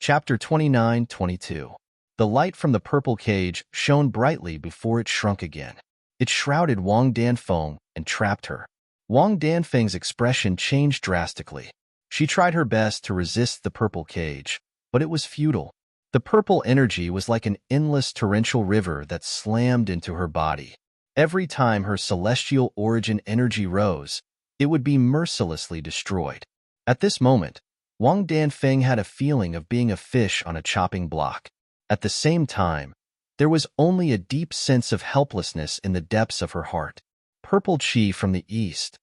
Chapter 29-22. The light from the purple cage shone brightly before it shrunk again. It shrouded Wang Danfeng and trapped her. Wang Danfeng's expression changed drastically. She tried her best to resist the purple cage, but it was futile. The purple energy was like an endless torrential river that slammed into her body. Every time her celestial origin energy rose, it would be mercilessly destroyed. At this moment, Wang Danfeng had a feeling of being a fish on a chopping block. At the same time, there was only a deep sense of helplessness in the depths of her heart. Purple Qi from the east.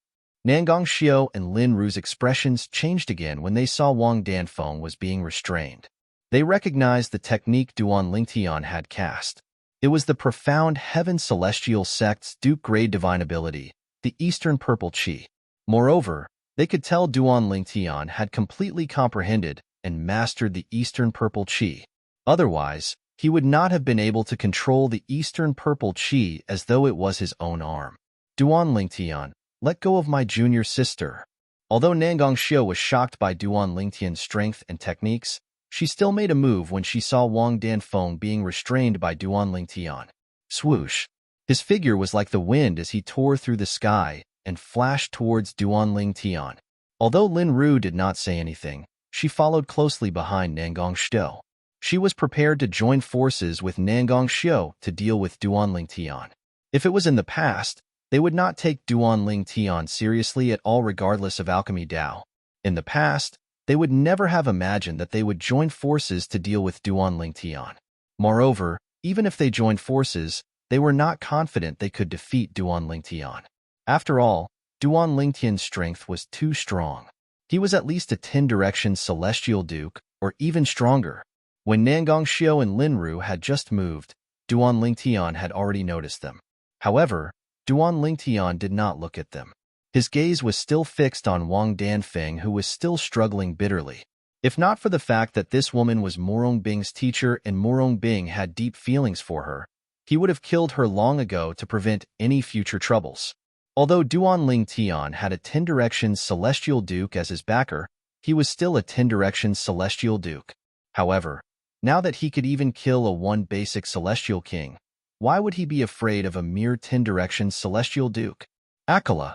Nangong Xiao and Lin Ru's expressions changed again when they saw Wang Danfeng was being restrained. They recognized the technique Duan Lingtian had cast. It was the profound Heaven Celestial Sect's Duke-grade divine ability, the Eastern Purple Qi. Moreover, they could tell Duan Lingtian had completely comprehended and mastered the Eastern Purple Qi. Otherwise, he would not have been able to control the Eastern Purple Qi as though it was his own arm. Duan Lingtian, let go of my junior sister. Although Nangong Xiao was shocked by Duan Lingtian's strength and techniques, she still made a move when she saw Wang Danfeng being restrained by Duan Lingtian. Swoosh! His figure was like the wind as he tore through the sky and flashed towards Duan Lingtian. Although Lin Ru did not say anything, she followed closely behind Nangong Xiao. She was prepared to join forces with Nangong Xiao to deal with Duan Lingtian. If it was in the past, they would not take Duan Lingtian seriously at all regardless of alchemy Dao. In the past, they would never have imagined that they would join forces to deal with Duan Lingtian. Moreover, even if they joined forces, they were not confident they could defeat Duan Lingtian. After all, Duan Lingtian's strength was too strong. He was at least a 10-direction celestial duke, or even stronger. When Nangong Xiao and Lin Ru had just moved, Duan Lingtian had already noticed them. However, Duan Lingtian did not look at them. His gaze was still fixed on Wang Danfeng, who was still struggling bitterly. If not for the fact that this woman was Morong Bing's teacher and Morong Bing had deep feelings for her, he would have killed her long ago to prevent any future troubles. Although Duan Lingtian had a 10-direction celestial duke as his backer, he was still a 10-direction celestial duke. However, now that he could even kill a 1-basic celestial king, why would he be afraid of a mere 10-direction celestial duke? Akala.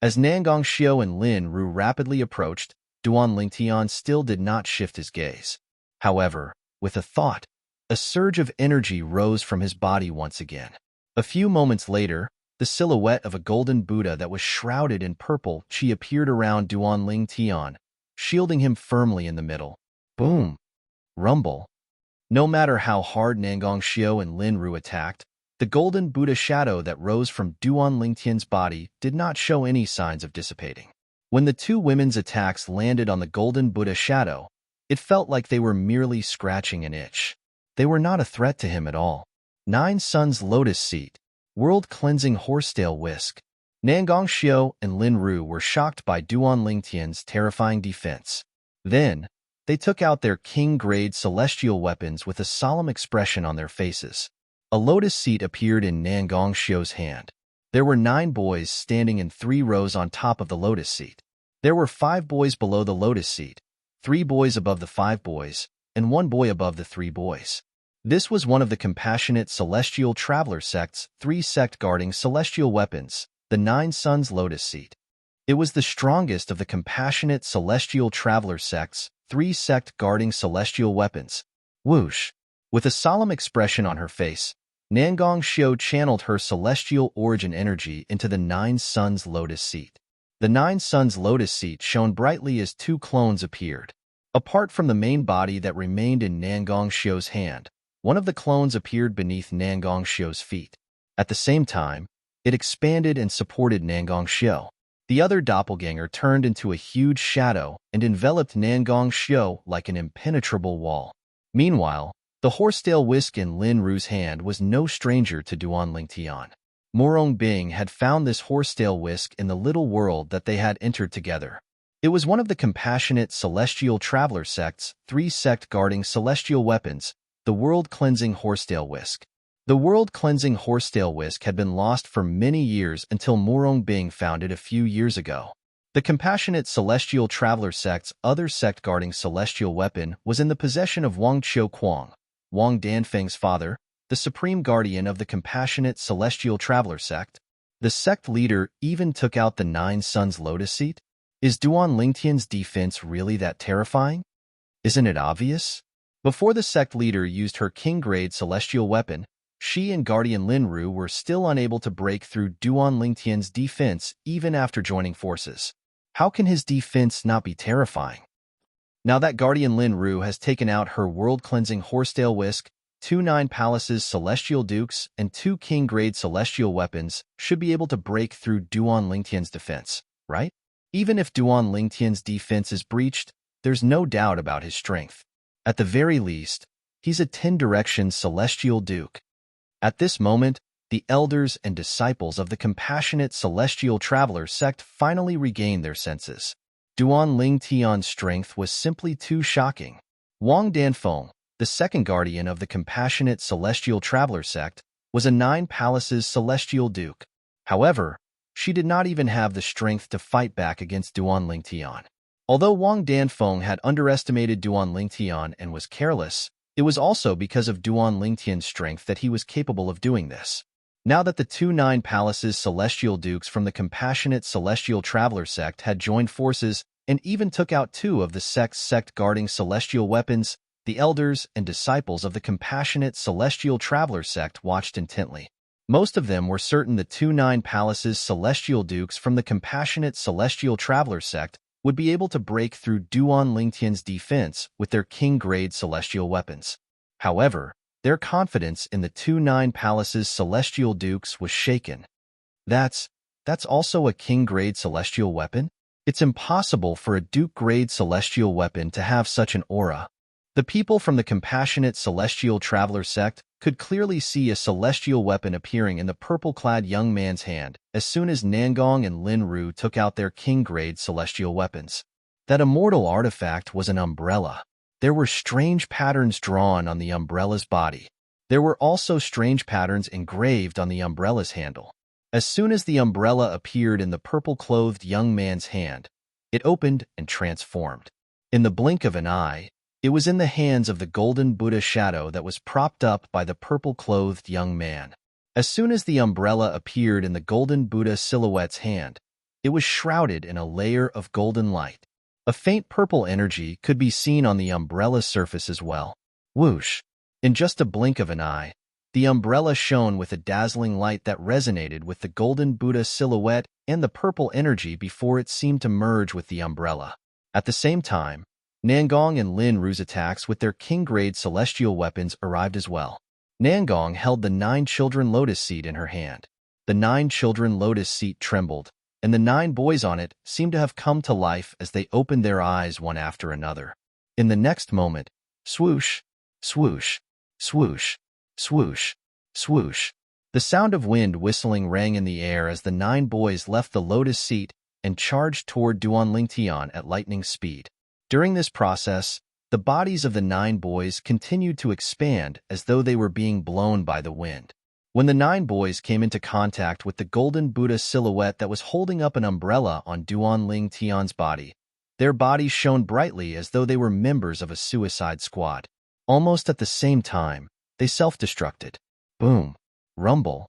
As Nangong Xiao and Lin Ru rapidly approached, Duan Lingtian still did not shift his gaze. However, with a thought, a surge of energy rose from his body once again. A few moments later, the silhouette of a golden Buddha that was shrouded in purple Qi appeared around Duan Lingtian, shielding him firmly in the middle. Boom! Rumble! No matter how hard Nangong Xiao and Lin Ru attacked, the golden Buddha shadow that rose from Duan Lingtian's body did not show any signs of dissipating. When the two women's attacks landed on the golden Buddha shadow, it felt like they were merely scratching an itch. They were not a threat to him at all. 9 Suns Lotus Seat. World-cleansing horsetail whisk. Nangong Xiao and Lin Ru were shocked by Duan Lingtian's terrifying defense. Then, they took out their king-grade celestial weapons with a solemn expression on their faces. A lotus seat appeared in Nangong Xiao's hand. There were 9 boys standing in 3 rows on top of the lotus seat. There were 5 boys below the lotus seat, 3 boys above the 5 boys, and 1 boy above the 3 boys. This was one of the compassionate celestial traveler sects, 3 sect guarding celestial weapons, the 9 Suns Lotus Seat. It was the strongest of the compassionate celestial traveler sects, 3 sect guarding celestial weapons. Whoosh! With a solemn expression on her face, Nangong Xiao channeled her celestial origin energy into the 9 Suns Lotus Seat. The 9 Suns Lotus Seat shone brightly as 2 clones appeared. Apart from the main body that remained in Nangong Xiao's hand, one of the clones appeared beneath Nangong Xiao's feet. At the same time, it expanded and supported Nangong Xiao. The other doppelganger turned into a huge shadow and enveloped Nangong Xiao like an impenetrable wall. Meanwhile, the horsetail whisk in Lin Ru's hand was no stranger to Duan Lingtian. Morong Bing had found this horsetail whisk in the little world that they had entered together. It was one of the compassionate celestial traveler sects, 3 sect guarding celestial weapons, the world-cleansing horsetail whisk. The world-cleansing horsetail whisk had been lost for many years until Morong Bing found it a few years ago. The compassionate celestial traveler sect's other sect guarding celestial weapon was in the possession of Wang Qiuquang, Wang Danfeng's father, the supreme guardian of the compassionate celestial traveler sect. The sect leader even took out the Nine Suns Lotus Seat? Is Duan Lingtian's defense really that terrifying? Isn't it obvious? Before the sect leader used her king-grade celestial weapon, she and Guardian Linru were still unable to break through Duan Lingtian's defense even after joining forces. How can his defense not be terrifying? Now that Guardian Linru has taken out her world-cleansing Horsetail Whisk, 2 Nine Palaces Celestial Dukes, and 2 king-grade celestial weapons should be able to break through Duan Lingtian's defense, right? Even if Duan Lingtian's defense is breached, there's no doubt about his strength. At the very least, he's a 10-direction celestial duke. At this moment, the elders and disciples of the compassionate celestial traveler sect finally regained their senses. Duan Lingtian's strength was simply too shocking. Wang Danfeng, the second guardian of the compassionate celestial traveler sect, was a 9 Palaces celestial duke. However, she did not even have the strength to fight back against Duan Lingtian. Although Wang Danfeng had underestimated Duan Lingtian and was careless, it was also because of Duan Lingtian's strength that he was capable of doing this. Now that the 2 Nine Palaces Celestial Dukes from the compassionate Celestial Traveler sect had joined forces and even took out 2 of the sect's sect-guarding celestial weapons, the elders and disciples of the compassionate Celestial Traveler sect watched intently. Most of them were certain the 2 Nine Palaces Celestial Dukes from the compassionate Celestial Traveler sect would be able to break through Duan Lingtian's defense with their king-grade celestial weapons. However, their confidence in the 2 Nine Palaces Celestial Dukes was shaken. That's also a king-grade celestial weapon? It's impossible for a duke-grade celestial weapon to have such an aura. The people from the compassionate Celestial Traveler sect could clearly see a celestial weapon appearing in the purple-clad young man's hand as soon as Nangong and Lin Ru took out their king-grade celestial weapons. That immortal artifact was an umbrella. There were strange patterns drawn on the umbrella's body. There were also strange patterns engraved on the umbrella's handle. As soon as the umbrella appeared in the purple-clothed young man's hand, it opened and transformed. In the blink of an eye, it was in the hands of the golden Buddha shadow that was propped up by the purple-clothed young man. As soon as the umbrella appeared in the golden Buddha silhouette's hand, it was shrouded in a layer of golden light. A faint purple energy could be seen on the umbrella's surface as well. Whoosh! In just a blink of an eye, the umbrella shone with a dazzling light that resonated with the golden Buddha silhouette and the purple energy before it seemed to merge with the umbrella. At the same time, Nangong and Lin Ru's attacks with their king-grade celestial weapons arrived as well. Nangong held the 9 Children Lotus Seat in her hand. The 9 Children Lotus Seat trembled, and the 9 boys on it seemed to have come to life as they opened their eyes one after another. In the next moment, swoosh, swoosh, swoosh, swoosh, swoosh. The sound of wind whistling rang in the air as the 9 boys left the Lotus Seat and charged toward Duan Lingtian at lightning speed. During this process, the bodies of the 9 boys continued to expand as though they were being blown by the wind. When the 9 boys came into contact with the golden Buddha silhouette that was holding up an umbrella on Duan Lingtian's body, their bodies shone brightly as though they were members of a suicide squad. Almost at the same time, they self-destructed. Boom. Rumble.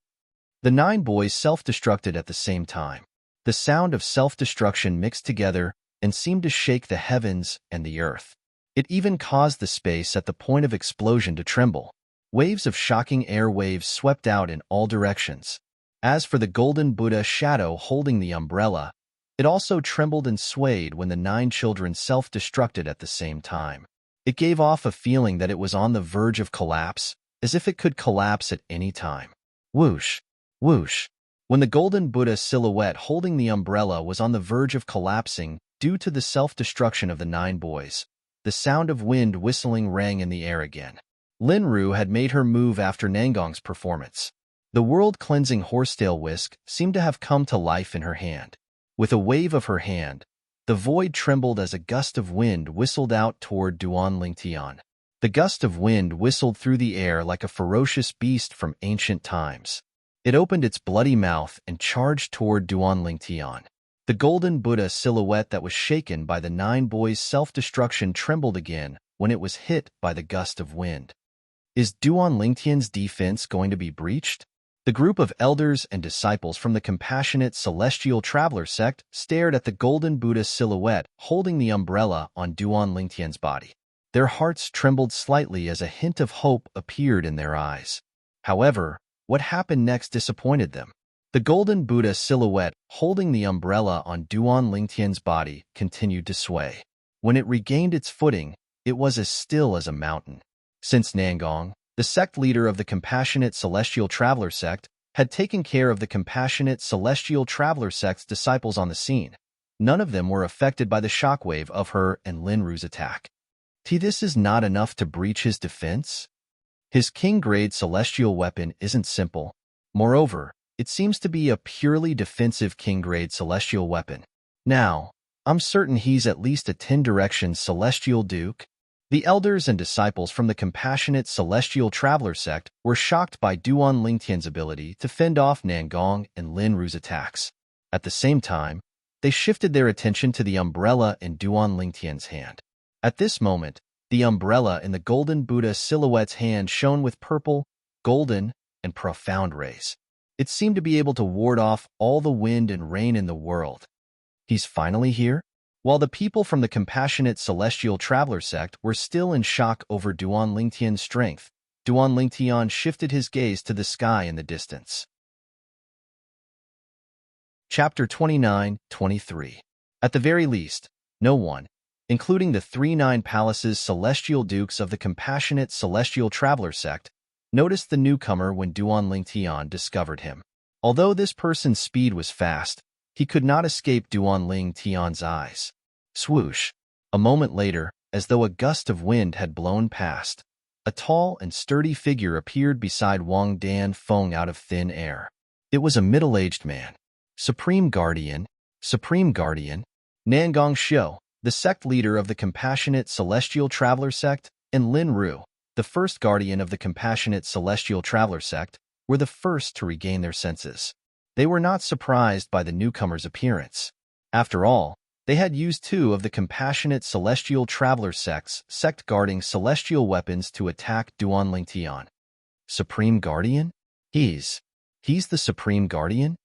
The 9 boys self-destructed at the same time. The sound of self-destruction mixed together and seemed to shake the heavens and the earth. It even caused the space at the point of explosion to tremble. Waves of shocking air waves swept out in all directions. As for the golden Buddha shadow holding the umbrella, it also trembled and swayed when the 9 children self-destructed at the same time. It gave off a feeling that it was on the verge of collapse, as if it could collapse at any time. Whoosh, whoosh. When the golden Buddha silhouette holding the umbrella was on the verge of collapsing, due to the self-destruction of the 9 boys, the sound of wind whistling rang in the air again. Lin Ru had made her move after Nangong's performance. The world-cleansing horsetail whisk seemed to have come to life in her hand. With a wave of her hand, the void trembled as a gust of wind whistled out toward Duan Lingtian. The gust of wind whistled through the air like a ferocious beast from ancient times. It opened its bloody mouth and charged toward Duan Lingtian. The golden Buddha silhouette that was shaken by the 9 boys' self-destruction trembled again when it was hit by the gust of wind. Is Duan Lingtian's defense going to be breached? The group of elders and disciples from the compassionate celestial traveler sect stared at the golden Buddha silhouette holding the umbrella on Duan Lingtian's body. Their hearts trembled slightly as a hint of hope appeared in their eyes. However, what happened next disappointed them. The golden Buddha silhouette holding the umbrella on Duan Lingtian's body continued to sway. When it regained its footing, it was as still as a mountain. Since Nangong, the sect leader of the Compassionate Celestial Traveler sect, had taken care of the Compassionate Celestial Traveler sect's disciples on the scene, none of them were affected by the shockwave of her and Lin Ru's attack. This is not enough to breach his defense? His king-grade celestial weapon isn't simple. Moreover, it seems to be a purely defensive king-grade celestial weapon. Now, I'm certain he's at least a 10-direction celestial duke. The elders and disciples from the Compassionate Celestial Traveler sect were shocked by Duan Lingtian's ability to fend off Nangong and Lin Ru's attacks. At the same time, they shifted their attention to the umbrella in Duan Lingtian's hand. At this moment, the umbrella in the golden Buddha silhouette's hand shone with purple, golden, and profound rays. It seemed to be able to ward off all the wind and rain in the world. He's finally here? While the people from the Compassionate Celestial Traveler sect were still in shock over Duan Lingtian's strength, Duan Lingtian shifted his gaze to the sky in the distance. Chapter 29-23. At the very least, no one, including the 3 Nine Palaces celestial dukes of the Compassionate Celestial Traveler sect, noticed the newcomer when Duan Lingtian discovered him. Although this person's speed was fast, he could not escape Duan Lingtian's eyes. Swoosh! A moment later, as though a gust of wind had blown past, a tall and sturdy figure appeared beside Wang Danfeng out of thin air. It was a middle-aged man. Supreme Guardian, Nangong Xiu, the sect leader of the Compassionate Celestial Traveler sect, and Lin Ru, the first guardian of the Compassionate Celestial Traveler sect, were the first to regain their senses. They were not surprised by the newcomer's appearance. After all, they had used 2 of the Compassionate Celestial Traveler sect's sect-guarding celestial weapons to attack Duan Lingtian. Supreme Guardian? He's the Supreme Guardian?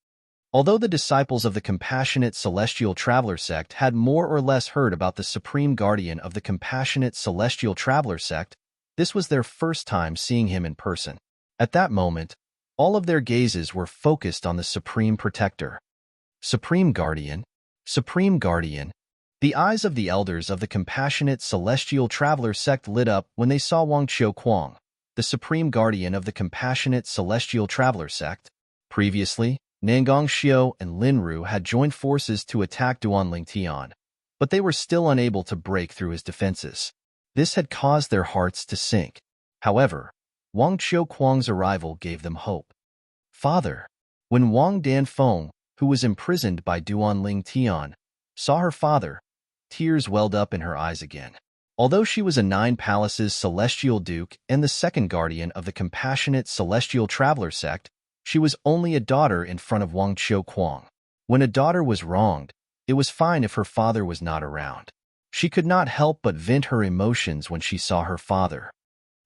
Although the disciples of the Compassionate Celestial Traveler sect had more or less heard about the Supreme Guardian of the Compassionate Celestial Traveler sect, this was their first time seeing him in person. At that moment, all of their gazes were focused on the Supreme Protector. Supreme Guardian. The eyes of the elders of the Compassionate Celestial Traveler sect lit up when they saw Wang Qiuquang, the Supreme Guardian of the Compassionate Celestial Traveler sect. Previously, Nangong Xiu and Lin Ru had joined forces to attack Duan Lingtian, but they were still unable to break through his defenses. This had caused their hearts to sink. However, Wang Qiuquang's arrival gave them hope. Father. When Wang Danfeng, who was imprisoned by Duan Lingtian, saw her father, tears welled up in her eyes again. Although she was a 9 Palaces celestial duke and the second guardian of the Compassionate Celestial Traveler sect, she was only a daughter in front of Wang Qiuquang. When a daughter was wronged, it was fine if her father was not around. She could not help but vent her emotions when she saw her father.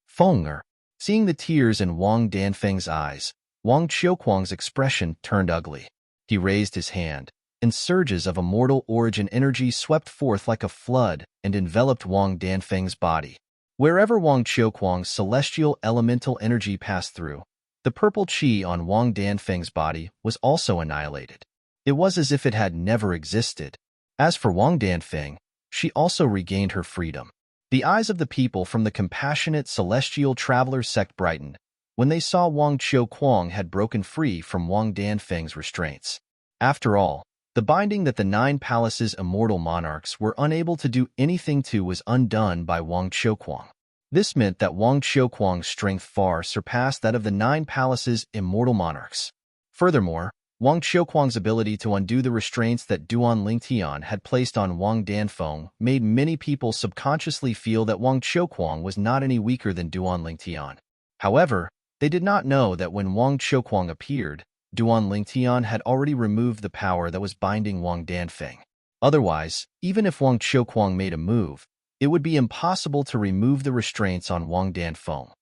Fenger. Seeing the tears in Wang Danfeng's eyes, Wang Qiuquang's expression turned ugly. He raised his hand, and surges of immortal origin energy swept forth like a flood and enveloped Wang Danfeng's body. Wherever Wang Qiuquang's celestial elemental energy passed through, the purple qi on Wang Danfeng's body was also annihilated. It was as if it had never existed. As for Wang Danfeng, she also regained her freedom. The eyes of the people from the Compassionate Celestial Traveler sect brightened when they saw Wang Qiuquang had broken free from Wang Danfeng's restraints. After all, the binding that the 9 Palaces immortal monarchs were unable to do anything to was undone by Wang Qiuquang. This meant that Wang Qiuquang's strength far surpassed that of the 9 Palaces immortal monarchs. Furthermore, Wang Qiuquang's ability to undo the restraints that Duan Lingtian had placed on Wang Danfeng made many people subconsciously feel that Wang Qiuquang was not any weaker than Duan Lingtian. However, they did not know that when Wang Qiuquang appeared, Duan Lingtian had already removed the power that was binding Wang Danfeng. Otherwise, even if Wang Qiuquang made a move, it would be impossible to remove the restraints on Wang Danfeng.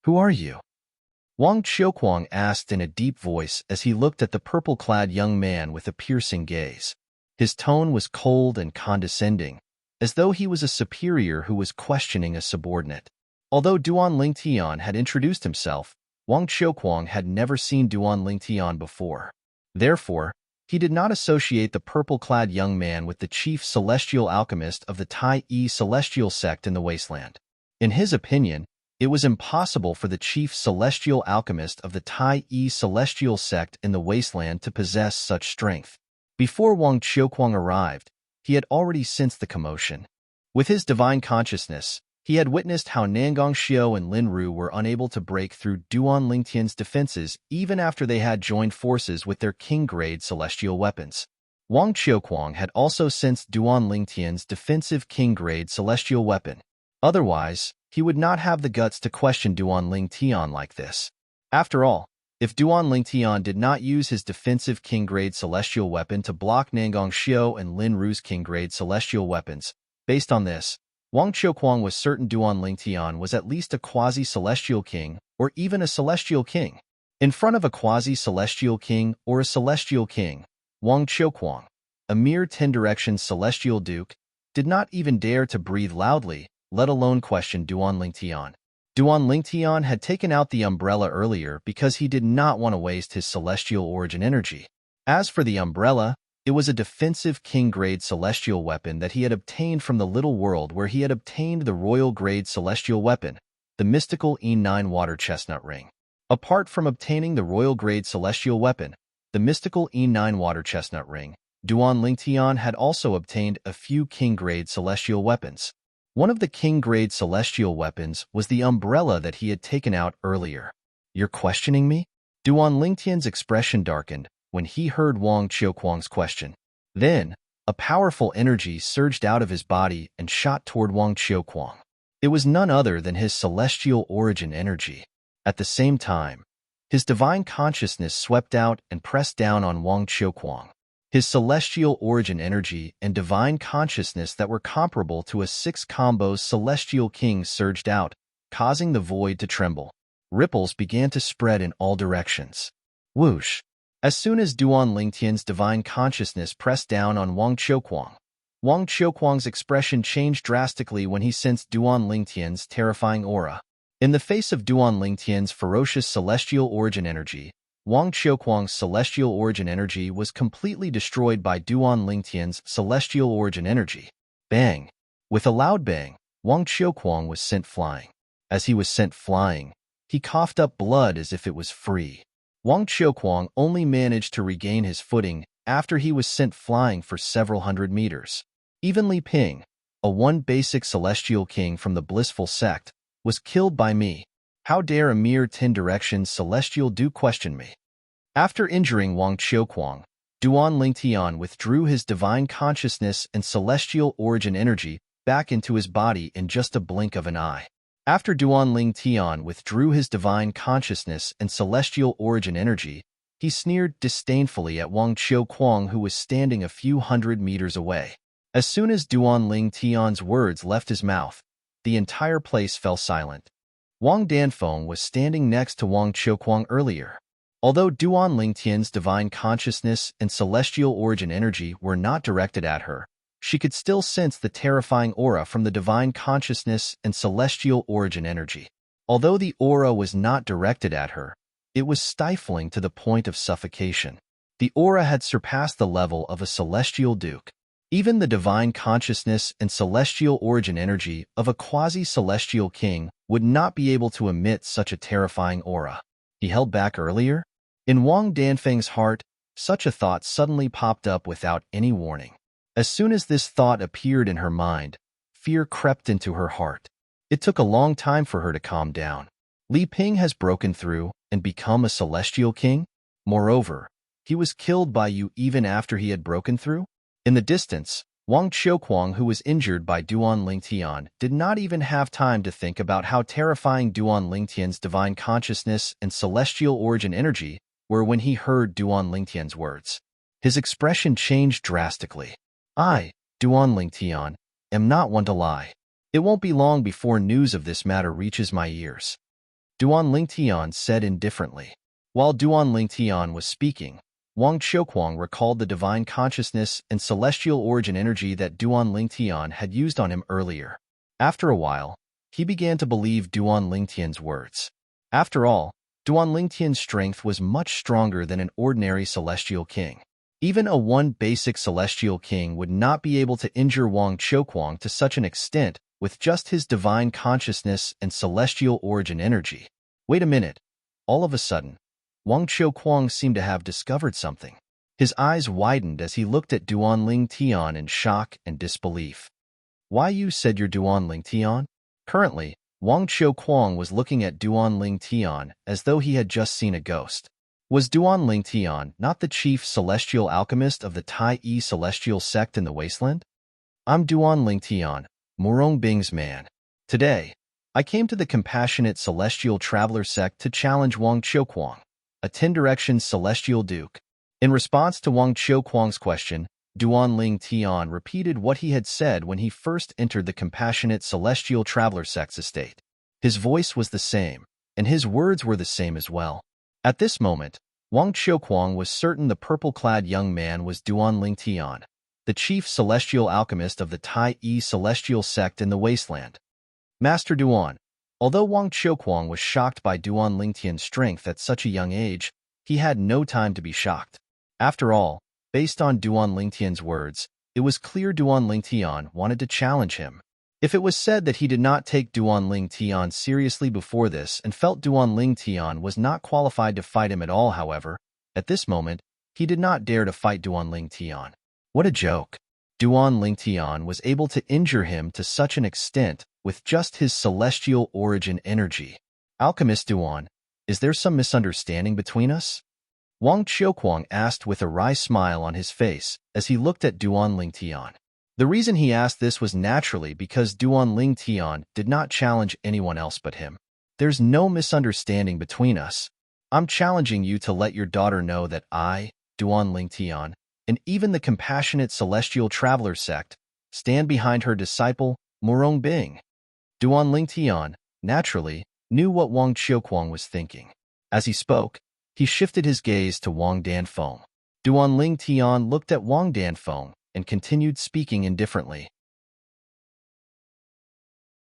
"Who are you?" Wang Qiuquang asked in a deep voice as he looked at the purple-clad young man with a piercing gaze. His tone was cold and condescending, as though he was a superior who was questioning a subordinate. Although Duan Lingtian had introduced himself, Wang Qiuquang had never seen Duan Lingtian before. Therefore, he did not associate the purple-clad young man with the chief celestial alchemist of the Tai Yi celestial sect in the wasteland. In his opinion, it was impossible for the chief celestial alchemist of the Tai Yi celestial sect in the wasteland to possess such strength. Before Wang Qiuquang arrived, he had already sensed the commotion. With his divine consciousness, he had witnessed how Nangong Xiao and Lin Ru were unable to break through Duan Lingtian's defenses even after they had joined forces with their king-grade celestial weapons. Wang Qiuquang had also sensed Duan Lingtian's defensive king-grade celestial weapon. Otherwise, he would not have the guts to question Duan Lingtian like this. After all, if Duan Lingtian did not use his defensive king-grade celestial weapon to block Nangong Xiao and Lin Ru's king-grade celestial weapons, based on this, Wang Qiuquang was certain Duan Lingtian was at least a quasi-celestial king or even a celestial king. In front of a quasi-celestial king or a celestial king, Wang Qiuquang, a mere 10-direction celestial duke, did not even dare to breathe loudly, let alone question Duan Lingtian. Duan Lingtian had taken out the umbrella earlier because he did not want to waste his celestial origin energy. As for the umbrella, it was a defensive king-grade celestial weapon that he had obtained from the little world where he had obtained the royal-grade celestial weapon, the mystical E9 water chestnut ring. Apart from obtaining the royal-grade celestial weapon, the mystical E9 water chestnut ring, Duan Lingtian had also obtained a few king-grade celestial weapons. One of the king-grade celestial weapons was the umbrella that he had taken out earlier. "You're questioning me?" Duan Lingtian's expression darkened when he heard Wang Qiuquang's question. Then, a powerful energy surged out of his body and shot toward Wang Qiuquang. It was none other than his celestial origin energy. At the same time, his divine consciousness swept out and pressed down on Wang Qiuquang. His celestial origin energy and divine consciousness that were comparable to a 6-combo celestial king surged out, causing the void to tremble. Ripples began to spread in all directions. Whoosh! As soon as Duan Lingtian's divine consciousness pressed down on Wang Qiuquang's expression changed drastically when he sensed Duan Lingtian's terrifying aura. In the face of Duan Lingtian's ferocious celestial origin energy, Wang Qiuquang's celestial origin energy was completely destroyed by Duan Lingtian's celestial origin energy. Bang! With a loud bang, Wang Qiuquang was sent flying. As he was sent flying, he coughed up blood as if it was free. Wang Qiuquang only managed to regain his footing after he was sent flying for several hundred meters. Even Li Ping, a one basic celestial king from the blissful sect, was killed by me. How dare a mere 10-direction celestial duke question me? After injuring Wang Qiuquang, Duan Lingtian withdrew his divine consciousness and celestial origin energy back into his body in just a blink of an eye. After Duan Lingtian withdrew his divine consciousness and celestial origin energy, he sneered disdainfully at Wang Qiuquang, who was standing a few hundred meters away. As soon as Duan Lingtian's words left his mouth, the entire place fell silent. Wang Danfeng was standing next to Wang Qiuquang earlier. Although Duan Lingtian's divine consciousness and celestial origin energy were not directed at her, she could still sense the terrifying aura from the divine consciousness and celestial origin energy. Although the aura was not directed at her, it was stifling to the point of suffocation. The aura had surpassed the level of a celestial duke. Even the divine consciousness and celestial origin energy of a quasi-celestial king would not be able to emit such a terrifying aura. He held back earlier? In Wang Danfeng's heart, such a thought suddenly popped up without any warning. As soon as this thought appeared in her mind, fear crept into her heart. It took a long time for her to calm down. Li Ping has broken through and become a celestial king? Moreover, he was killed by you even after he had broken through? In the distance, Wang Qiuquang, who was injured by Duan Lingtian, did not even have time to think about how terrifying Duan Lingtian's divine consciousness and celestial origin energy were when he heard Duan Lingtian's words. His expression changed drastically. I, Duan Lingtian, am not one to lie. It won't be long before news of this matter reaches my ears. Duan Lingtian said indifferently. While Duan Lingtian was speaking, Wang Qiuquang recalled the divine consciousness and celestial origin energy that Duan Lingtian had used on him earlier. After a while, he began to believe Duan Lingtian's words. After all, Duan Lingtian's strength was much stronger than an ordinary celestial king. Even a one basic celestial king would not be able to injure Wang Qiuquang to such an extent with just his divine consciousness and celestial origin energy. Wait a minute. All of a sudden, Wang Qiuquang seemed to have discovered something. His eyes widened as he looked at Duan Lingtian in shock and disbelief. Why, you said you're Duan Lingtian? Currently, Wang Qiuquang was looking at Duan Lingtian as though he had just seen a ghost. Was Duan Lingtian not the chief celestial alchemist of the Tai Yi celestial sect in the wasteland? I'm Duan Lingtian, Murong Bing's man. Today, I came to the compassionate celestial traveler sect to challenge Wang Qiuquang, a 10-direction celestial duke. In response to Wang Qiuquang's question, Duan Lingtian repeated what he had said when he first entered the compassionate celestial traveler sect's estate. His voice was the same, and his words were the same as well. At this moment, Wang Qiuquang was certain the purple-clad young man was Duan Lingtian, the chief celestial alchemist of the Tai Yi celestial sect in the wasteland. Master Duan. Although Wang Qiuquang was shocked by Duan Lingtian's strength at such a young age, he had no time to be shocked. After all, based on Duan Lingtian's words, it was clear Duan Lingtian wanted to challenge him. If it was said that he did not take Duan Lingtian seriously before this and felt Duan Lingtian was not qualified to fight him at all, however, at this moment, he did not dare to fight Duan Lingtian. What a joke. Duan Lingtian was able to injure him to such an extent with just his celestial origin energy. Alchemist Duan, is there some misunderstanding between us? Wang Qiuquang asked with a wry smile on his face as he looked at Duan Lingtian. The reason he asked this was naturally because Duan Lingtian did not challenge anyone else but him. There's no misunderstanding between us. I'm challenging you to let your daughter know that I, Duan Lingtian, and even the compassionate celestial traveler sect, stand behind her disciple, Murong Bing. Duan Lingtian, naturally, knew what Wang Qiuquang was thinking. As he spoke, he shifted his gaze to Wang Danfeng. Duan Lingtian looked at Wang Danfeng and continued speaking indifferently.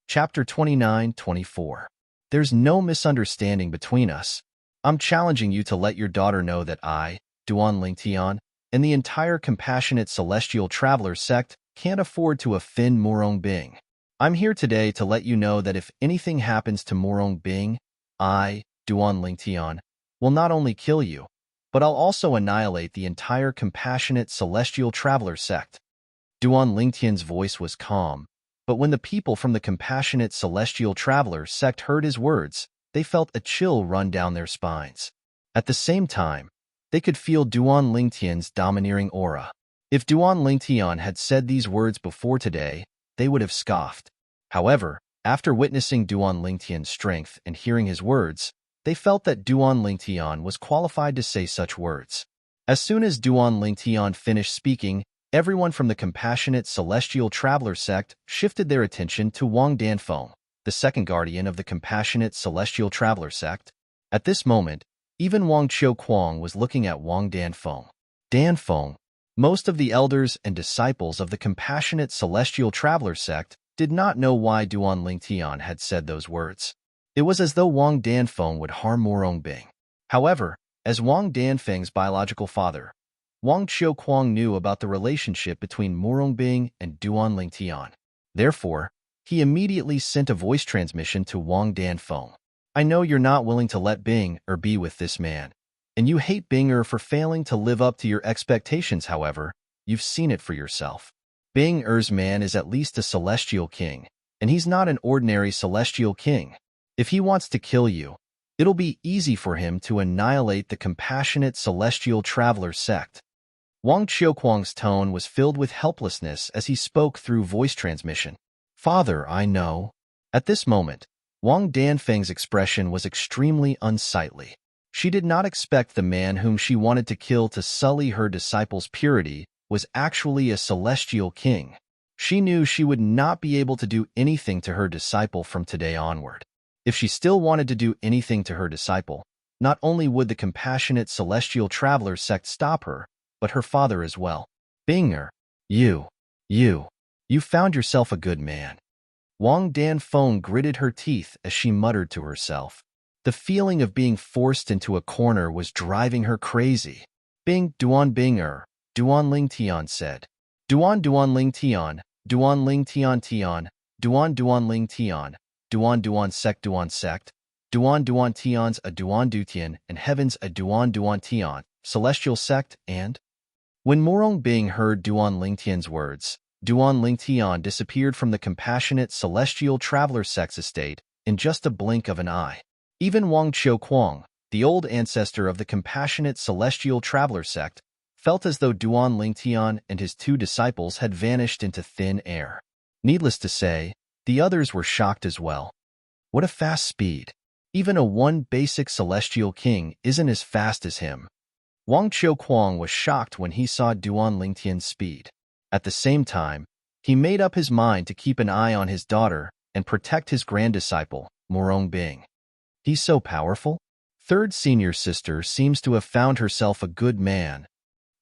Chapter 29-24. There's no misunderstanding between us. I'm challenging you to let your daughter know that I, Duan Lingtian, and the entire compassionate celestial traveler sect can't afford to offend Murong Bing. I'm here today to let you know that if anything happens to Murong Bing, I, Duan Lingtian, will not only kill you, but I'll also annihilate the entire compassionate celestial traveler sect. Duan Lingtian's voice was calm, but when the people from the compassionate celestial traveler sect heard his words, they felt a chill run down their spines. At the same time, they could feel Duan Lingtian's domineering aura. If Duan Lingtian had said these words before today, they would have scoffed. However, after witnessing Duan Lingtian's strength and hearing his words, they felt that Duan Lingtian was qualified to say such words. As soon as Duan Lingtian finished speaking, everyone from the compassionate celestial traveler sect shifted their attention to Wang Danfeng, the second guardian of the compassionate celestial traveler sect. At this moment, even Wang Qiuquang was looking at Wang Danfeng. Danfeng, most of the elders and disciples of the compassionate celestial traveler sect did not know why Duan Lingtian had said those words. It was as though Wang Danfeng would harm Murong Bing. However, as Wang Danfeng's biological father, Wang Qiuquang knew about the relationship between Murong Bing and Duan Lingtian. Therefore, he immediately sent a voice transmission to Wang Danfeng. I know you're not willing to let Bing be with this man, and you hate Bing for failing to live up to your expectations. However, you've seen it for yourself. Bing-er's man is at least a celestial king, and he's not an ordinary celestial king. If he wants to kill you, it'll be easy for him to annihilate the compassionate celestial traveler sect. Wang Qiuquang's tone was filled with helplessness as he spoke through voice transmission. Father, I know. At this moment, Wang Danfeng's expression was extremely unsightly. She did not expect the man whom she wanted to kill to sully her disciples' purity was actually a celestial king. She knew she would not be able to do anything to her disciple from today onward. If she still wanted to do anything to her disciple, not only would the compassionate celestial traveler sect stop her, but her father as well. Binger, you found yourself a good man. Wang Danfeng gritted her teeth as she muttered to herself. The feeling of being forced into a corner was driving her crazy. Bing Duan Binger, Duan Ling Tian said. Duan Duan Ling Tian, Duan Ling Tian Tian, Duan Duan Ling Tian, Duan sect, Duan Tian's a Duan Dutian, and heaven's a Duan Tian, celestial sect, and? When Morong Bing heard Duan Ling Tian's words, Duan Ling Tian disappeared from the compassionate celestial traveler sect's estate in just a blink of an eye. Even Wang Qiuquang, the old ancestor of the compassionate celestial traveler sect, felt as though Duan Ling Tian and his two disciples had vanished into thin air. Needless to say, the others were shocked as well. What a fast speed! Even a one basic celestial king isn't as fast as him. Wang Qiuquang was shocked when he saw Duan Ling Tian's speed. At the same time, he made up his mind to keep an eye on his daughter and protect his grand-disciple, Morong Bing. He's so powerful. Third senior sister seems to have found herself a good man.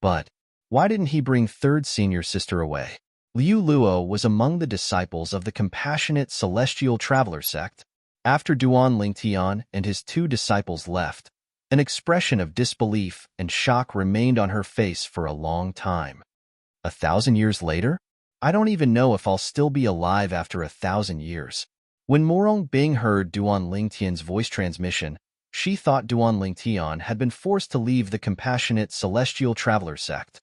But why didn't he bring third senior sister away? Liu Luo was among the disciples of the compassionate celestial traveler sect. After Duan Ling Tian and his two disciples left, an expression of disbelief and shock remained on her face for a long time. 1,000 years later? I don't even know if I'll still be alive after 1,000 years. When Morong Bing heard Duan Ling Tian's voice transmission, she thought Duan Ling Tian had been forced to leave the compassionate celestial traveler sect.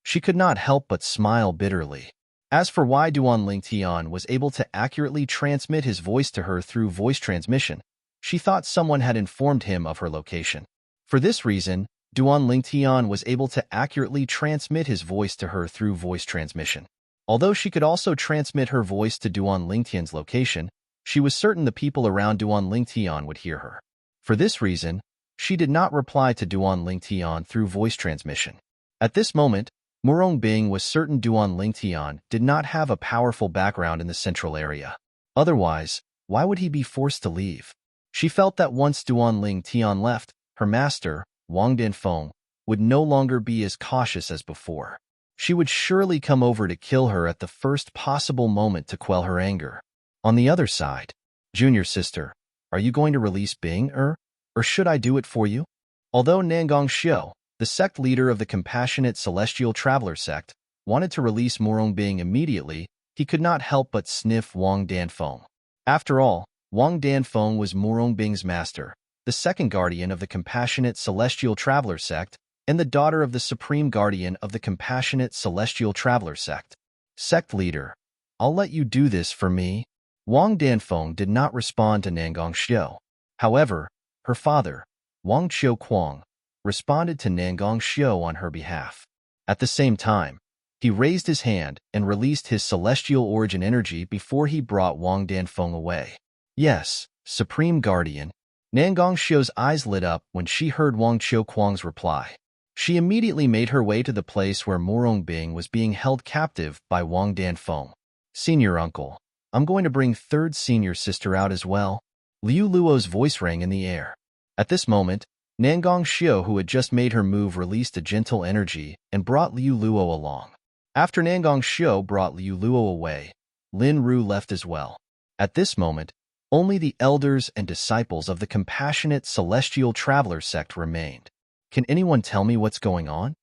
She could not help but smile bitterly. As for why Duan Ling Tian was able to accurately transmit his voice to her through voice transmission, she thought someone had informed him of her location. For this reason, Duan Ling Tian was able to accurately transmit his voice to her through voice transmission. Although she could also transmit her voice to Duan Ling Tian's location, she was certain the people around Duan Ling Tian would hear her. For this reason, she did not reply to Duan Ling Tian through voice transmission. At this moment, Morong Bing was certain Duan Ling Tian did not have a powerful background in the central area. Otherwise, why would he be forced to leave? She felt that once Duan Ling Tian left, her master, Wang Danfeng, would no longer be as cautious as before. She would surely come over to kill her at the first possible moment to quell her anger. On the other side, junior sister, are you going to release Bing, or should I do it for you? Although Nangong Xiu, the sect leader of the compassionate celestial traveler sect, wanted to release Morong Bing immediately, he could not help but sniff Wang Danfeng. After all, Wang Danfeng was Morong Bing's master, the second guardian of the compassionate celestial traveler sect, and the daughter of the supreme guardian of the compassionate celestial traveler sect. Sect leader, I'll let you do this for me. Wang Danfeng did not respond to Nangong Xiu. However, her father, Wang Qiuquang, responded to Nangong Xiu on her behalf. At the same time, he raised his hand and released his celestial origin energy before he brought Wang Danfeng away. Yes, Supreme Guardian. Nangong Xiu's eyes lit up when she heard Wang Qiuquang's reply. She immediately made her way to the place where Morong Bing was being held captive by Wang Danfeng. Senior uncle, I'm going to bring third senior sister out as well. Liu Luo's voice rang in the air. At this moment, Nangong Xiu, who had just made her move, released a gentle energy and brought Liu Luo along. After Nangong Xiu brought Liu Luo away, Lin Ru left as well. At this moment, only the elders and disciples of the compassionate celestial traveler sect remained. Can anyone tell me what's going on?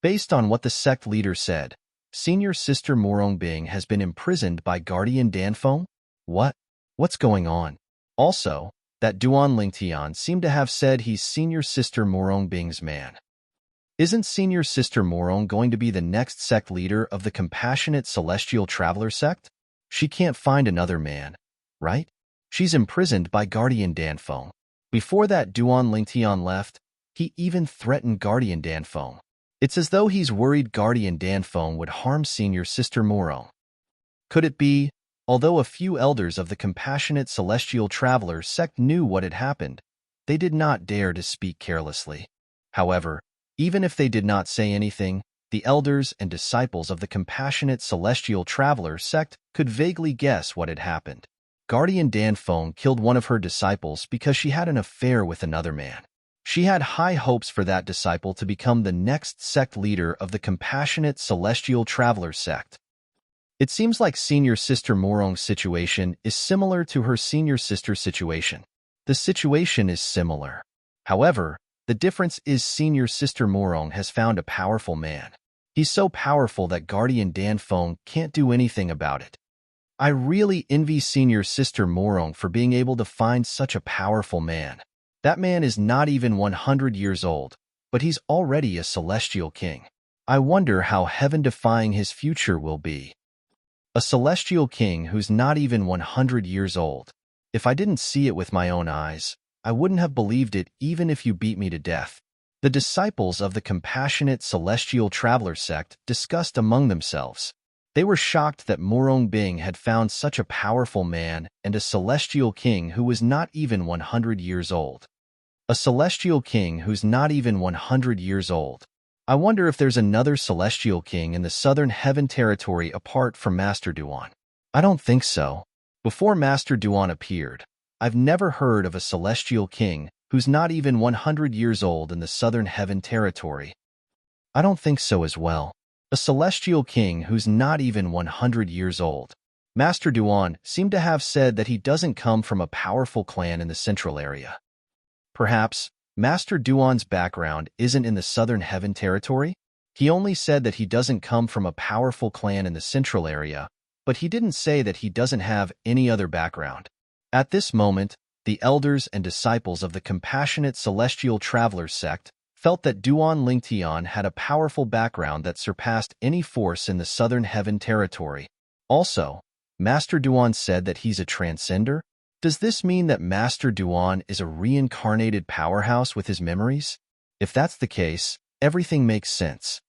Based on what the sect leader said, senior sister Morong Bing has been imprisoned by Guardian Danfeng? What's going on? Also, that Duan Ling Tian seemed to have said he's senior sister Morong Bing's man. Isn't senior sister Morong going to be the next sect leader of the compassionate celestial traveler sect? She can't find another man, right? She's imprisoned by Guardian Danfeng. Before that Duan Ling Tian left, he even threatened Guardian Danfeng. It's as though he's worried Guardian Danfeng would harm senior sister Morong. Could it be, although a few elders of the compassionate celestial traveler sect knew what had happened, they did not dare to speak carelessly. However, even if they did not say anything, the elders and disciples of the compassionate celestial traveler sect could vaguely guess what had happened. Guardian Danfeng killed one of her disciples because she had an affair with another man. She had high hopes for that disciple to become the next sect leader of the compassionate celestial traveler sect. It seems like senior sister Morong's situation is similar to her senior sister's situation. The situation is similar. However, the difference is senior sister Morong has found a powerful man. He's so powerful that Guardian Danfeng can't do anything about it. I really envy senior sister Morong for being able to find such a powerful man. That man is not even 100 years old, but he's already a celestial king. I wonder how heaven-defying his future will be. A celestial king who's not even 100 years old. If I didn't see it with my own eyes, I wouldn't have believed it even if you beat me to death. The disciples of the compassionate celestial traveler sect discussed among themselves. They were shocked that Morong Bing had found such a powerful man and a celestial king who was not even 100 years old. A celestial king who's not even 100 years old. I wonder if there's another celestial king in the southern heaven territory apart from Master Duan. I don't think so. Before Master Duan appeared, I've never heard of a celestial king who's not even 100 years old in the southern heaven territory. I don't think so as well. A celestial king who's not even 100 years old. Master Duan seemed to have said that he doesn't come from a powerful clan in the central area. Perhaps Master Duan's background isn't in the southern heaven territory? He only said that he doesn't come from a powerful clan in the central area, but he didn't say that he doesn't have any other background. At this moment, the elders and disciples of the compassionate celestial traveler sect felt that Duan Lingtian had a powerful background that surpassed any force in the southern heaven territory. Also, Master Duan said that he's a transcender. Does this mean that Master Duan is a reincarnated powerhouse with his memories? If that's the case, everything makes sense.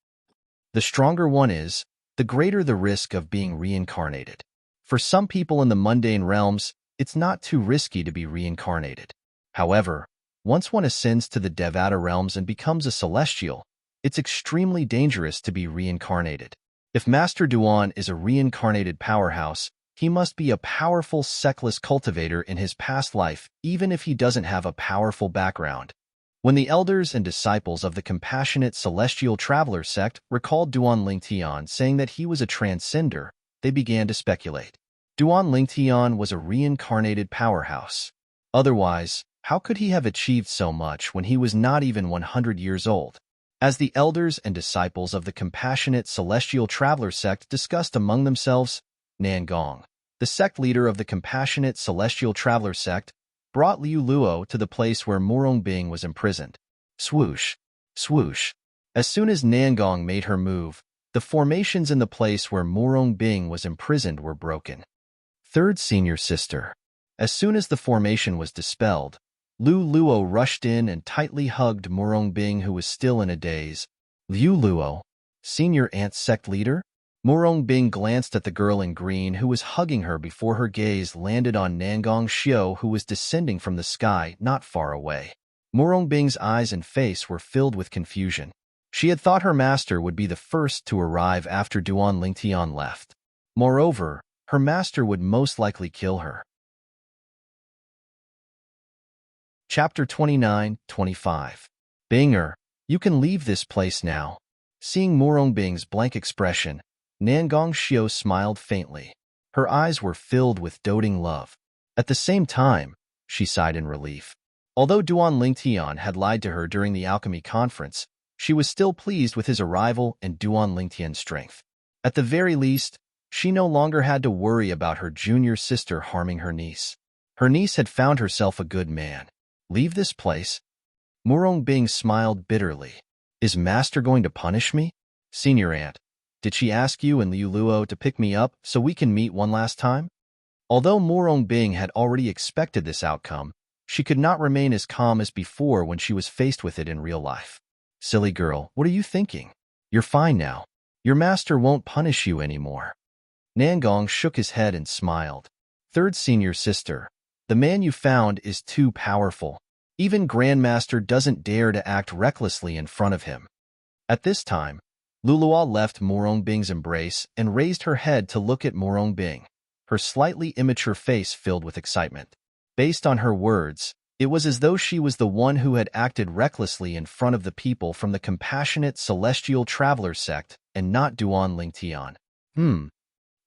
The stronger one is, the greater the risk of being reincarnated. For some people in the mundane realms, it's not too risky to be reincarnated. However, once one ascends to the Devata realms and becomes a celestial, it's extremely dangerous to be reincarnated. If Master Duan is a reincarnated powerhouse, he must be a powerful sectless cultivator in his past life, even if he doesn't have a powerful background. When the elders and disciples of the compassionate celestial traveler sect recalled Duan Lingtian saying that he was a transcender, they began to speculate. Duan Lingtian was a reincarnated powerhouse. Otherwise, how could he have achieved so much when he was not even 100 years old? As the elders and disciples of the compassionate celestial traveler sect discussed among themselves, Nangong, the sect leader of the compassionate celestial traveler sect, brought Liu Luo to the place where Morong Bing was imprisoned. Swoosh, swoosh. As soon as Nangong made her move, the formations in the place where Morong Bing was imprisoned were broken. Third senior sister. As soon as the formation was dispelled, Liu Luo rushed in and tightly hugged Morong Bing, who was still in a daze. Liu Luo, senior ant sect leader? Morong Bing glanced at the girl in green who was hugging her before her gaze landed on Nangong Xiao, who was descending from the sky not far away. Morong Bing's eyes and face were filled with confusion. She had thought her master would be the first to arrive after Duan Lingtian left. Moreover, her master would most likely kill her. Chapter 29-25. Binger, you can leave this place now. Seeing Morong Bing's blank expression, Nangong Xiao smiled faintly. Her eyes were filled with doting love. At the same time, she sighed in relief. Although Duan Lingtian had lied to her during the alchemy conference, she was still pleased with his arrival and Duan Lingtian's strength. At the very least, she no longer had to worry about her junior sister harming her niece. Her niece had found herself a good man. Leave this place? Morong Bing smiled bitterly. Is Master going to punish me? Senior Aunt, did she ask you and Liu Luo to pick me up so we can meet one last time? Although Morong Bing had already expected this outcome, she could not remain as calm as before when she was faced with it in real life. Silly girl, what are you thinking? You're fine now. Your master won't punish you anymore. Nangong shook his head and smiled. Third senior sister, the man you found is too powerful. Even Grandmaster doesn't dare to act recklessly in front of him. At this time, Luluo left Morongbing's embrace and raised her head to look at Morongbing, her slightly immature face filled with excitement. Based on her words, it was as though she was the one who had acted recklessly in front of the people from the compassionate celestial traveler sect and not Duan Lingtian.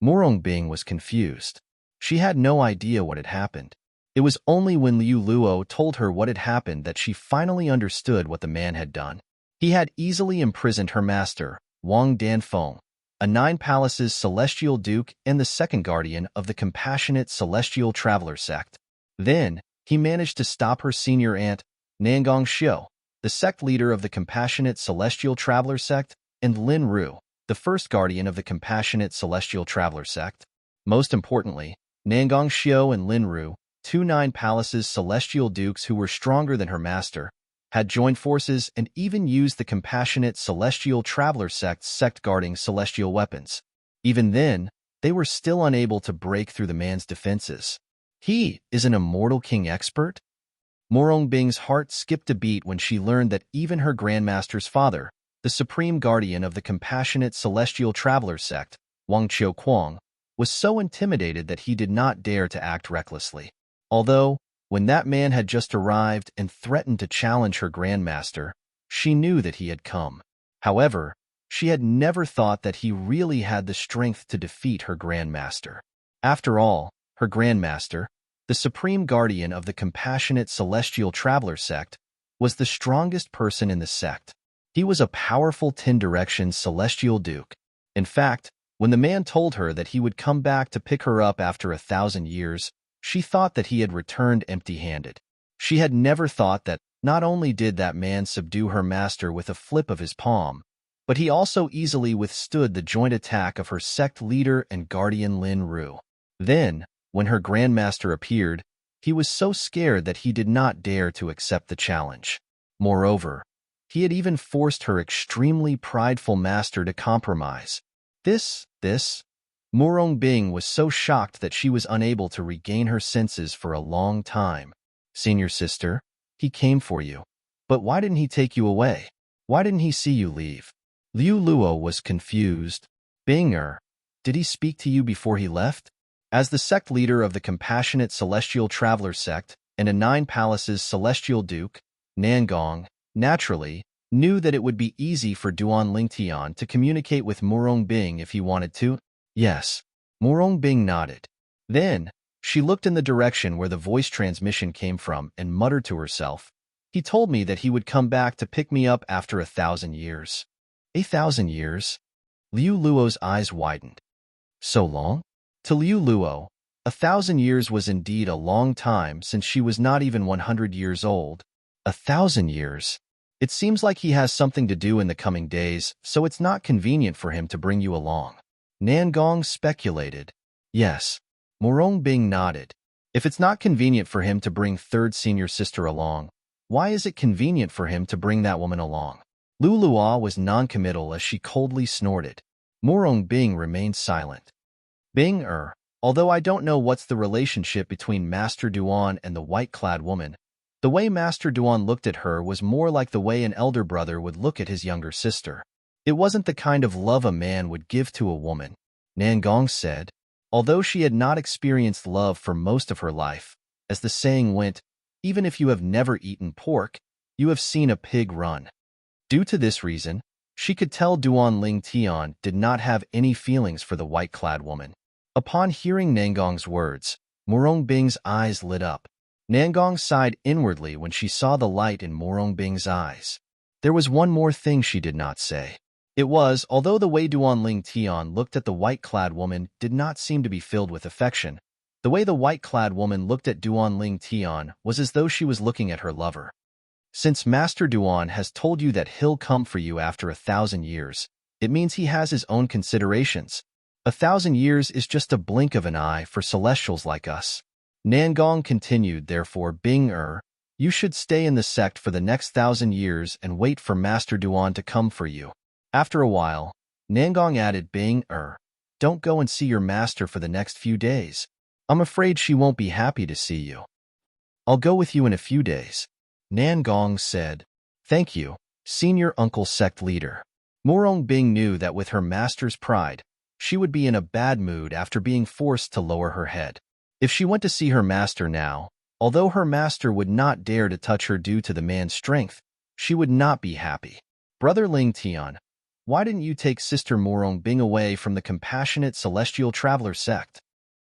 Morongbing was confused. She had no idea what had happened. It was only when Liu Luo told her what had happened that she finally understood what the man had done. He had easily imprisoned her master, Wang Danfeng, a 9 Palaces celestial duke and the second guardian of the compassionate celestial traveler sect. Then, he managed to stop her senior aunt, Nangong Xiu, the sect leader of the compassionate celestial traveler sect, and Lin Ru, the first guardian of the compassionate celestial traveler sect. Most importantly, Nangong Xiu and Lin Ru, 2 9 Palaces celestial dukes who were stronger than her master, had joined forces and even used the compassionate celestial traveler sect's sect-guarding celestial weapons. Even then, they were still unable to break through the man's defenses. He is an immortal king expert? Morongbing's heart skipped a beat when she learned that even her grandmaster's father, the supreme guardian of the compassionate celestial traveler sect, Wang Qiuquang, was so intimidated that he did not dare to act recklessly. Although, when that man had just arrived and threatened to challenge her grandmaster, she knew that he had come. However, she had never thought that he really had the strength to defeat her grandmaster. After all, her grandmaster, the supreme guardian of the compassionate celestial traveler sect, was the strongest person in the sect. He was a powerful 10-direction celestial duke. In fact, when the man told her that he would come back to pick her up after 1,000 years, she thought that he had returned empty-handed. She had never thought that not only did that man subdue her master with a flip of his palm, but he also easily withstood the joint attack of her sect leader and guardian Lin Ru. Then, when her grandmaster appeared, he was so scared that he did not dare to accept the challenge. Moreover, he had even forced her extremely prideful master to compromise. Morongbing was so shocked that she was unable to regain her senses for a long time. Senior sister, he came for you. But why didn't he take you away? Why didn't he see you leave? Liu Luo was confused. Bing did he speak to you before he left? As the sect leader of the compassionate celestial traveler sect and a 9 Palaces celestial duke, Nangong, naturally, knew that it would be easy for Duan Lingtian to communicate with Morongbing if he wanted to. Yes, Morongbing nodded. Then, she looked in the direction where the voice transmission came from and muttered to herself, "He told me that he would come back to pick me up after 1,000 years. 1,000 years? Liu Luo's eyes widened. So long? To Liu Luo, 1,000 years was indeed a long time since she was not even 100 years old. 1,000 years? It seems like he has something to do in the coming days, so it's not convenient for him to bring you along." Nangong speculated. Yes. Morongbing nodded. If it's not convenient for him to bring third senior sister along, why is it convenient for him to bring that woman along? Lu Luo was noncommittal as she coldly snorted. Morongbing remained silent. Bing although I don't know what's the relationship between Master Duan and the white-clad woman, the way Master Duan looked at her was more like the way an elder brother would look at his younger sister. It wasn't the kind of love a man would give to a woman, Nangong said. Although she had not experienced love for most of her life, as the saying went, even if you have never eaten pork, you have seen a pig run. Due to this reason, she could tell Duan Lingtian did not have any feelings for the white-clad woman. Upon hearing Nangong's words, Morongbing's eyes lit up. Nangong sighed inwardly when she saw the light in Morongbing's eyes. There was one more thing she did not say. It was, although the way Duan Lingtian looked at the white-clad woman did not seem to be filled with affection, the way the white-clad woman looked at Duan Lingtian was as though she was looking at her lover. Since Master Duan has told you that he'll come for you after 1,000 years, it means he has his own considerations. 1,000 years is just a blink of an eye for celestials like us. Nangong continued, therefore, Bing you should stay in the sect for the next 1,000 years and wait for Master Duan to come for you. After a while, Nangong added, Bing don't go and see your master for the next few days. I'm afraid she won't be happy to see you. I'll go with you in a few days. Nan Gong said, "Thank you, Senior Uncle Sect Leader." Murong Bing knew that with her master's pride, she would be in a bad mood after being forced to lower her head. If she went to see her master now, although her master would not dare to touch her due to the man's strength, she would not be happy. "Brother Ling Tian, why didn't you take Sister Murong Bing away from the Compassionate Celestial Traveler sect?"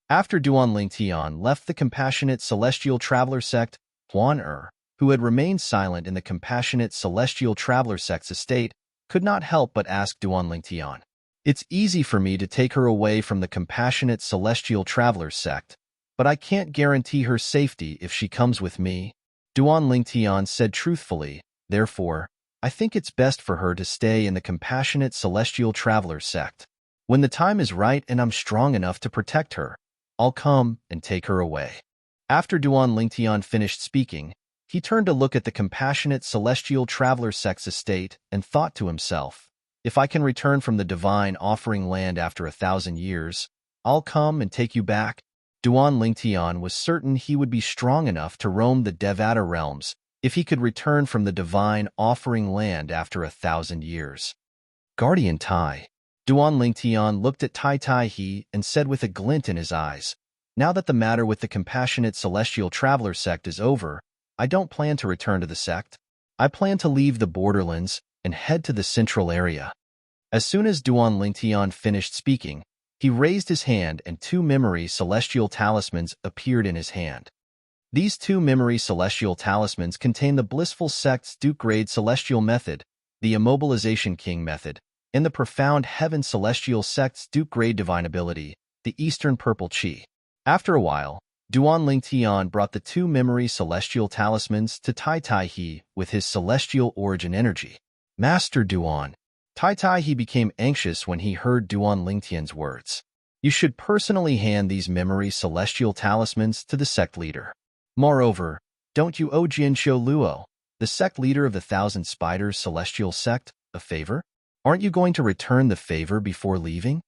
After Duan Ling Tian left the Compassionate Celestial Traveler sect, Huan who had remained silent in the Compassionate Celestial Traveler sect's estate, could not help but ask Duan Ling Tian. "It's easy for me to take her away from the Compassionate Celestial Traveler sect, but I can't guarantee her safety if she comes with me," Duan Ling Tian said truthfully. "Therefore, I think it's best for her to stay in the Compassionate Celestial Traveler sect. When the time is right and I'm strong enough to protect her, I'll come and take her away." After Duan Ling Tian finished speaking, he turned to look at the Compassionate Celestial Traveler sect's estate and thought to himself, "If I can return from the Divine Offering Land after 1,000 years, I'll come and take you back." Duan Ling Tian was certain he would be strong enough to roam the Devata realms if he could return from the Divine Offering Land after 1,000 years. "Guardian Tai." Duan Ling Tian looked at Tai Tai He and said with a glint in his eyes, "Now that the matter with the Compassionate Celestial Traveler sect is over, I don't plan to return to the sect. I plan to leave the borderlands and head to the central area." As soon as Duan Ling Tian finished speaking, he raised his hand and 2 memory celestial talismans appeared in his hand. These 2 memory celestial talismans contain the Blissful Sect's Duke Grade Celestial Method, the Immobilization King Method, and the Profound Heaven Celestial Sect's Duke Grade Divine Ability, the Eastern Purple Chi. After a while, Duan Ling Tian brought the 2 memory celestial talismans to Tai Tai He with his celestial origin energy. "Master Duan." Tai Tai He became anxious when he heard Duan Ling Tian's words. "You should personally hand these memory celestial talismans to the sect leader. Moreover, don't you owe Jianxiu Luo, the sect leader of the Thousand Spiders Celestial Sect, a favor? Aren't you going to return the favor before leaving?"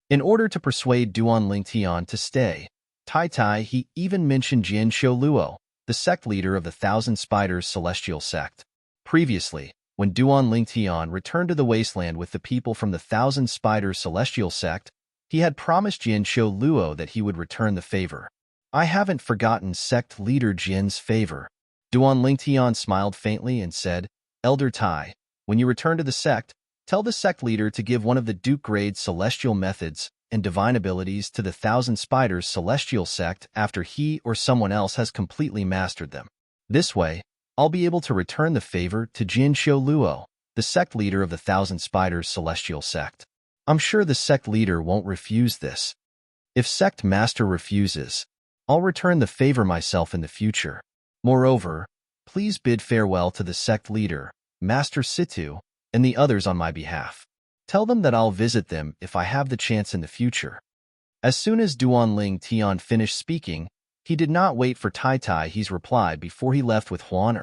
In order to persuade Duan Ling Tian to stay, Tai Tai He even mentioned Jianxiu Luo, the sect leader of the Thousand Spiders Celestial Sect. Previously, when Duan Ling Tian returned to the wasteland with the people from the Thousand Spiders Celestial Sect, he had promised Jianxiu Luo that he would return the favor. "I haven't forgotten sect leader Jin's favor." Duan Ling Tian smiled faintly and said, "Elder Tai, when you return to the sect, tell the sect leader to give one of the Duke Grade Celestial Methods and Divine Abilities to the Thousand Spiders Celestial Sect after he or someone else has completely mastered them. This way, I'll be able to return the favor to Jianxiu Luo, the sect leader of the Thousand Spiders Celestial Sect. I'm sure the sect leader won't refuse this. If sect master refuses, I'll return the favor myself in the future. Moreover, please bid farewell to the sect leader, Master Situ, and the others on my behalf. Tell them that I'll visit them if I have the chance in the future." As soon as Duan Ling Tian finished speaking, he did not wait for Tai Tai He's reply before he left with Huan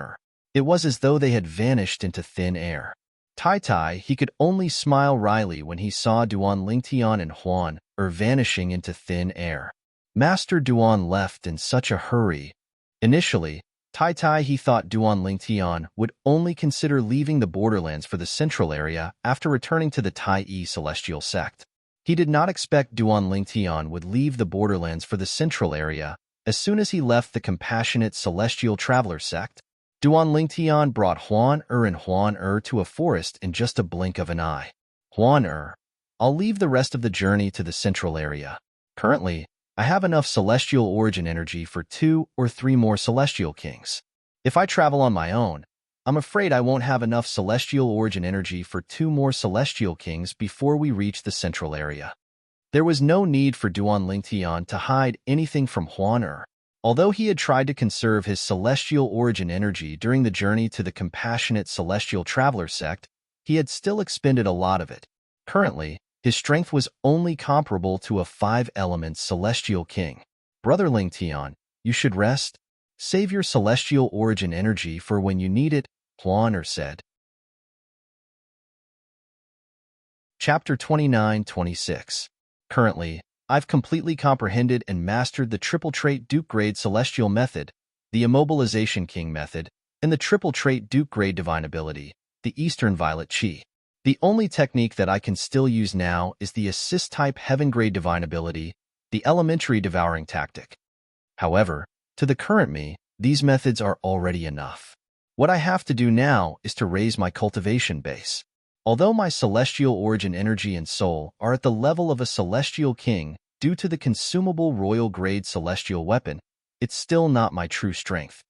It was as though they had vanished into thin air. Tai Tai He could only smile wryly when he saw Duan Ling Tian and Huan vanishing into thin air. Master Duan left in such a hurry. Initially, Tai Tai He thought Duan Ling Tian would only consider leaving the borderlands for the central area after returning to the Tai Yi Celestial Sect. He did not expect Duan Ling Tian would leave the borderlands for the central area as soon as he left the Compassionate Celestial Traveler Sect. Duan Ling Tian brought Huan and Huan to a forest in just a blink of an eye. "Huan I'll leave the rest of the journey to the central area. Currently, I have enough celestial origin energy for 2 or 3 more celestial kings. If I travel on my own, I'm afraid I won't have enough celestial origin energy for 2 more celestial kings before we reach the central area." There was no need for Duan Ling Tian to hide anything from Huan Although he had tried to conserve his celestial origin energy during the journey to the Compassionate Celestial Traveler Sect, he had still expended a lot of it. Currently, his strength was only comparable to a 5-element celestial king. "Brother Ling Tian, you should rest. Save your celestial origin energy for when you need it," Huan said. Chapter 29-26. Currently, I've completely comprehended and mastered the triple trait Duke Grade Celestial Method, the Immobilization King Method, and the triple trait Duke grade divine ability, the Eastern Violet Chi. The only technique that I can still use now is the assist type heaven grade divine ability, the elementary devouring tactic. However, to the current me, these methods are already enough. What I have to do now is to raise my cultivation base. Although my celestial origin energy and soul are at the level of a celestial king due to the consumable royal grade celestial weapon, it's still not my true strength.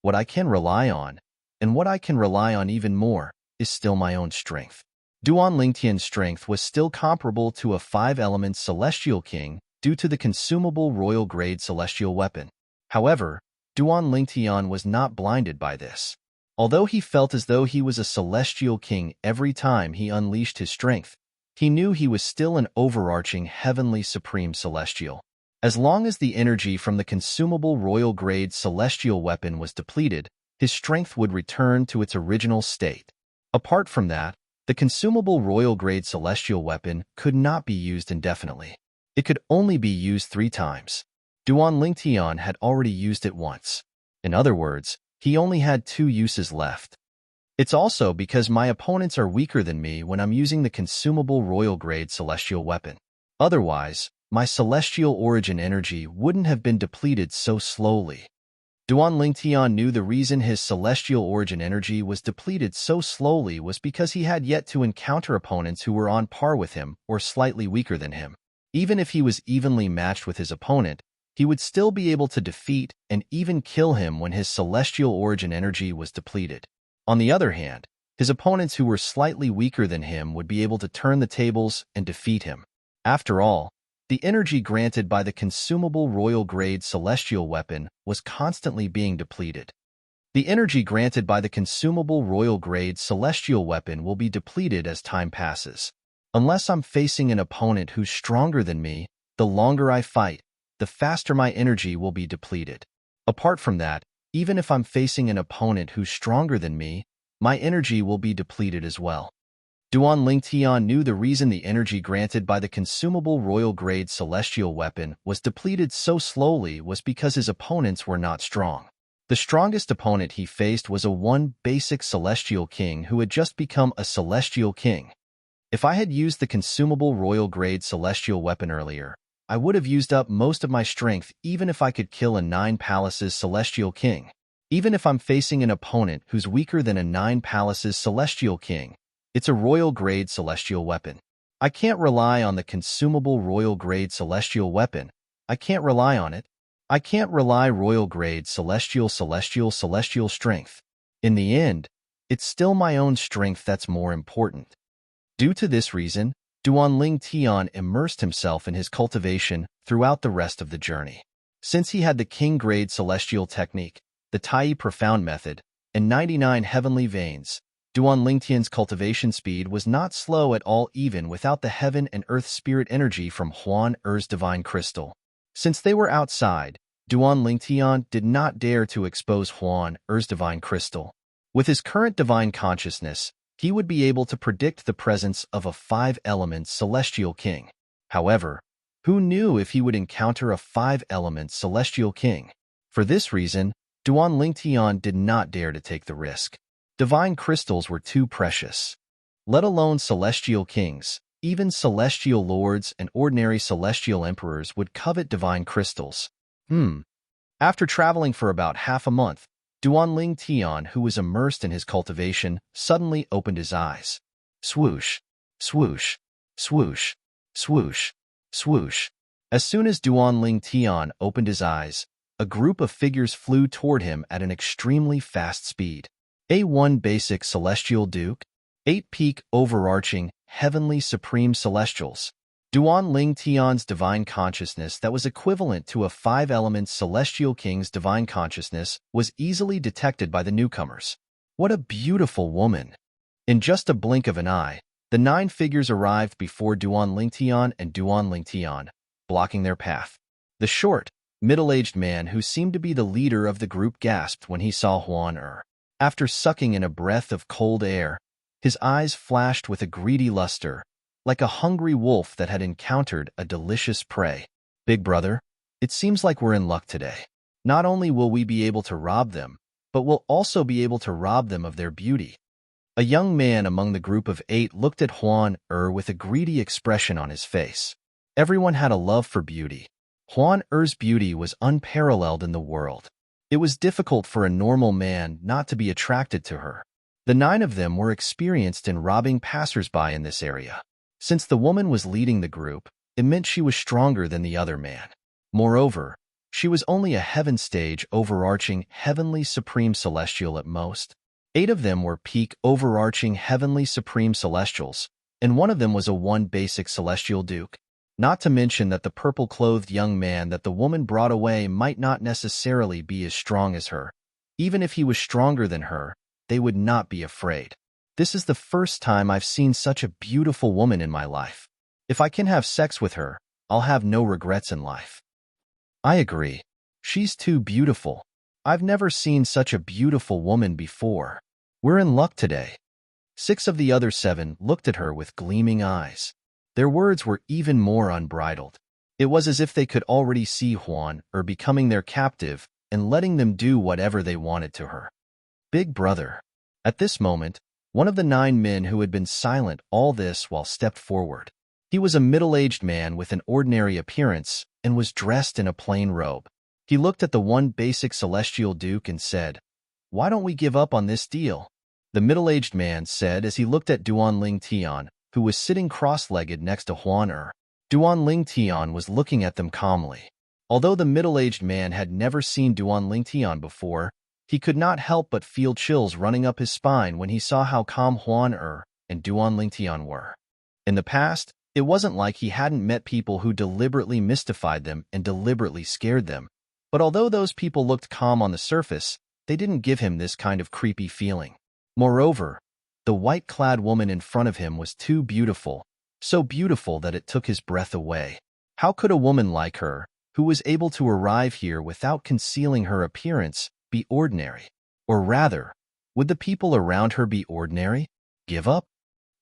What I can rely on, and what I can rely on even more, is still my own strength. Duan Lingtian's strength was still comparable to a 5-element celestial king due to the consumable royal grade celestial weapon. However, Duan Lingtian was not blinded by this. Although he felt as though he was a celestial king every time he unleashed his strength, he knew he was still an overarching heavenly supreme celestial. As long as the energy from the consumable royal grade celestial weapon was depleted, his strength would return to its original state. Apart from that, the consumable royal grade celestial weapon could not be used indefinitely. It could only be used 3 times. Duan Lingtian had already used it once. In other words, he only had 2 uses left. It's also because my opponents are weaker than me when I'm using the consumable royal grade celestial weapon. Otherwise, my celestial origin energy wouldn't have been depleted so slowly. Duan Lingtian knew the reason his celestial origin energy was depleted so slowly was because he had yet to encounter opponents who were on par with him or slightly weaker than him. Even if he was evenly matched with his opponent, he would still be able to defeat and even kill him when his celestial origin energy was depleted. On the other hand, his opponents who were slightly weaker than him would be able to turn the tables and defeat him. After all, the energy granted by the consumable royal grade celestial weapon was constantly being depleted. The energy granted by the consumable royal grade celestial weapon will be depleted as time passes. Unless I'm facing an opponent who's stronger than me, the longer I fight, the faster my energy will be depleted. Apart from that, even if I'm facing an opponent who's stronger than me, my energy will be depleted as well. Duan Lingtian knew the reason the energy granted by the consumable royal grade celestial weapon was depleted so slowly was because his opponents were not strong. The strongest opponent he faced was a 1 basic celestial king who had just become a celestial king. If I had used the consumable royal grade celestial weapon earlier, I would have used up most of my strength even if I could kill a 9 palaces celestial king. Even if I'm facing an opponent who's weaker than a 9 palaces celestial king, it's a royal grade celestial weapon. I can't rely on the consumable royal grade celestial weapon. I can't rely on it. I can't rely royal grade celestial strength. In the end, it's still my own strength that's more important. Due to this reason, Duan Lingtian immersed himself in his cultivation throughout the rest of the journey. Since he had the King Grade Celestial Technique, the Tai Profound Method, and 99 Heavenly Veins, Duan Lingtian's cultivation speed was not slow at all even without the Heaven and Earth Spirit energy from Huan Er's Divine Crystal. Since they were outside, Duan Lingtian did not dare to expose Huan Er's Divine Crystal. With his current divine consciousness, he would be able to predict the presence of a 5-element celestial king. However, who knew if he would encounter a 5-element celestial king? For this reason, Duan Lingtian did not dare to take the risk. Divine crystals were too precious. Let alone celestial kings, even celestial lords and ordinary celestial emperors would covet divine crystals. After traveling for about half a month, Duan Lingtian, who was immersed in his cultivation, suddenly opened his eyes. Swoosh, swoosh, swoosh, swoosh, swoosh. As soon as Duan Lingtian opened his eyes, a group of figures flew toward him at an extremely fast speed. A1 Basic Celestial Duke, 8 Peak Overarching Heavenly Supreme Celestials. Duan Lingtian's divine consciousness that was equivalent to a 5-element celestial king's divine consciousness was easily detected by the newcomers. What a beautiful woman! In just a blink of an eye, the 9 figures arrived before Duan Lingtian and Duan Lingtian, blocking their path. The short, middle-aged man who seemed to be the leader of the group gasped when he saw Huan Er. After sucking in a breath of cold air, his eyes flashed with a greedy luster, like a hungry wolf that had encountered a delicious prey. Big brother, it seems like we're in luck today. Not only will we be able to rob them, but will also be able to rob them of their beauty. A young man among the group of 8 looked at Huan with a greedy expression on his face. Everyone had a love for beauty. Huan beauty was unparalleled in the world. It was difficult for a normal man not to be attracted to her. The 9 of them were experienced in robbing passersby in this area. Since the woman was leading the group, it meant she was stronger than the other man. Moreover, she was only a heaven stage overarching heavenly supreme celestial at most. 8 of them were peak overarching heavenly supreme celestials, and one of them was a 1 basic celestial duke. Not to mention that the purple-clothed young man that the woman brought away might not necessarily be as strong as her. Even if he was stronger than her, they would not be afraid. This is the first time I've seen such a beautiful woman in my life. If I can have sex with her, I'll have no regrets in life. I agree. She's too beautiful. I've never seen such a beautiful woman before. We're in luck today. 6 of the other 7 looked at her with gleaming eyes. Their words were even more unbridled. It was as if they could already see Huan becoming their captive and letting them do whatever they wanted to her. Big brother. At this moment, one of the 9 men who had been silent all this while stepped forward. He was a middle-aged man with an ordinary appearance and was dressed in a plain robe. He looked at the 1 basic celestial duke and said, "Why don't we give up on this deal?" The middle-aged man said as he looked at Duan Ling Tian, who was sitting cross-legged next to Huan Duan Ling Tian was looking at them calmly. Although the middle-aged man had never seen Duan Ling Tian before, he could not help but feel chills running up his spine when he saw how calm Huan and Duan Ling Tian were. In the past, it wasn't like he hadn't met people who deliberately mystified them and deliberately scared them. But although those people looked calm on the surface, they didn't give him this kind of creepy feeling. Moreover, the white-clad woman in front of him was too beautiful, so beautiful that it took his breath away. How could a woman like her, who was able to arrive here without concealing her appearance, be ordinary? Or rather, would the people around her be ordinary? Give up?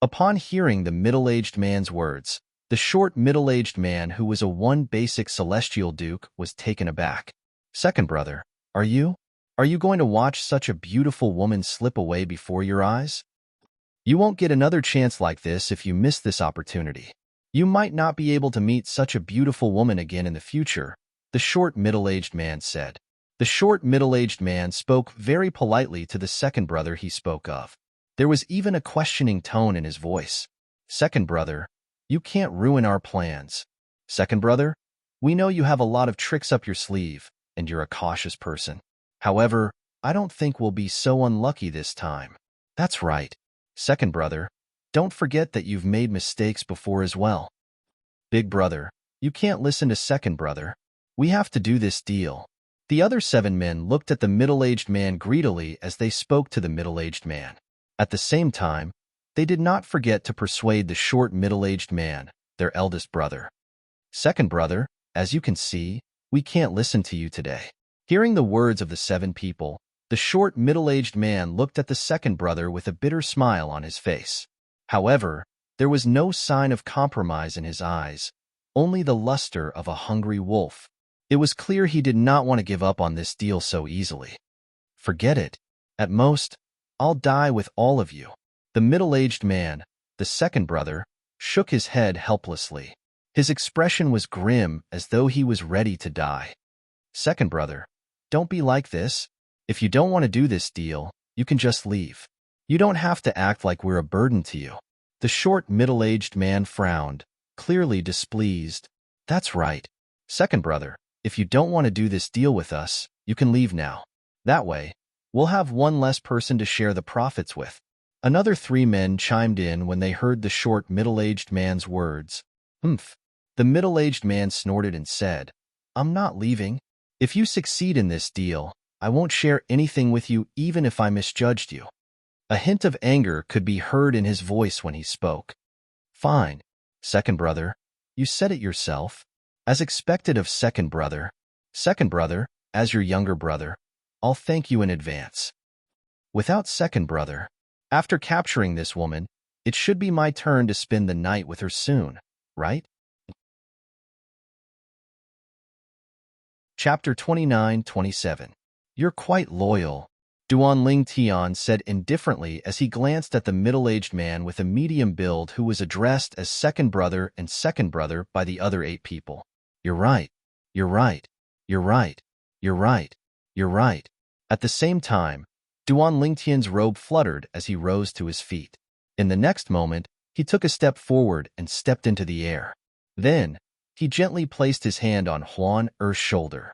Upon hearing the middle-aged man's words, the short middle-aged man who was a 1 basic celestial duke was taken aback. "Second brother, are you going to watch such a beautiful woman slip away before your eyes? You won't get another chance like this if you miss this opportunity. You might not be able to meet such a beautiful woman again in the future," the short middle-aged man said. The short middle-aged man spoke very politely to the second brother he spoke of. There was even a questioning tone in his voice. "Second brother, you can't ruin our plans. Second brother, we know you have a lot of tricks up your sleeve, and you're a cautious person. However, I don't think we'll be so unlucky this time." "That's right. Second brother, don't forget that you've made mistakes before as well." "Big brother, you can't listen to second brother. We have to do this deal." The other 7 men looked at the middle-aged man greedily as they spoke to the middle-aged man. At the same time, they did not forget to persuade the short middle-aged man, their eldest brother. "Second brother, as you can see, we can't listen to you today." Hearing the words of the 7 people, the short middle-aged man looked at the second brother with a bitter smile on his face. However, there was no sign of compromise in his eyes, only the luster of a hungry wolf. It was clear he did not want to give up on this deal so easily. "Forget it. At most, I'll die with all of you." The middle-aged man, the second brother, shook his head helplessly. His expression was grim as though he was ready to die. "Second brother, don't be like this. If you don't want to do this deal, you can just leave. You don't have to act like we're a burden to you." The short middle-aged man frowned, clearly displeased. "That's right. Second brother, if you don't want to do this deal with us, you can leave now. That way, we'll have one less person to share the profits with." Another 3 men chimed in when they heard the short middle-aged man's words. "Humph." The middle-aged man snorted and said, "I'm not leaving. If you succeed in this deal, I won't share anything with you even if I misjudged you." A hint of anger could be heard in his voice when he spoke. "Fine. Second brother, you said it yourself. As expected of second brother. Second brother, as your younger brother, I'll thank you in advance. Without second brother, after capturing this woman, it should be my turn to spend the night with her soon, right?" Chapter 29-27. You're quite loyal. Duan Ling Tian said indifferently as he glanced at the middle-aged man with a medium build who was addressed as second brother and second brother by the other 8 people. You're right. You're right. You're right. You're right. You're right. At the same time, Duan Lingtian's robe fluttered as he rose to his feet. In the next moment, he took a step forward and stepped into the air. Then, he gently placed his hand on Huan Er's shoulder.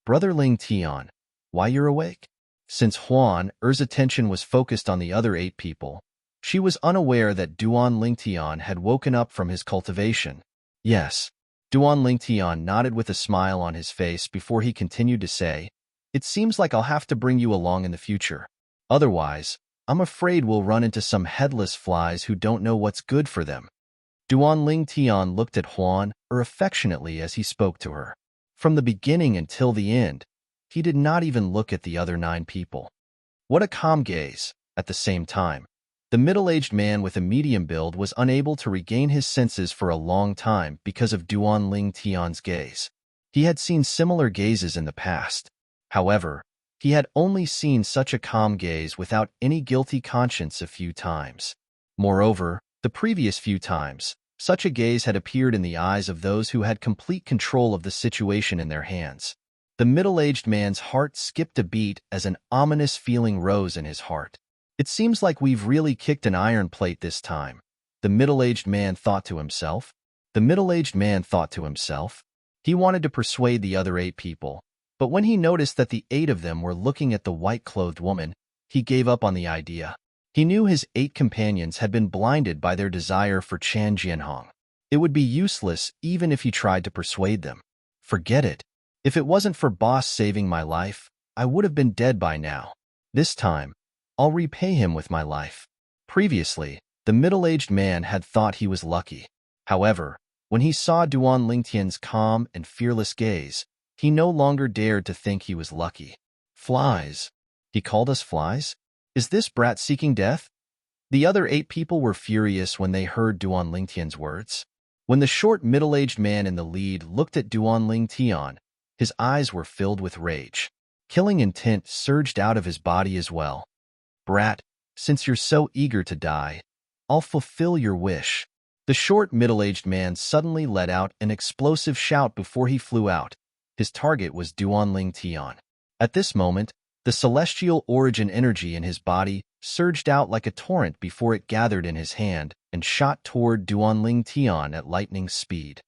Brother Ling Tian, why you're awake? Since Huan Er's attention was focused on the other 8 people, she was unaware that Duan Lingtian had woken up from his cultivation. Yes. Duan Lingtian nodded with a smile on his face before he continued to say, it seems like I'll have to bring you along in the future. Otherwise, I'm afraid we'll run into some headless flies who don't know what's good for them. Duan Lingtian looked at Huan affectionately as he spoke to her. From the beginning until the end, he did not even look at the other 9 people. What a calm gaze. At the same time, the middle-aged man with a medium build was unable to regain his senses for a long time because of Duan Ling Tian's gaze. He had seen similar gazes in the past. However, he had only seen such a calm gaze without any guilty conscience a few times. Moreover, the previous few times, such a gaze had appeared in the eyes of those who had complete control of the situation in their hands. The middle-aged man's heart skipped a beat as an ominous feeling rose in his heart. It seems like we've really kicked an iron plate this time, the middle-aged man thought to himself. The middle-aged man thought to himself. He wanted to persuade the other 8 people, but when he noticed that the 8 of them were looking at the white-clothed woman, he gave up on the idea. He knew his 8 companions had been blinded by their desire for Chan Jianhong. It would be useless even if he tried to persuade them. Forget it. If it wasn't for Boss saving my life, I would have been dead by now. This time, I'll repay him with my life. Previously, the middle-aged man had thought he was lucky. However, when he saw Duan Lingtian's calm and fearless gaze, he no longer dared to think he was lucky. Flies. He called us flies? Is this brat seeking death? The other 8 people were furious when they heard Duan Lingtian's words. When the short middle-aged man in the lead looked at Duan Lingtian, his eyes were filled with rage. Killing intent surged out of his body as well. Brat, since you're so eager to die, I'll fulfill your wish. The short middle-aged man suddenly let out an explosive shout before he flew out. His target was Duan Lingtian. At this moment, the celestial origin energy in his body surged out like a torrent before it gathered in his hand and shot toward Duan Lingtian at lightning speed.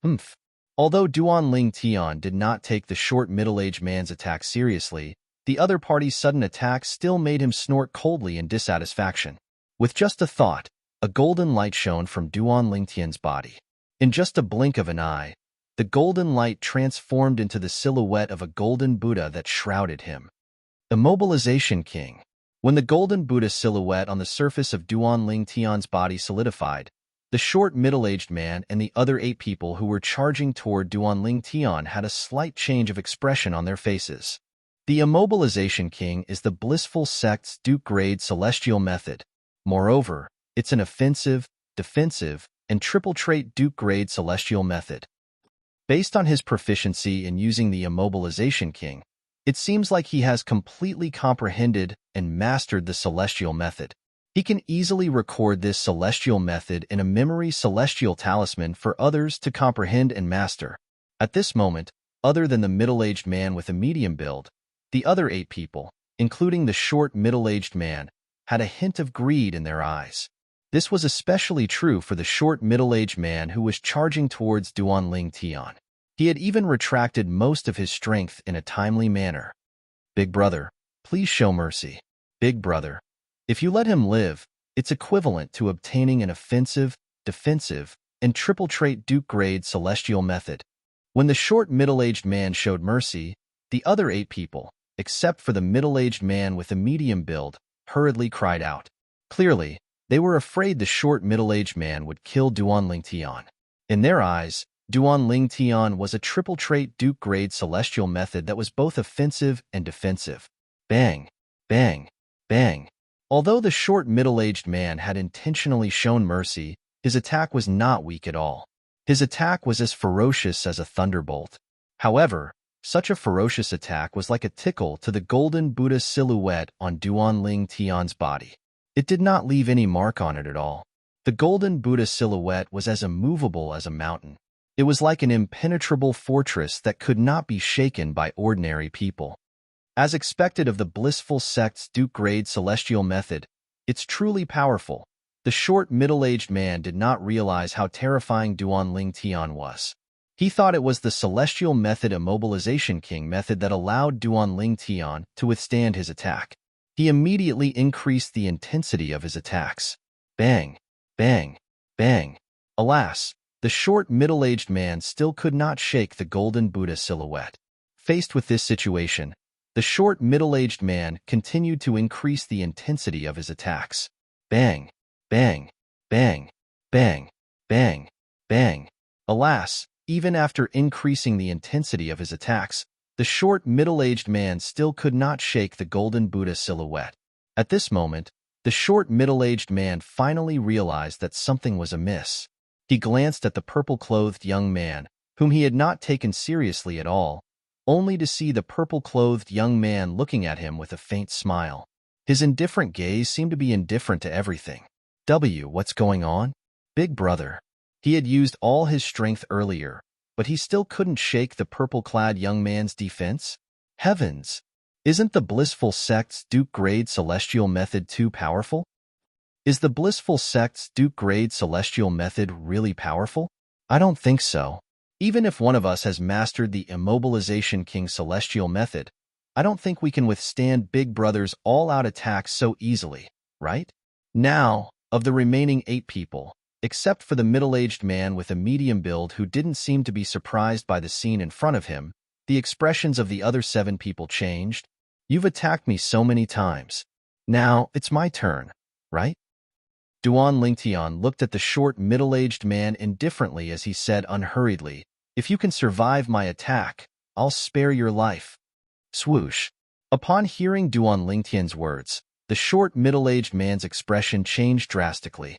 Humph. Although Duan Lingtian did not take the short middle-aged man's attack seriously, the other party's sudden attack still made him snort coldly in dissatisfaction. With just a thought, a golden light shone from Duan Lingtian's body. In just a blink of an eye, the golden light transformed into the silhouette of a golden Buddha that shrouded him. Immobilization King. When the golden Buddha silhouette on the surface of Duan Lingtian's body solidified, the short middle-aged man and the other 8 people who were charging toward Duan Lingtian had a slight change of expression on their faces. The Immobilization King is the Blissful Sect's Duke-grade celestial method. Moreover, it's an offensive, defensive, and triple-trait Duke-grade celestial method. Based on his proficiency in using the Immobilization King, it seems like he has completely comprehended and mastered the celestial method. He can easily record this celestial method in a memory celestial talisman for others to comprehend and master. At this moment, other than the middle-aged man with a medium build, the other 8 people, including the short middle-aged man, had a hint of greed in their eyes. This was especially true for the short middle-aged man who was charging towards Duan Lingtian. He had even retracted most of his strength in a timely manner. Big brother, please show mercy. Big brother, if you let him live, it's equivalent to obtaining an offensive, defensive, and triple-trait Duke-grade celestial method. When the short middle-aged man showed mercy, the other 8 people, except for the middle-aged man with a medium build, hurriedly cried out. Clearly, they were afraid the short middle-aged man would kill Duan Lingtian. In their eyes, Duan Lingtian was a triple-trait Duke-grade celestial method that was both offensive and defensive. Bang, bang, bang. Although the short middle-aged man had intentionally shown mercy, his attack was not weak at all. His attack was as ferocious as a thunderbolt. However, Such a ferocious attack was like a tickle to the golden Buddha silhouette on Duanling Tian's body. It did not leave any mark on it at all. The golden Buddha silhouette was as immovable as a mountain. It was like an impenetrable fortress that could not be shaken by ordinary people. As expected of the blissful sect's Duke-grade celestial method, it's truly powerful. The short, middle-aged man did not realize how terrifying Duanling Tian was. He thought it was the celestial method immobilization king method that allowed Duanling Tian to withstand his attack. He immediately increased the intensity of his attacks. Bang, bang, bang. Alas, the short, middle-aged man still could not shake the golden Buddha silhouette. Faced with this situation, the short, middle-aged man continued to increase the intensity of his attacks. Bang, bang, bang, bang, bang, bang. Alas, even after increasing the intensity of his attacks, the short, middle-aged man still could not shake the golden Buddha silhouette. At this moment, the short, middle-aged man finally realized that something was amiss. He glanced at the purple-clothed young man, whom he had not taken seriously at all, only to see the purple-clothed young man looking at him with a faint smile. His indifferent gaze seemed to be indifferent to everything. What's going on? Big brother. He had used all his strength earlier, but he still couldn't shake the purple-clad young man's defense? Heavens! Isn't the blissful sect's Duke-grade celestial method too powerful? Is the blissful sect's Duke-grade celestial method really powerful? I don't think so. Even if one of us has mastered the immobilization king celestial method, I don't think we can withstand Big Brother's all-out attacks so easily, right? Now, of the remaining 8 people, except for the middle-aged man with a medium build who didn't seem to be surprised by the scene in front of him, the expressions of the other 7 people changed. You've attacked me so many times. Now, it's my turn, right? Duanling Tian looked at the short, middle-aged man indifferently as he said unhurriedly, "If you can survive my attack, I'll spare your life." Swoosh. Upon hearing Duanling Tian's words, the short, middle-aged man's expression changed drastically.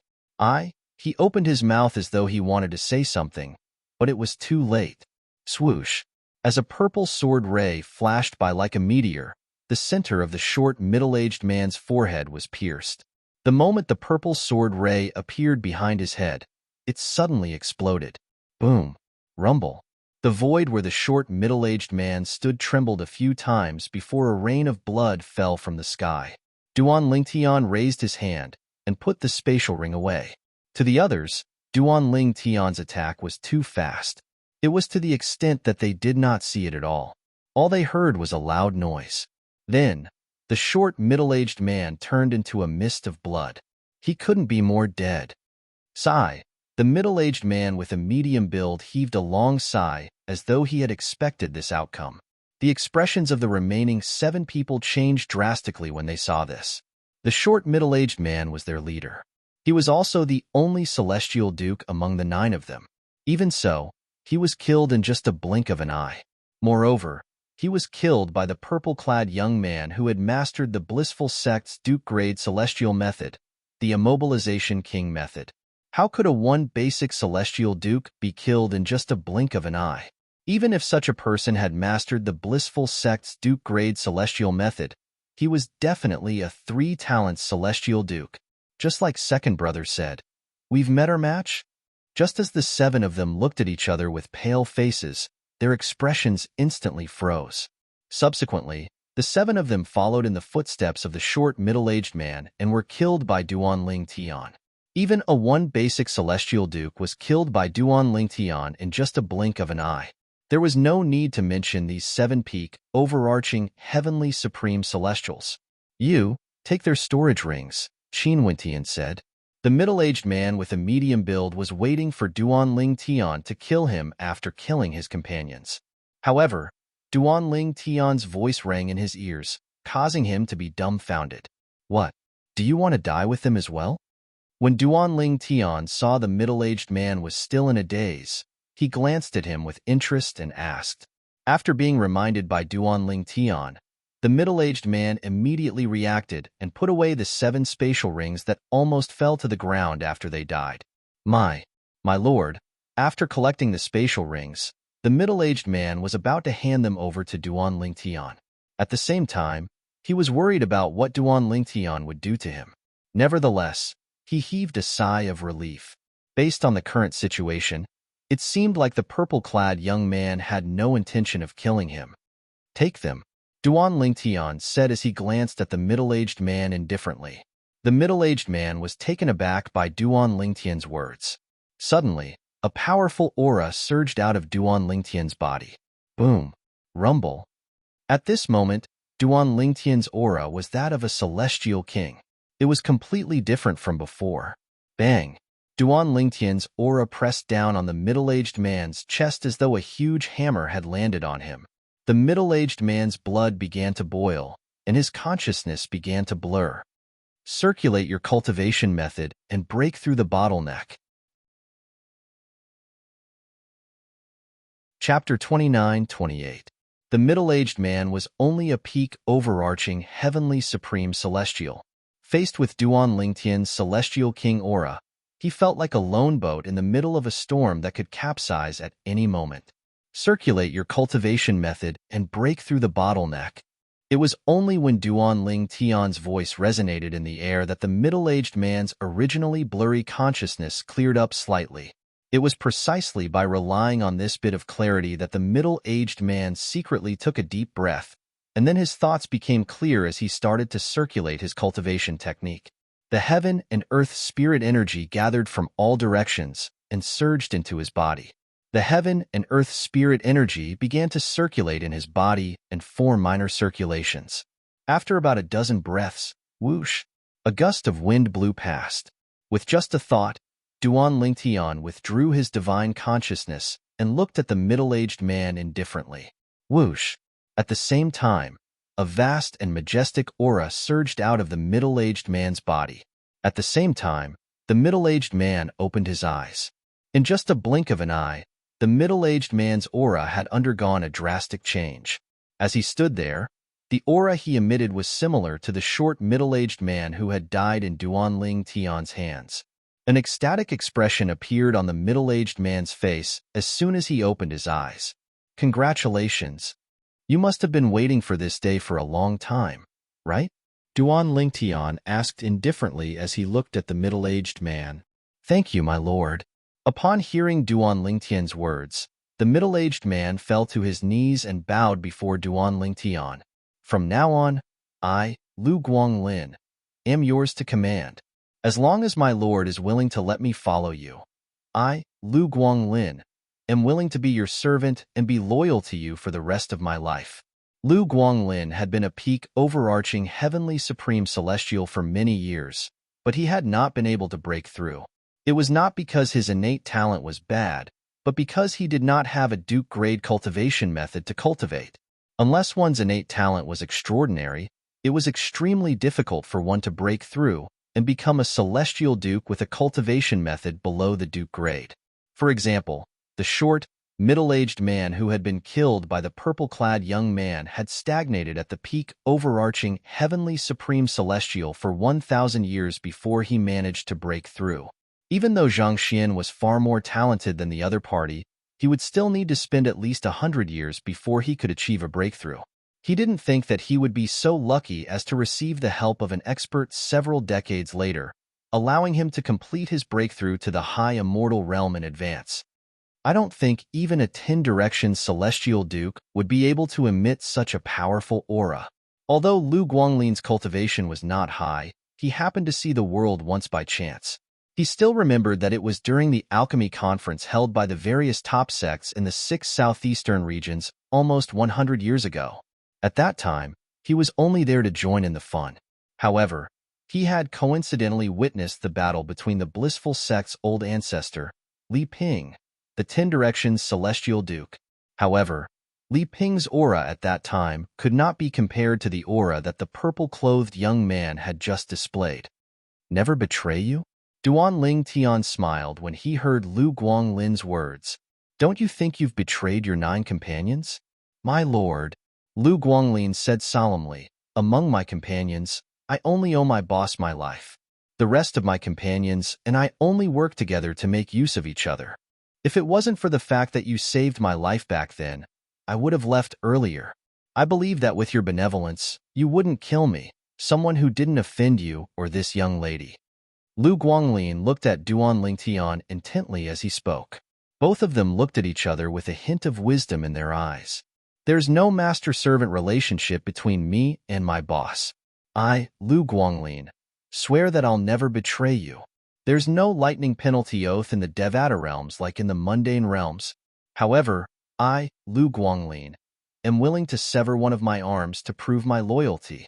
He opened his mouth as though he wanted to say something, but it was too late. Swoosh. As a purple sword ray flashed by like a meteor, the center of the short, middle-aged man's forehead was pierced. The moment the purple sword ray appeared behind his head, it suddenly exploded. Boom. Rumble. The void where the short, middle-aged man stood trembled a few times before a rain of blood fell from the sky. Duanling Tian raised his hand and put the spatial ring away. To the others, Duanling Tian's attack was too fast. It was to the extent that they did not see it at all. All they heard was a loud noise. Then, the short, middle-aged man turned into a mist of blood. He couldn't be more dead. Sigh. The middle-aged man with a medium build heaved a long sigh as though he had expected this outcome. The expressions of the remaining 7 people changed drastically when they saw this. The short, middle-aged man was their leader. He was also the only celestial duke among the 9 of them. Even so, he was killed in just a blink of an eye. Moreover, he was killed by the purple-clad young man who had mastered the blissful sect's Duke-grade celestial method, the immobilization king method. How could a one basic celestial duke be killed in just a blink of an eye? Even if such a person had mastered the blissful sect's Duke-grade celestial method, he was definitely a 3-talents celestial duke. Just like second brother said, "We've met our match?" Just as the 7 of them looked at each other with pale faces, their expressions instantly froze. Subsequently, the 7 of them followed in the footsteps of the short, middle-aged man and were killed by Duanling Tian. Even a one basic celestial duke was killed by Duanling Tian in just a blink of an eye. There was no need to mention these 7 peak, overarching, heavenly supreme celestials. "You, take their storage rings," Qinwentian said. The middle-aged man with a medium build was waiting for Duanling Tian to kill him after killing his companions. However, Duanling Tian's voice rang in his ears, causing him to be dumbfounded. "What? Do you want to die with them as well?" When Duanling Tian saw the middle-aged man was still in a daze, he glanced at him with interest and asked. After being reminded by Duanling Tian, the middle-aged man immediately reacted and put away the 7 spatial rings that almost fell to the ground after they died. My lord, after collecting the spatial rings, The middle-aged man was about to hand them over to Duan Lingtian. At the same time, he was worried about what Duan Lingtian would do to him. Nevertheless, he heaved a sigh of relief. Based on the current situation, it seemed like the purple-clad young man had no intention of killing him. "Take them," Duan Lingtian said as he glanced at the middle-aged man indifferently. The middle-aged man was taken aback by Duan Lingtian's words. Suddenly, a powerful aura surged out of Duan Lingtian's body. Boom! Rumble! At this moment, Duan Lingtian's aura was that of a celestial king. It was completely different from before. Bang! Duan Lingtian's aura pressed down on the middle-aged man's chest as though a huge hammer had landed on him. The middle-aged man's blood began to boil, and his consciousness began to blur. Circulate your cultivation method and break through the bottleneck. Chapter 29-28. The middle-aged man was only a peak overarching heavenly supreme celestial. Faced with Duan Lingtian's celestial king aura, he felt like a lone boat in the middle of a storm that could capsize at any moment. Circulate your cultivation method and break through the bottleneck. It was only when Duan Lingtian's voice resonated in the air that the middle-aged man's originally blurry consciousness cleared up slightly. It was precisely by relying on this bit of clarity that the middle-aged man secretly took a deep breath, and then his thoughts became clear as he started to circulate his cultivation technique. The heaven and earth spirit energy gathered from all directions and surged into his body. The heaven and earth spirit energy began to circulate in his body and form minor circulations. After about a dozen breaths, whoosh, a gust of wind blew past. With just a thought, Duan Lingtian withdrew his divine consciousness and looked at the middle-aged man indifferently. Whoosh! At the same time, a vast and majestic aura surged out of the middle-aged man's body. At the same time, the middle-aged man opened his eyes. In just a blink of an eye, the middle-aged man's aura had undergone a drastic change. As he stood there, the aura he emitted was similar to the short middle-aged man who had died in Duan Lingtian's hands. An ecstatic expression appeared on the middle-aged man's face as soon as he opened his eyes. "Congratulations. You must have been waiting for this day for a long time, right?" Duan Lingtian asked indifferently as he looked at the middle-aged man. "Thank you, my lord." Upon hearing Duan Lingtian's words, the middle-aged man fell to his knees and bowed before Duan Lingtian. "From now on, I, Lu Guanglin, am yours to command. As long as my lord is willing to let me follow you, I, Lu Guanglin, am willing to be your servant and be loyal to you for the rest of my life." Lu Guanglin had been a peak overarching heavenly supreme celestial for many years, but he had not been able to break through. It was not because his innate talent was bad, but because he did not have a Duke-grade cultivation method to cultivate. Unless one's innate talent was extraordinary, it was extremely difficult for one to break through and become a celestial Duke with a cultivation method below the Duke grade. For example, the short, middle-aged man who had been killed by the purple-clad young man had stagnated at the peak overarching heavenly supreme celestial for 1,000 years before he managed to break through. Even though Zhang Xian was far more talented than the other party, he would still need to spend at least 100 years before he could achieve a breakthrough. He didn't think that he would be so lucky as to receive the help of an expert several decades later, allowing him to complete his breakthrough to the high immortal realm in advance. I don't think even a 10-direction celestial Duke would be able to emit such a powerful aura. Although Lu Guanglin's cultivation was not high, he happened to see the world once by chance. He still remembered that it was during the alchemy conference held by the various top sects in the 6 southeastern regions almost 100 years ago. At that time, he was only there to join in the fun. However, he had coincidentally witnessed the battle between the blissful sect's old ancestor, Li Ping, the 10 Directions Celestial Duke. However, Li Ping's aura at that time could not be compared to the aura that the purple-clothed young man had just displayed. "Never betray you?" Duan Lingtian smiled when he heard Lu Guanglin's words. "Don't you think you've betrayed your 9 companions?" "My lord," Lu Guanglin said solemnly, "among my companions, I only owe my boss my life. The rest of my companions and I only work together to make use of each other." If it wasn't for the fact that you saved my life back then, I would have left earlier. I believe that with your benevolence, you wouldn't kill me, someone who didn't offend you or this young lady. Lu Guanglin looked at Duan Lingtian intently as he spoke. Both of them looked at each other with a hint of wisdom in their eyes. There's no master-servant relationship between me and my boss. I, Lu Guanglin, swear that I'll never betray you. There's no lightning penalty oath in the Devata realms like in the mundane realms. However, I, Lu Guanglin, am willing to sever one of my arms to prove my loyalty.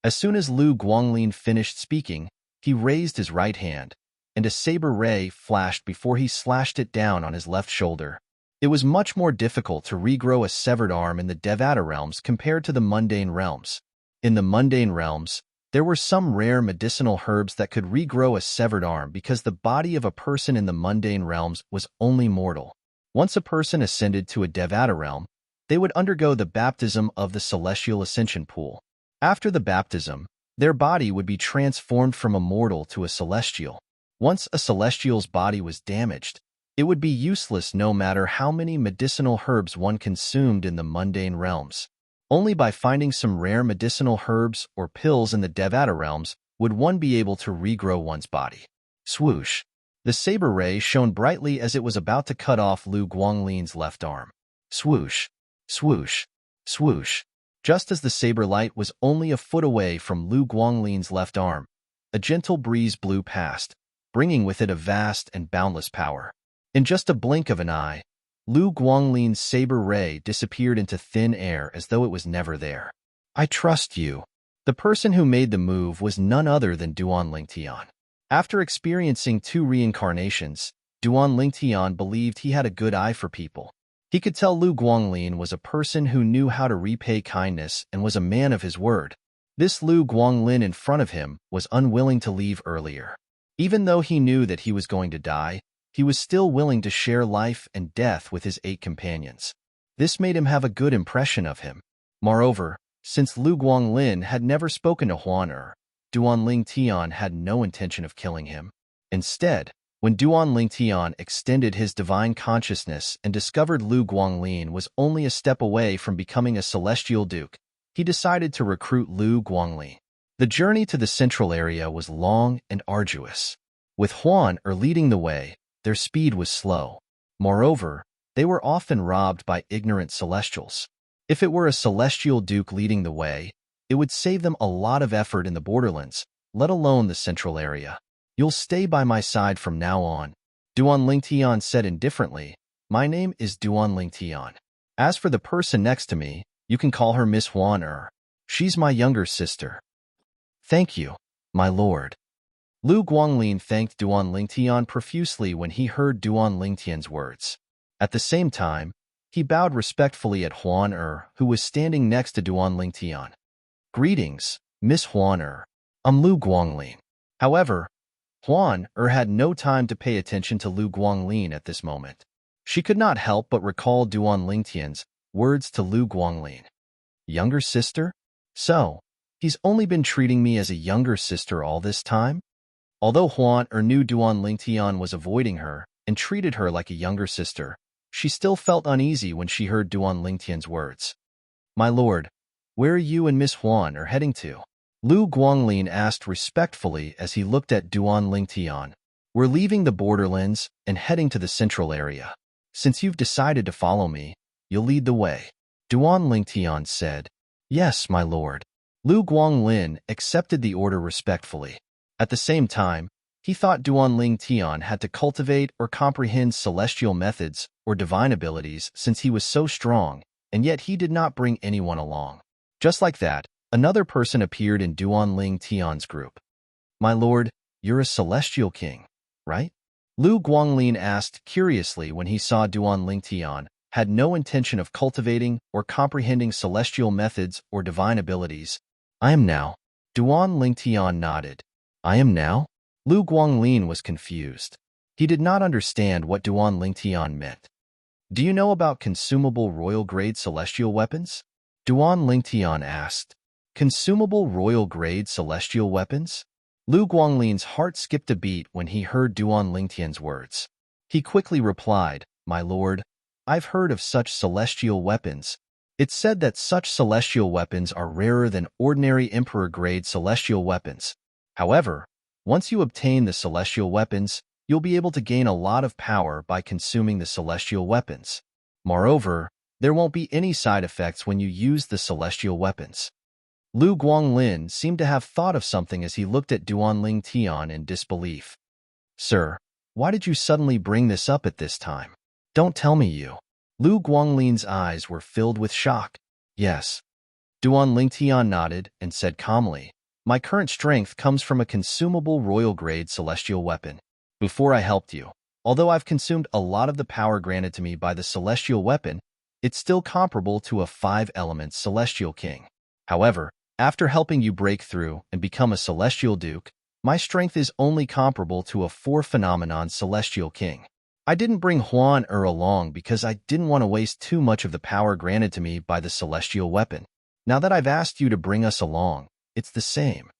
As soon as Lu Guanglin finished speaking, he raised his right hand, and a saber ray flashed before he slashed it down on his left shoulder. It was much more difficult to regrow a severed arm in the Devata realms compared to the mundane realms. In the mundane realms, there were some rare medicinal herbs that could regrow a severed arm because the body of a person in the mundane realms was only mortal. Once a person ascended to a Devata realm, they would undergo the baptism of the celestial ascension pool. After the baptism, their body would be transformed from a mortal to a celestial. Once a celestial's body was damaged, it would be useless no matter how many medicinal herbs one consumed in the mundane realms. Only by finding some rare medicinal herbs or pills in the Devata realms would one be able to regrow one's body. Swoosh! The saber ray shone brightly as it was about to cut off Lu Guanglin's left arm. Swoosh! Swoosh! Swoosh! Just as the saber light was only a foot away from Lu Guanglin's left arm, a gentle breeze blew past, bringing with it a vast and boundless power. In just a blink of an eye, Lu Guanglin's saber ray disappeared into thin air as though it was never there. I trust you. The person who made the move was none other than Duan Lingtian. After experiencing 2 reincarnations, Duan Lingtian believed he had a good eye for people. He could tell Lu Guanglin was a person who knew how to repay kindness and was a man of his word. This Lu Guanglin in front of him was unwilling to leave earlier. Even though he knew that he was going to die, he was still willing to share life and death with his 8 companions. This made him have a good impression of him. Moreover, since Lu Guanglin had never spoken to Huan Duan Lingtian had no intention of killing him. Instead, when Duan Lingtian extended his divine consciousness and discovered Lu Guanglin was only a step away from becoming a celestial duke, he decided to recruit Lu Guanglin. The journey to the central area was long and arduous. With Huan leading the way, their speed was slow. Moreover, they were often robbed by ignorant celestials. If it were a celestial duke leading the way, it would save them a lot of effort in the borderlands, let alone the central area. You'll stay by my side from now on, Duan Lingtian said indifferently. My name is Duan Lingtian. As for the person next to me, you can call her Miss Huan She's my younger sister. Thank you, my lord. Lu Guanglin thanked Duan Lingtian profusely when he heard Duan Lingtian's words. At the same time, he bowed respectfully at Huan who was standing next to Duan Lingtian. Greetings, Miss Huan I'm Lu Guanglin. However, Huan had no time to pay attention to Lu Guanglin at this moment. She could not help but recall Duan Lingtian's words to Lu Guanglin. Younger sister? So, he's only been treating me as a younger sister all this time? Although Huan knew Duan Lingtian was avoiding her and treated her like a younger sister, she still felt uneasy when she heard Duan Lingtian's words. My lord, where are you and Miss Huan heading to? Lu Guanglin asked respectfully as he looked at Duan Lingtian. We're leaving the borderlands and heading to the central area. Since you've decided to follow me, you'll lead the way. Duan Lingtian said. Yes, my lord. Lu Guanglin accepted the order respectfully. At the same time, he thought Duan Lingtian had to cultivate or comprehend celestial methods or divine abilities since he was so strong, and yet he did not bring anyone along. Just like that, another person appeared in Duan Lingtian's group. My lord, you're a celestial king, right? Lu Guanglin asked curiously when he saw Duan Lingtian had no intention of cultivating or comprehending celestial methods or divine abilities. I am now. Duan Lingtian nodded. I am now? Lu Guanglin was confused. He did not understand what Duan Lingtian meant. Do you know about consumable royal-grade celestial weapons? Duan Lingtian asked. Consumable royal-grade celestial weapons? Lu Guanglin's heart skipped a beat when he heard Duan Lingtian's words. He quickly replied, "My lord, I've heard of such celestial weapons. It's said that such celestial weapons are rarer than ordinary emperor-grade celestial weapons. However, once you obtain the celestial weapons, you'll be able to gain a lot of power by consuming the celestial weapons. Moreover, there won't be any side effects when you use the celestial weapons." Lu Guanglin seemed to have thought of something as he looked at Duanling Tian in disbelief. "Sir, why did you suddenly bring this up at this time? Don't tell me you." Lu Guanglin's eyes were filled with shock. "Yes." Duanling Tian nodded and said calmly, "My current strength comes from a consumable royal-grade celestial weapon. Before I helped you, although I've consumed a lot of the power granted to me by the celestial weapon, it's still comparable to a 5-element celestial king. However, after helping you break through and become a celestial duke, my strength is only comparable to a 4-phenomenon celestial king. I didn't bring Huan along because I didn't want to waste too much of the power granted to me by the celestial weapon. Now that I've asked you to bring us along, it's the same."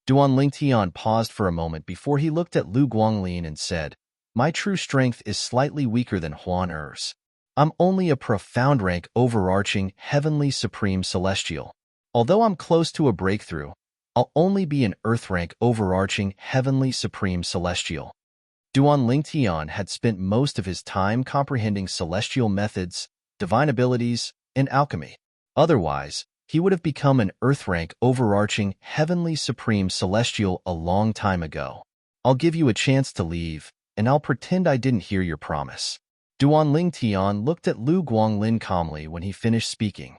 Duanling Tian paused for a moment before he looked at Lu Guanglin and said, "My true strength is slightly weaker than Huan Er's. I'm only a profound rank overarching heavenly supreme celestial. Although I'm close to a breakthrough, I'll only be an earth rank overarching heavenly supreme celestial." Duanling Tian had spent most of his time comprehending celestial methods, divine abilities, and alchemy. Otherwise, he would have become an earth rank overarching heavenly supreme celestial a long time ago. "I'll give you a chance to leave, and I'll pretend I didn't hear your promise." Duanling Tian looked at Lu Guanglin calmly when he finished speaking.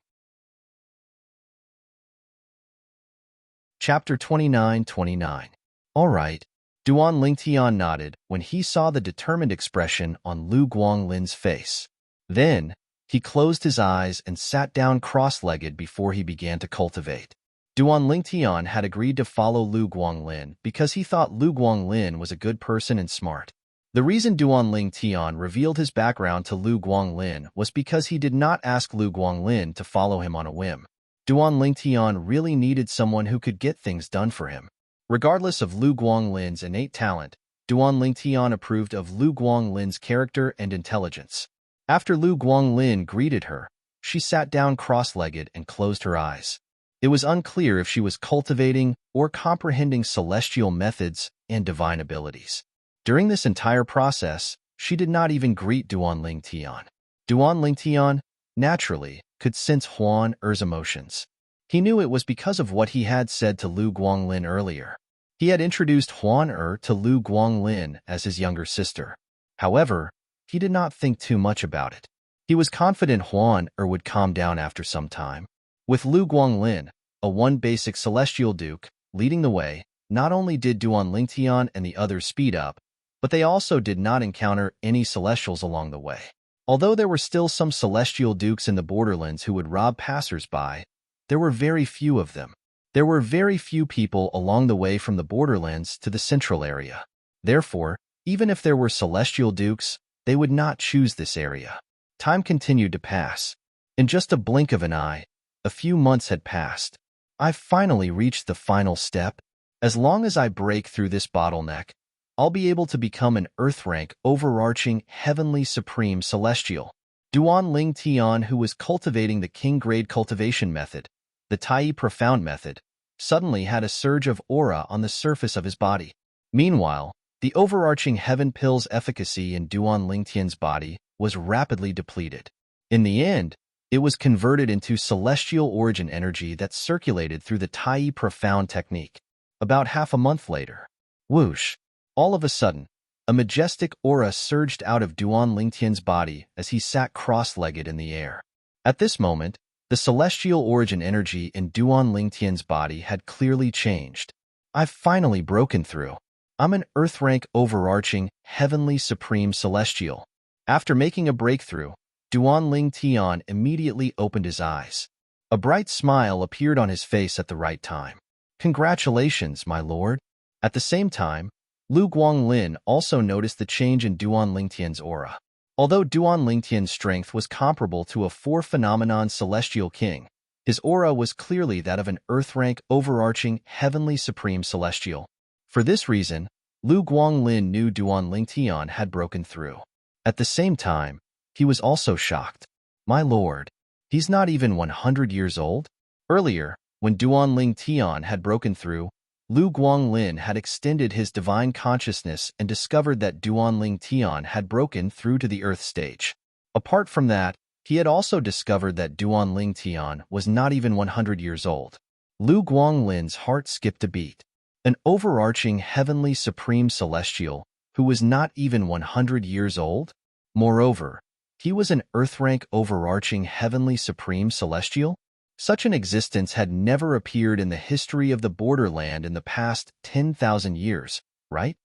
Chapter 29-29. All right. Duanling Tian nodded when he saw the determined expression on Lu Guanglin's face. Then, he closed his eyes and sat down cross-legged before he began to cultivate. Duanling Tian had agreed to follow Lu Guanglin because he thought Lu Guanglin was a good person and smart. The reason Duanling Tian revealed his background to Lu Guanglin was because he did not ask Lu Guanglin to follow him on a whim. Duanling Tian really needed someone who could get things done for him. Regardless of Lu Guanglin's innate talent, Duanling Tian approved of Lu Guanglin's character and intelligence. After Lu Guanglin greeted her, she sat down cross-legged and closed her eyes. It was unclear if she was cultivating or comprehending celestial methods and divine abilities. During this entire process, she did not even greet Duanling Tian. Duanling Tian, naturally, could sense Huan Er's emotions. He knew it was because of what he had said to Lu Guanglin earlier. He had introduced Huan Er to Lu Guanglin as his younger sister. However, he did not think too much about it. He was confident Huan Er would calm down after some time. With Lu Guanglin, a one-basic celestial duke, leading the way, not only did Duanling Tian and the others speed up, but they also did not encounter any celestials along the way. Although there were still some celestial dukes in the borderlands who would rob passers-by, there were very few of them. There were very few people along the way from the borderlands to the central area. Therefore, even if there were celestial dukes, they would not choose this area. Time continued to pass. In just a blink of an eye, a few months had passed. I've finally reached the final step. As long as I break through this bottleneck, I'll be able to become an earth rank overarching heavenly supreme celestial. Duanling Tian, who was cultivating the king-grade cultivation method, the Tai Profound method, suddenly had a surge of aura on the surface of his body. Meanwhile, the overarching heaven pill's efficacy in Duanling Tian's body was rapidly depleted. In the end, it was converted into celestial origin energy that circulated through the Tai Profound technique. About half a month later, whoosh! All of a sudden, a majestic aura surged out of Duanling Tian's body as he sat cross-legged in the air. At this moment, the celestial origin energy in Duanling Tian's body had clearly changed. I've finally broken through. I'm an earth rank overarching heavenly supreme celestial. After making a breakthrough, Duanling Tian immediately opened his eyes. A bright smile appeared on his face at the right time. Congratulations, my lord. At the same time, Lu Guanglin also noticed the change in Duanling Tian's aura. Although Duanling Tian's strength was comparable to a 4-phenomenon celestial king, his aura was clearly that of an earth rank overarching heavenly supreme celestial. For this reason, Lu Guanglin knew Duanling Tian had broken through. At the same time, he was also shocked. My lord, he's not even 100 years old? Earlier, when Duanling Tian had broken through, Lu Guanglin had extended his divine consciousness and discovered that Duanling Tian had broken through to the Earth stage. Apart from that, he had also discovered that Duanling Tian was not even 100 years old. Lu Guanglin's heart skipped a beat. An overarching heavenly supreme celestial who was not even 100 years old? Moreover, he was an Earth-rank overarching heavenly supreme celestial? Such an existence had never appeared in the history of the borderland in the past 10,000 years, right?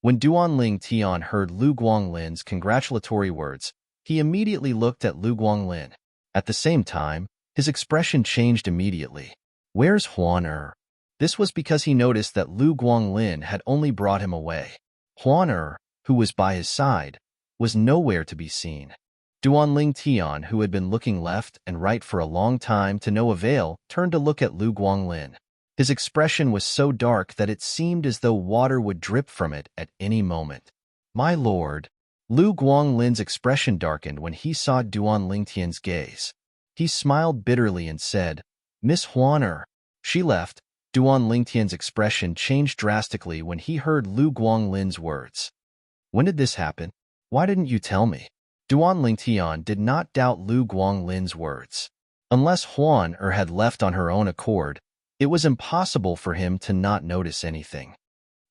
When Duanling Tian heard Lu Guanglin's congratulatory words, he immediately looked at Lu Guanglin. At the same time, his expression changed immediately. Where's Huan Er? This was because he noticed that Lu Guanglin had only brought him away. Huan Er, who was by his side, was nowhere to be seen. Duanling Tian, who had been looking left and right for a long time to no avail, turned to look at Lu Guanglin. His expression was so dark that it seemed as though water would drip from it at any moment. My lord, Lu Guanglin's expression darkened when he saw Duanling Tian's gaze. He smiled bitterly and said, Miss Huan Er. She left. Duanling Tian's expression changed drastically when he heard Lu Guanglin's words. When did this happen? Why didn't you tell me? Duanling Tian did not doubt Lu Guanglin's words. Unless Huan Er had left on her own accord, it was impossible for him to not notice anything.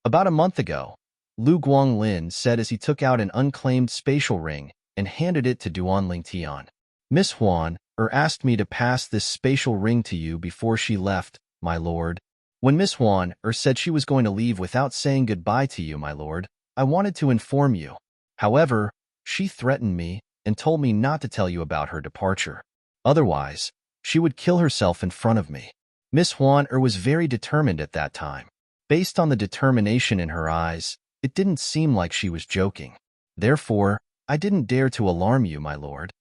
About a month ago, Lu Guanglin said as he took out an unclaimed spatial ring and handed it to Duanling Tian. Miss Huan Er asked me to pass this spatial ring to you before she left, my lord. When Miss Huan Er said she was going to leave without saying goodbye to you, my lord, I wanted to inform you. However, she threatened me and told me not to tell you about her departure. Otherwise, she would kill herself in front of me. Miss Huan Er was very determined at that time. Based on the determination in her eyes, it didn't seem like she was joking. Therefore, I didn't dare to alarm you, my lord.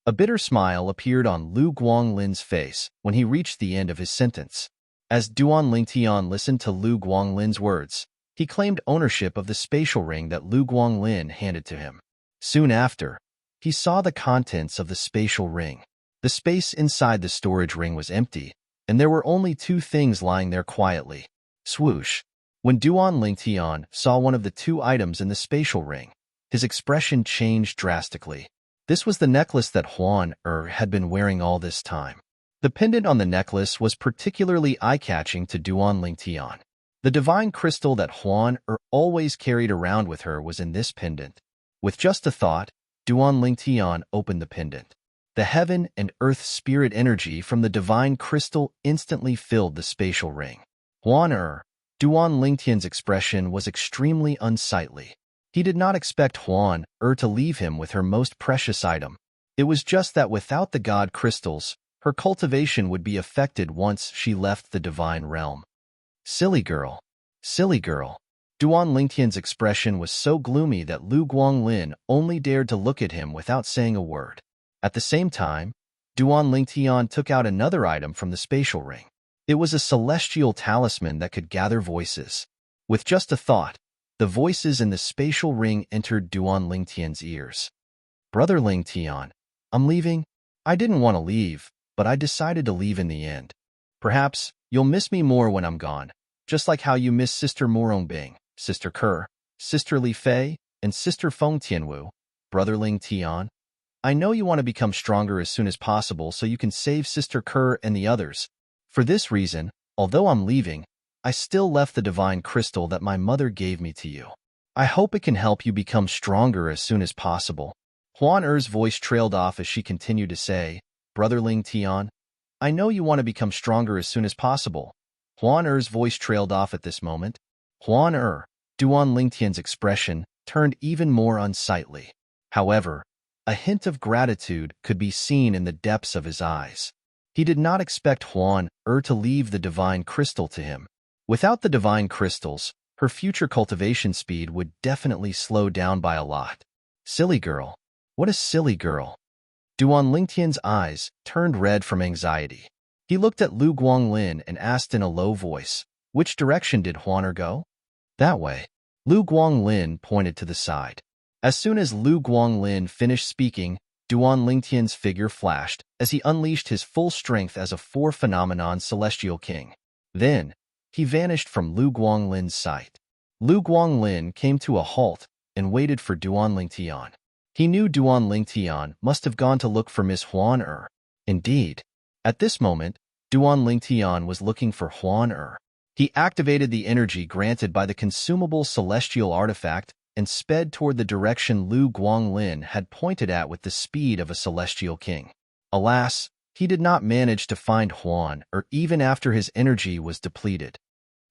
A bitter smile appeared on Lu Guanglin's face when he reached the end of his sentence. As Duanling Tian listened to Lu Guanglin's words, he claimed ownership of the spatial ring that Lu Guanglin handed to him. Soon after, he saw the contents of the spatial ring. The space inside the storage ring was empty, and there were only two things lying there quietly. Swoosh! When Duanling Tian saw one of the two items in the spatial ring, his expression changed drastically. This was the necklace that Huan Er had been wearing all this time. The pendant on the necklace was particularly eye-catching to Duanling Tian. The divine crystal that Huan Er always carried around with her was in this pendant. With just a thought, Duanling Tian opened the pendant. The heaven and earth spirit energy from the divine crystal instantly filled the spatial ring. Huan Er, Duanling Tian's expression was extremely unsightly. He did not expect Huan Er to leave him with her most precious item. It was just that without the god crystals, her cultivation would be affected once she left the divine realm. Silly girl. Silly girl. Duanling Tian's expression was so gloomy that Lu Guanglin only dared to look at him without saying a word. At the same time, Duanling Tian took out another item from the spatial ring. It was a celestial talisman that could gather voices. With just a thought, the voices in the spatial ring entered Duanling Tian's ears. Brother Ling Tian, I'm leaving. I didn't want to leave, but I decided to leave in the end. Perhaps you'll miss me more when I'm gone, just like how you miss Sister Morongbing, Sister Ke, Sister Li Fei, and Sister Feng Tianwu. Brother Ling Tian, I know you want to become stronger as soon as possible so you can save Sister Ke and the others. For this reason, although I'm leaving, I still left the divine crystal that my mother gave me to you. I hope it can help you become stronger as soon as possible. Huan Er's voice trailed off as she continued to say, Brother Ling Tian, I know you want to become stronger as soon as possible. Huan Er's voice trailed off at this moment. Huan Er, Duanling Tian's expression, turned even more unsightly. However, a hint of gratitude could be seen in the depths of his eyes. He did not expect Huan Er to leave the divine crystal to him. Without the divine crystals, her future cultivation speed would definitely slow down by a lot. Silly girl. What a silly girl. Duanling Tian's eyes turned red from anxiety. He looked at Lu Guanglin and asked in a low voice, which direction did Huan Er go? That way. Lu Guanglin pointed to the side. As soon as Lu Guanglin finished speaking, Duan Lingtian's figure flashed as he unleashed his full strength as a four-phenomenon celestial king. Then, he vanished from Lu Guanglin's sight. Lu Guanglin came to a halt and waited for Duan Lingtian. He knew Duan Lingtian must have gone to look for Miss Huan Er. Indeed, at this moment, Duan Lingtian was looking for Huan Er. He activated the energy granted by the consumable celestial artifact and sped toward the direction Lu Guanglin had pointed at with the speed of a celestial king. Alas, he did not manage to find Huan Er even after his energy was depleted.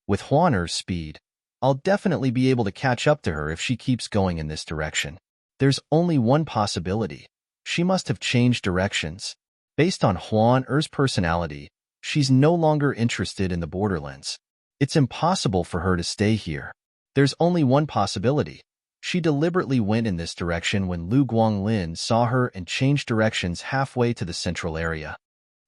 With Huan Er's speed, I'll definitely be able to catch up to her if she keeps going in this direction. There's only one possibility. She must have changed directions. Based on Huan Er's personality, she's no longer interested in the borderlands. It's impossible for her to stay here. There's only one possibility. She deliberately went in this direction when Lu Guanglin saw her and changed directions halfway to the central area.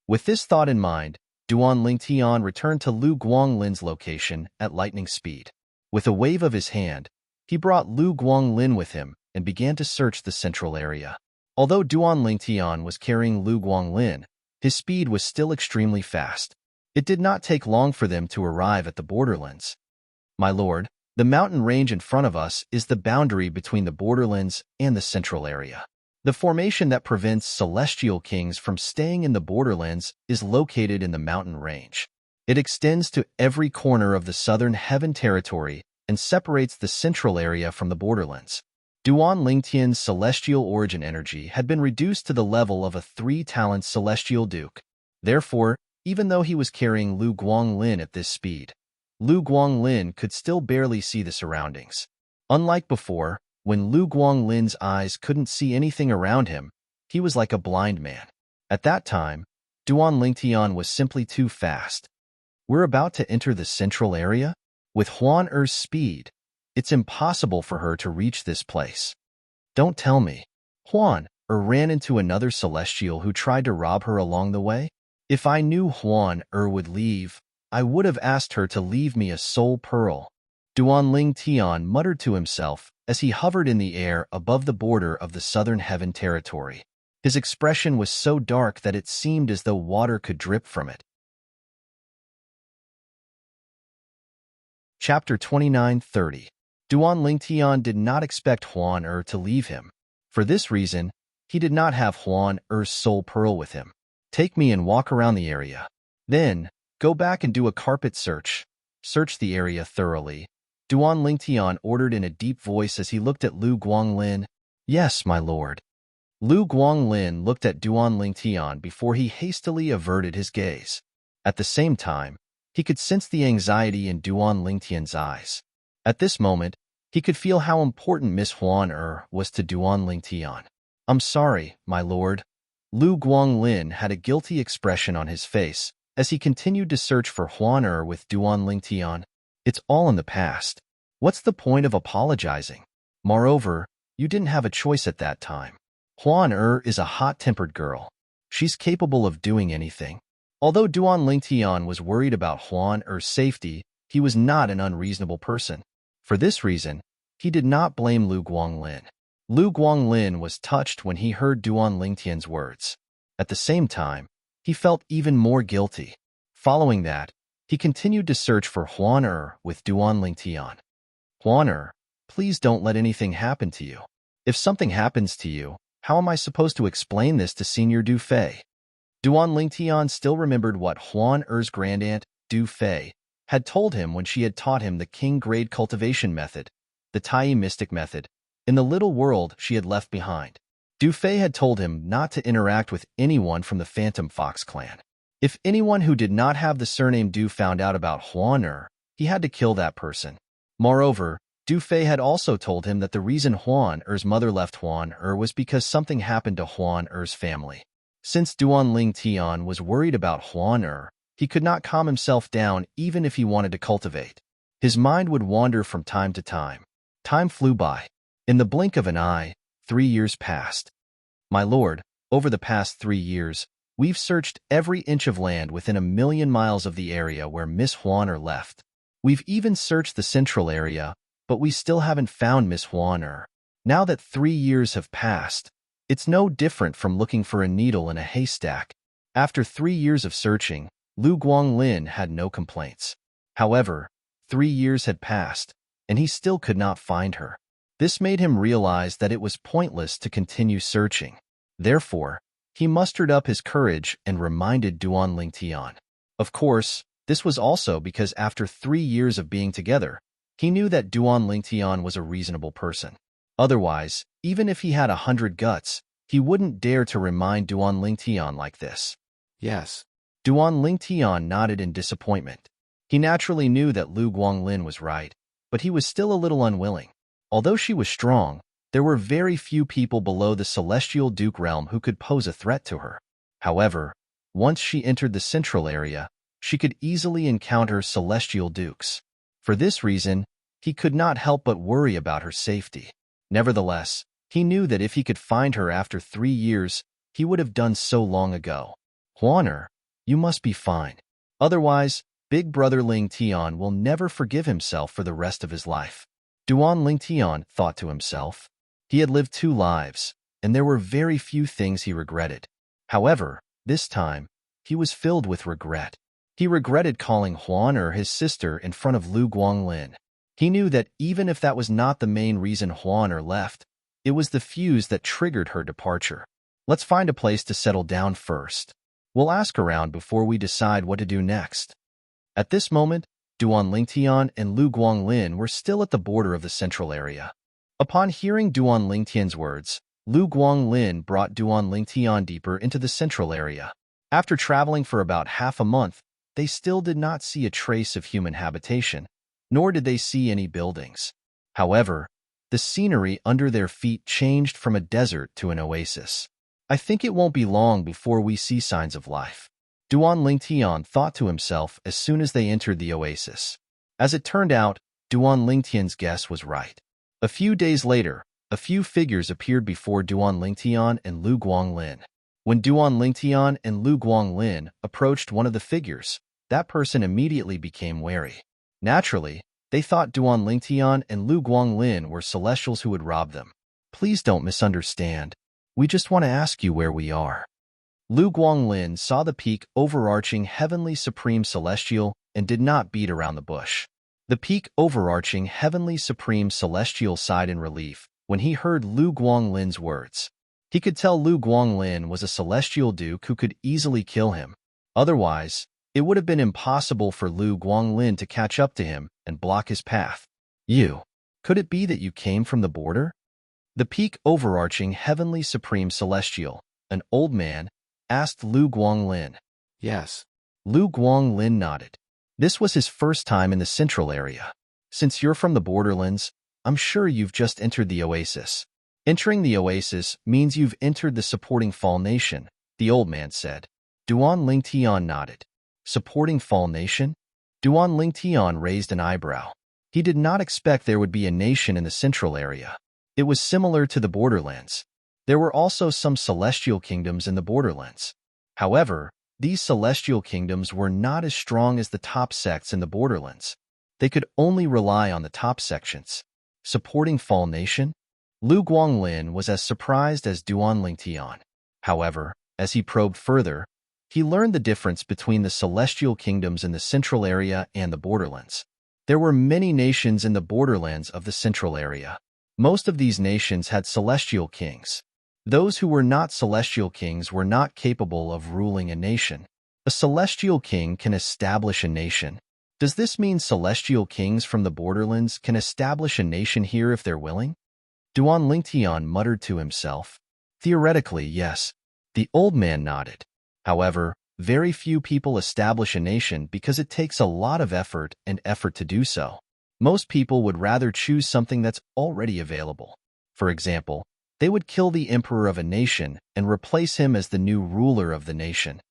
With this thought in mind, Duan Lingtian returned to Lu Guanglin's location at lightning speed. With a wave of his hand, he brought Lu Guanglin with him and began to search the central area. Although Duan Lingtian was carrying Lu Guanglin, his speed was still extremely fast. It did not take long for them to arrive at the borderlands. My lord, the mountain range in front of us is the boundary between the borderlands and the central area. The formation that prevents celestial kings from staying in the borderlands is located in the mountain range. It extends to every corner of the southern heaven territory and separates the central area from the borderlands. Duan Lingtian's celestial origin energy had been reduced to the level of a 3-talent celestial duke. Therefore, even though he was carrying Lu Guanglin at this speed, Lu Guanglin could still barely see the surroundings. Unlike before, when Lu Guanglin's eyes couldn't see anything around him, he was like a blind man. At that time, Duan Lingtian was simply too fast. We're about to enter the central area? With Huan Er's speed, it's impossible for her to reach this place. Don't tell me. Huan Er ran into another celestial who tried to rob her along the way? If I knew Huan Er would leave, I would have asked her to leave me a soul pearl. Duan Lingtian muttered to himself as he hovered in the air above the border of the southern heaven territory. His expression was so dark that it seemed as though water could drip from it. Chapter 29:30. Duan Lingtian did not expect Huan Er to leave him. For this reason, he did not have Huan Er's soul pearl with him. Take me and walk around the area. Then, go back and do a carpet search. Search the area thoroughly. Duan Lingtian ordered in a deep voice as he looked at Lu Guanglin. Yes, my lord. Lu Guanglin looked at Duan Lingtian before he hastily averted his gaze. At the same time, he could sense the anxiety in Duan Lingtian's eyes. At this moment, he could feel how important Miss Huan Er was to Duan Lingtian. I'm sorry, my lord. Lu Guanglin had a guilty expression on his face as he continued to search for Huan Er with Duan Lingtian. It's all in the past. What's the point of apologizing? Moreover, you didn't have a choice at that time. Huan Er is a hot-tempered girl. She's capable of doing anything. Although Duan Lingtian was worried about Huan Er's safety, he was not an unreasonable person. For this reason, he did not blame Lu Guanglin. Lu Guanglin was touched when he heard Duan Lingtian's words. At the same time, he felt even more guilty. Following that, he continued to search for Huan Er with Duan Lingtian. Huan Er, please don't let anything happen to you. If something happens to you, how am I supposed to explain this to Senior Du Fei? Duan Lingtian still remembered what Huan Er's grandaunt, Du Fei, had told him when she had taught him the king-grade cultivation method, the Tai mystic method, in the little world she had left behind. Du Fei had told him not to interact with anyone from the Phantom Fox clan. If anyone who did not have the surname Du found out about Huan Er, he had to kill that person. Moreover, Du Fei had also told him that the reason Huan Er's mother left Huan Er was because something happened to Huan Er's family. Since Duan Lingtian was worried about Huan Er, he could not calm himself down even if he wanted to cultivate. His mind would wander from time to time. Time flew by. In the blink of an eye, 3 years passed. My lord, over the past 3 years, we've searched every inch of land within 1,000,000 miles of the area where Miss Huan Er left. We've even searched the central area, but we still haven't found Miss Huan Er. Now that 3 years have passed, it's no different from looking for a needle in a haystack. After 3 years of searching, Lu Guanglin had no complaints. However, 3 years had passed, and he still could not find her. This made him realize that it was pointless to continue searching. Therefore, he mustered up his courage and reminded Duan Lingtian. Of course, this was also because after 3 years of being together, he knew that Duan Lingtian was a reasonable person. Otherwise, even if he had 100 guts, he wouldn't dare to remind Duan Lingtian like this. Yes. Duan Lingtian nodded in disappointment. He naturally knew that Lu Guanglin was right, but he was still a little unwilling. Although she was strong, there were very few people below the Celestial Duke realm who could pose a threat to her. However, once she entered the central area, she could easily encounter Celestial Dukes. For this reason, he could not help but worry about her safety. Nevertheless, he knew that if he could find her after 3 years, he would have done so long ago. Huaner, you must be fine. Otherwise, Big Brother Ling Tian will never forgive himself for the rest of his life. Duan Ling Tian thought to himself. He had lived 2 lives, and there were very few things he regretted. However, this time, he was filled with regret. He regretted calling Huaner his sister in front of Lu Guanglin. He knew that even if that was not the main reason Huaner left, it was the fuse that triggered her departure. Let's find a place to settle down first. We'll ask around before we decide what to do next. At this moment, Duan Lingtian and Lu Guanglin were still at the border of the central area. Upon hearing Duan Lingtian's words, Lu Guanglin brought Duan Lingtian deeper into the central area. After traveling for about half a month, they still did not see a trace of human habitation, nor did they see any buildings. However, the scenery under their feet changed from a desert to an oasis. I think it won't be long before we see signs of life, Duan Lingtian thought to himself as soon as they entered the oasis. As it turned out, Duan Lingtian's guess was right. A few days later, a few figures appeared before Duan Lingtian and Lu Guanglin. When Duan Lingtian and Lu Guanglin approached one of the figures, that person immediately became wary. Naturally, they thought Duan Lingtian and Lu Guanglin were celestials who would rob them. Please don't misunderstand. We just want to ask you where we are. Lu Guanglin saw the peak overarching Heavenly Supreme Celestial and did not beat around the bush. The peak overarching Heavenly Supreme Celestial sighed in relief when he heard Lu Guanglin's words. He could tell Lu Guanglin was a Celestial Duke who could easily kill him. Otherwise, it would have been impossible for Lu Guanglin to catch up to him and block his path. Could it be that you came from the border? The peak overarching Heavenly Supreme Celestial, an old man, asked Lu Guanglin. Yes. Lu Guanglin nodded. This was his first time in the central area. Since you're from the borderlands, I'm sure you've just entered the oasis. Entering the oasis means you've entered the supporting Fall Nation, the old man said. Duan Lingtian nodded. Supporting Fall Nation? Duan Lingtian raised an eyebrow. He did not expect there would be a nation in the central area. It was similar to the borderlands. There were also some celestial kingdoms in the borderlands. However, these celestial kingdoms were not as strong as the top sects in the borderlands. They could only rely on the top sections. Supporting Fall Nation? Lu Guanglin was as surprised as Duan Lingtian. However, as he probed further, he learned the difference between the celestial kingdoms in the central area and the borderlands. There were many nations in the borderlands of the central area. Most of these nations had celestial kings. Those who were not celestial kings were not capable of ruling a nation. A celestial king can establish a nation. Does this mean celestial kings from the borderlands can establish a nation here if they're willing? Duan Lingtian muttered to himself. Theoretically, yes. The old man nodded. However, very few people establish a nation because it takes a lot of effort to do so. Most people would rather choose something that's already available. For example, they would kill the emperor of a nation and replace him as the new ruler of the nation.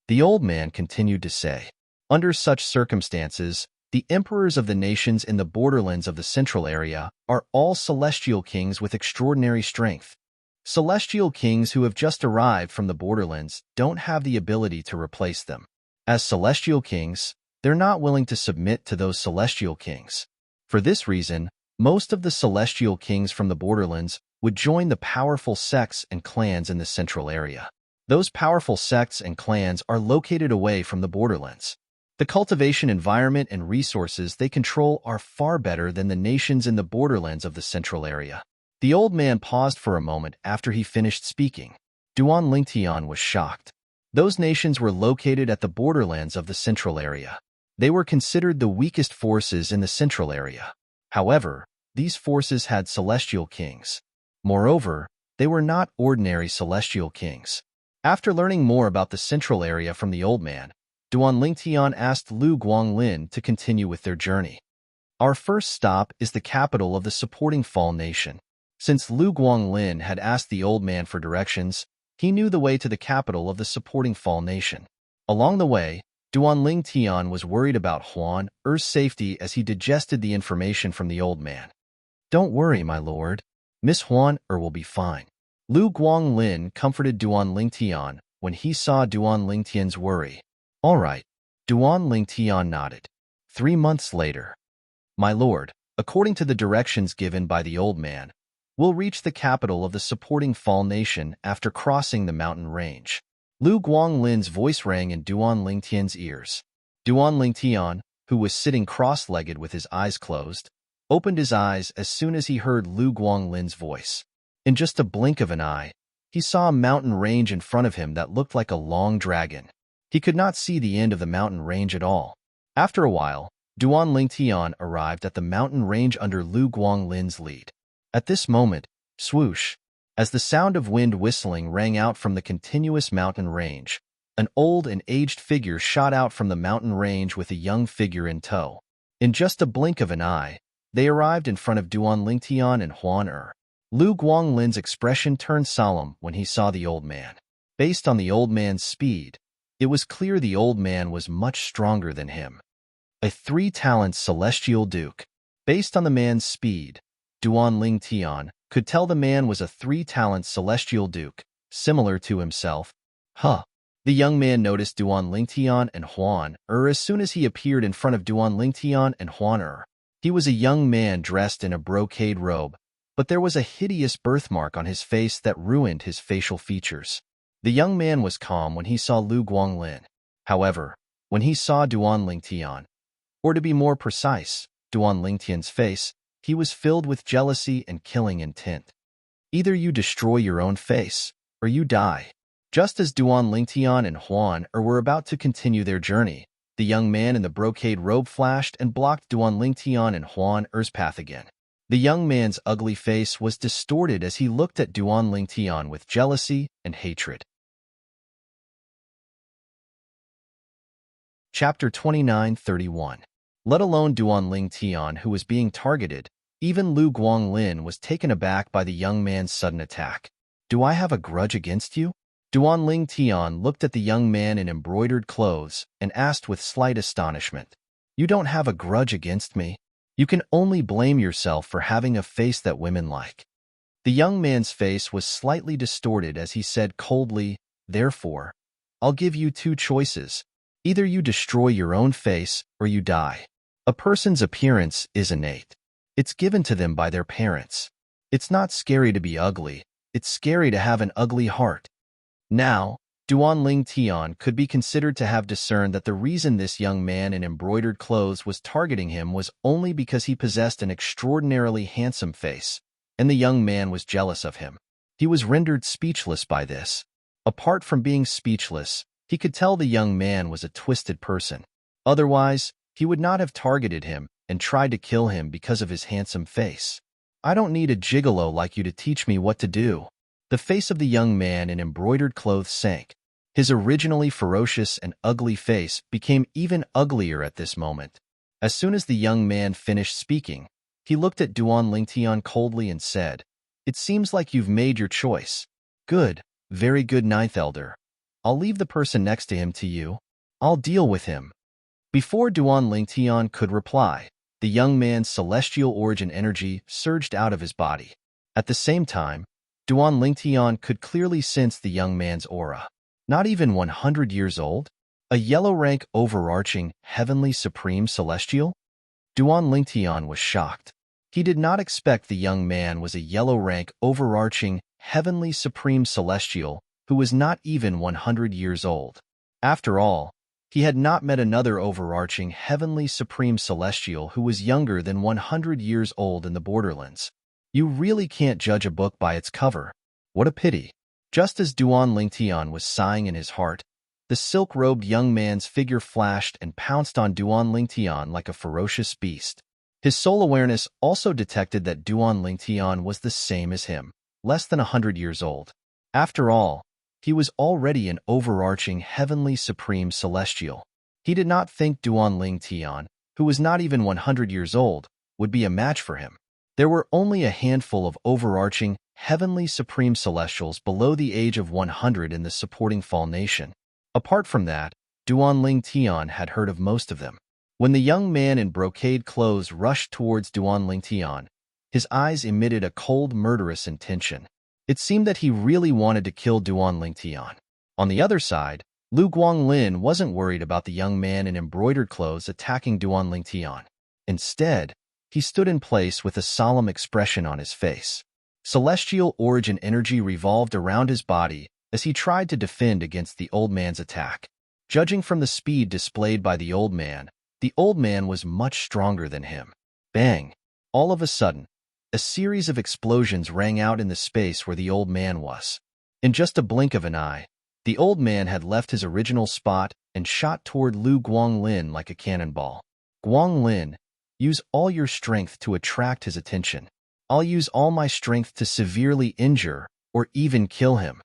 The old man continued to say, under such circumstances, the emperors of the nations in the borderlands of the central area are all celestial kings with extraordinary strength. Celestial kings who have just arrived from the borderlands don't have the ability to replace them. As celestial kings, they're not willing to submit to those celestial kings. For this reason, Most of the celestial kings from the borderlands would join the powerful sects and clans in the central area. Those powerful sects and clans are located away from the borderlands. The cultivation environment and resources they control are far better than the nations in the borderlands of the central area. The old man paused for a moment after he finished speaking. Duan Lingtian was shocked. Those nations were located at the borderlands of the central area. They were considered the weakest forces in the central area. However, these forces had celestial kings. Moreover, they were not ordinary celestial kings. After learning more about the central area from the old man, Duan Lingtian asked Lu Guanglin to continue with their journey. Our first stop is the capital of the supporting Fall Nation. Since Lu Guanglin had asked the old man for directions, he knew the way to the capital of the supporting Fall Nation. Along the way, Duan Lingtian was worried about Huan Er's safety as he digested the information from the old man. Don't worry, my lord. Miss Huan Er will be fine. Lu Guanglin comforted Duan Lingtian when he saw Duan Lingtian's worry. All right. Duan Lingtian nodded. 3 months later. My lord, according to the directions given by the old man, we'll reach the capital of the supporting Fall Nation after crossing the mountain range. Lu Guanglin's voice rang in Duan Lingtian's ears. Duan Lingtian, who was sitting cross-legged with his eyes closed, opened his eyes as soon as he heard Lu Guanglin's voice. In just a blink of an eye, he saw a mountain range in front of him that looked like a long dragon. He could not see the end of the mountain range at all. After a while, Duan Lingtian arrived at the mountain range under Lu Guanglin's lead. At this moment, swoosh, as the sound of wind whistling rang out from the continuous mountain range, an old and aged figure shot out from the mountain range with a young figure in tow. In just a blink of an eye, they arrived in front of Duan Lingtian and Huan Er. Lu Guanglin's expression turned solemn when he saw the old man. Based on the old man's speed, it was clear the old man was much stronger than him. A 3-talent celestial duke. Based on the man's speed, Duan Lingtian could tell the man was a 3-talent celestial duke, similar to himself. Huh. The young man noticed Duan Lingtian and Huan Er as soon as he appeared in front of Duan Lingtian and Huan Er. He was a young man dressed in a brocade robe, but there was a hideous birthmark on his face that ruined his facial features. The young man was calm when he saw Lu Guanglin. However, when he saw Duan Lingtian, or to be more precise, Duan Lingtian's face, he was filled with jealousy and killing intent. Either you destroy your own face, or you die. Just as Duan Lingtian and Huan Er were about to continue their journey, the young man in the brocade robe flashed and blocked Duan Lingtian and Huan Er's path again. The young man's ugly face was distorted as he looked at Duan Lingtian with jealousy and hatred. Chapter 29:31. Let alone Duan Lingtian, who was being targeted, even Lu Guanglin was taken aback by the young man's sudden attack. Do I have a grudge against you? Duan Lingtian looked at the young man in embroidered clothes and asked with slight astonishment. You don't have a grudge against me. You can only blame yourself for having a face that women like. The young man's face was slightly distorted as he said coldly, therefore, I'll give you 2 choices. Either you destroy your own face or you die. A person's appearance is innate. It's given to them by their parents. It's not scary to be ugly. It's scary to have an ugly heart. Now, Duan Lingtian could be considered to have discerned that the reason this young man in embroidered clothes was targeting him was only because he possessed an extraordinarily handsome face, and the young man was jealous of him. He was rendered speechless by this. Apart from being speechless, he could tell the young man was a twisted person. Otherwise, he would not have targeted him and tried to kill him because of his handsome face. I don't need a gigolo like you to teach me what to do. The face of the young man in embroidered clothes sank. His originally ferocious and ugly face became even uglier at this moment. As soon as the young man finished speaking, he looked at Duan Lingtian coldly and said, It seems like you've made your choice. Good, very good, Ninth Elder. I'll leave the person next to him to you. I'll deal with him. Before Duan Lingtian could reply, the young man's celestial origin energy surged out of his body. At the same time, Duan Lingtian could clearly sense the young man's aura. Not even 100 years old? A yellow rank overarching, heavenly supreme celestial? Duan Lingtian was shocked. He did not expect the young man was a yellow-rank, overarching, heavenly supreme celestial who was not even 100 years old. After all, he had not met another overarching, heavenly supreme celestial who was younger than 100 years old in the borderlands. You really can't judge a book by its cover. What a pity. Just as Duan Lingtian was sighing in his heart, the silk-robed young man's figure flashed and pounced on Duan Lingtian like a ferocious beast. His soul awareness also detected that Duan Lingtian was the same as him, less than 100 years old. After all, he was already an overarching heavenly supreme celestial. He did not think Duan Lingtian, who was not even 100 years old, would be a match for him. There were only a handful of overarching, heavenly supreme celestials below the age of 100 in the supporting Fall Nation. Apart from that, Duan Lingtian had heard of most of them. When the young man in brocade clothes rushed towards Duan Lingtian, his eyes emitted a cold, murderous intention. It seemed that he really wanted to kill Duan Lingtian. On the other side, Lu Guanglin wasn't worried about the young man in embroidered clothes attacking Duan Lingtian. Instead, he stood in place with a solemn expression on his face. Celestial origin energy revolved around his body as he tried to defend against the old man's attack. Judging from the speed displayed by the old man was much stronger than him. Bang! All of a sudden, a series of explosions rang out in the space where the old man was. In just a blink of an eye, the old man had left his original spot and shot toward Lu Guanglin like a cannonball. Guanglin, use all your strength to attract his attention. I'll use all my strength to severely injure or even kill him.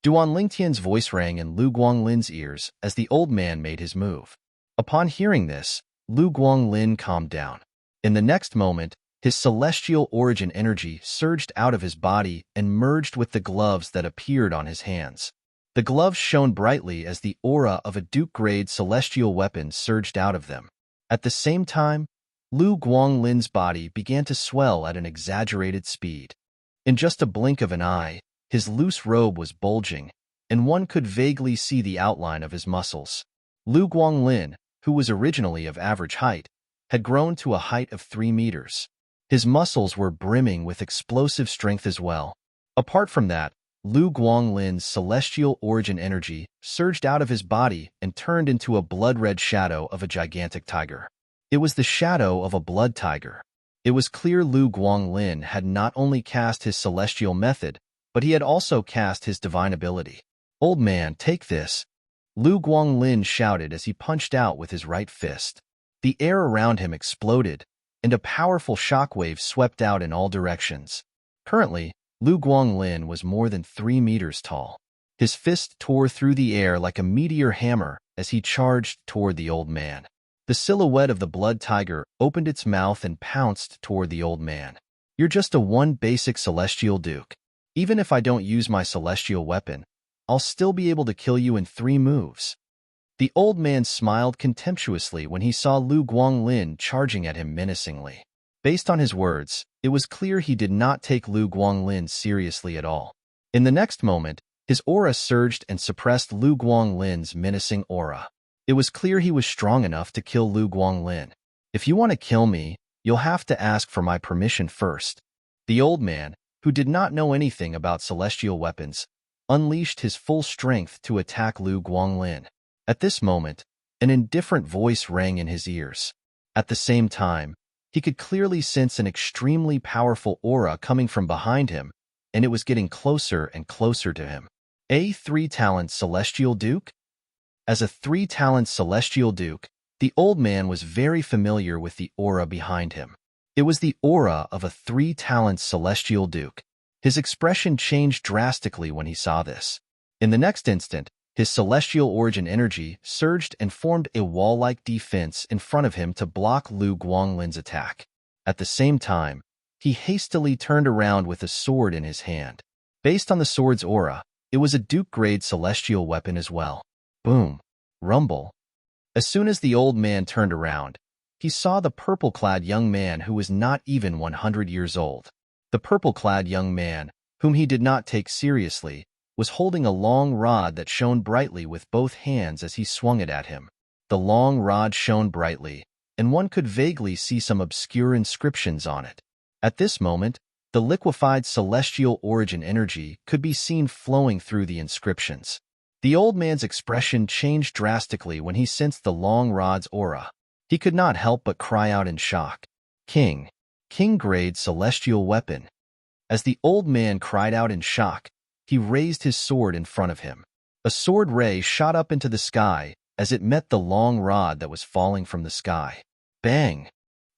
Duan Lingtian's voice rang in Lu Guanglin's ears as the old man made his move. Upon hearing this, Lu Guanglin calmed down. In the next moment, his celestial origin energy surged out of his body and merged with the gloves that appeared on his hands. The gloves shone brightly as the aura of a Duke-grade celestial weapon surged out of them. At the same time, Lu Guanglin's body began to swell at an exaggerated speed. In just a blink of an eye, his loose robe was bulging, and one could vaguely see the outline of his muscles. Lu Guanglin, who was originally of average height, had grown to a height of 3 meters. His muscles were brimming with explosive strength as well. Apart from that, Lu Guanglin's celestial origin energy surged out of his body and turned into a blood-red shadow of a gigantic tiger. It was the shadow of a blood tiger. It was clear Lu Guanglin had not only cast his celestial method, but he had also cast his divine ability. "Old man, take this," Lu Guanglin shouted as he punched out with his right fist. The air around him exploded, and a powerful shockwave swept out in all directions. Currently, Lu Guanglin was more than 3 meters tall. His fist tore through the air like a meteor hammer as he charged toward the old man. The silhouette of the blood tiger opened its mouth and pounced toward the old man. "You're just a one basic celestial duke. Even if I don't use my celestial weapon, I'll still be able to kill you in 3 moves. The old man smiled contemptuously when he saw Lu Guanglin charging at him menacingly. Based on his words, it was clear he did not take Lu Guanglin seriously at all. In the next moment, his aura surged and suppressed Lu Guanglin's menacing aura. It was clear he was strong enough to kill Lu Guanglin. "If you want to kill me, you'll have to ask for my permission first." The old man, who did not know anything about celestial weapons, unleashed his full strength to attack Lu Guanglin. At this moment, an indifferent voice rang in his ears. At the same time, he could clearly sense an extremely powerful aura coming from behind him, and it was getting closer and closer to him. A 3-talent Celestial Duke? As a 3-talent Celestial Duke, the old man was very familiar with the aura behind him. It was the aura of a 3-talent Celestial Duke. His expression changed drastically when he saw this. In the next instant, his celestial origin energy surged and formed a wall-like defense in front of him to block Lu Guanglin's attack. At the same time, he hastily turned around with a sword in his hand. Based on the sword's aura, it was a Duke-grade celestial weapon as well. Boom. Rumble. As soon as the old man turned around, he saw the purple-clad young man who was not even 100 years old. The purple-clad young man, whom he did not take seriously, was holding a long rod that shone brightly with both hands as he swung it at him. The long rod shone brightly, and one could vaguely see some obscure inscriptions on it. At this moment, the liquefied celestial origin energy could be seen flowing through the inscriptions. The old man's expression changed drastically when he sensed the long rod's aura. He could not help but cry out in shock. King grade celestial weapon. As the old man cried out in shock, he raised his sword in front of him. A sword ray shot up into the sky as it met the long rod that was falling from the sky. Bang!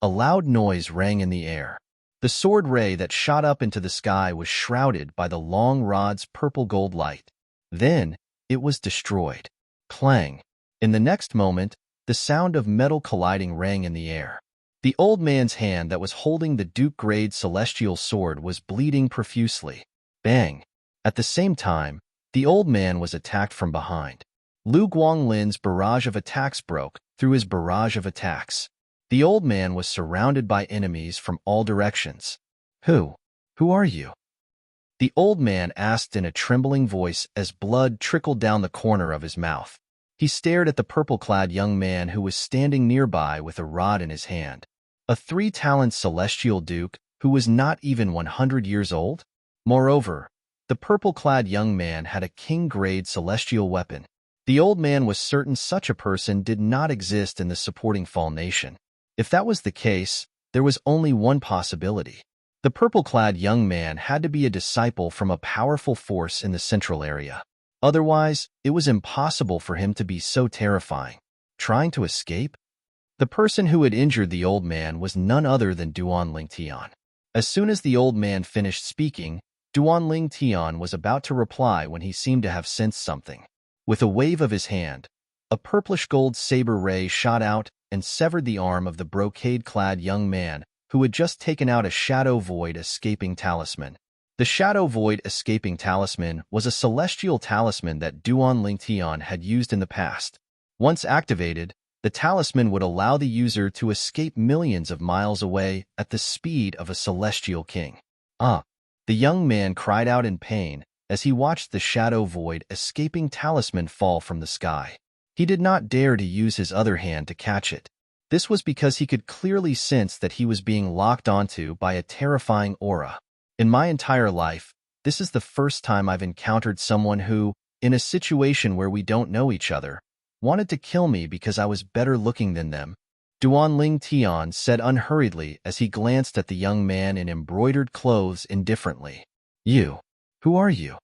A loud noise rang in the air. The sword ray that shot up into the sky was shrouded by the long rod's purple-gold light. Then, it was destroyed. Clang! In the next moment, the sound of metal colliding rang in the air. The old man's hand that was holding the Duke-grade celestial sword was bleeding profusely. Bang! At the same time, the old man was attacked from behind. Lu Guanglin's barrage of attacks broke through his barrage of attacks. The old man was surrounded by enemies from all directions. Who are you? The old man asked in a trembling voice as blood trickled down the corner of his mouth. He stared at the purple-clad young man who was standing nearby with a rod in his hand. A three-talent celestial duke who was not even 100 years old? Moreover, the purple-clad young man had a king-grade celestial weapon. The old man was certain such a person did not exist in the supporting Fall Nation. If that was the case, there was only one possibility. The purple-clad young man had to be a disciple from a powerful force in the central area. Otherwise, it was impossible for him to be so terrifying. Trying to escape? The person who had injured the old man was none other than Duan Lingtian. As soon as the old man finished speaking, Duan Lingtian was about to reply when he seemed to have sensed something. With a wave of his hand, a purplish-gold saber ray shot out and severed the arm of the brocade-clad young man who had just taken out a Shadow Void escaping talisman. The Shadow Void escaping talisman was a celestial talisman that Duan Lingtian had used in the past. Once activated, the talisman would allow the user to escape millions of miles away at the speed of a celestial king. Ah! The young man cried out in pain as he watched the Shadow Void escaping talisman fall from the sky. He did not dare to use his other hand to catch it. This was because he could clearly sense that he was being locked onto by a terrifying aura. In my entire life, this is the first time I've encountered someone who, in a situation where we don't know each other, wanted to kill me because I was better looking than them. Duan Lingtian said unhurriedly as he glanced at the young man in embroidered clothes indifferently. Who are you?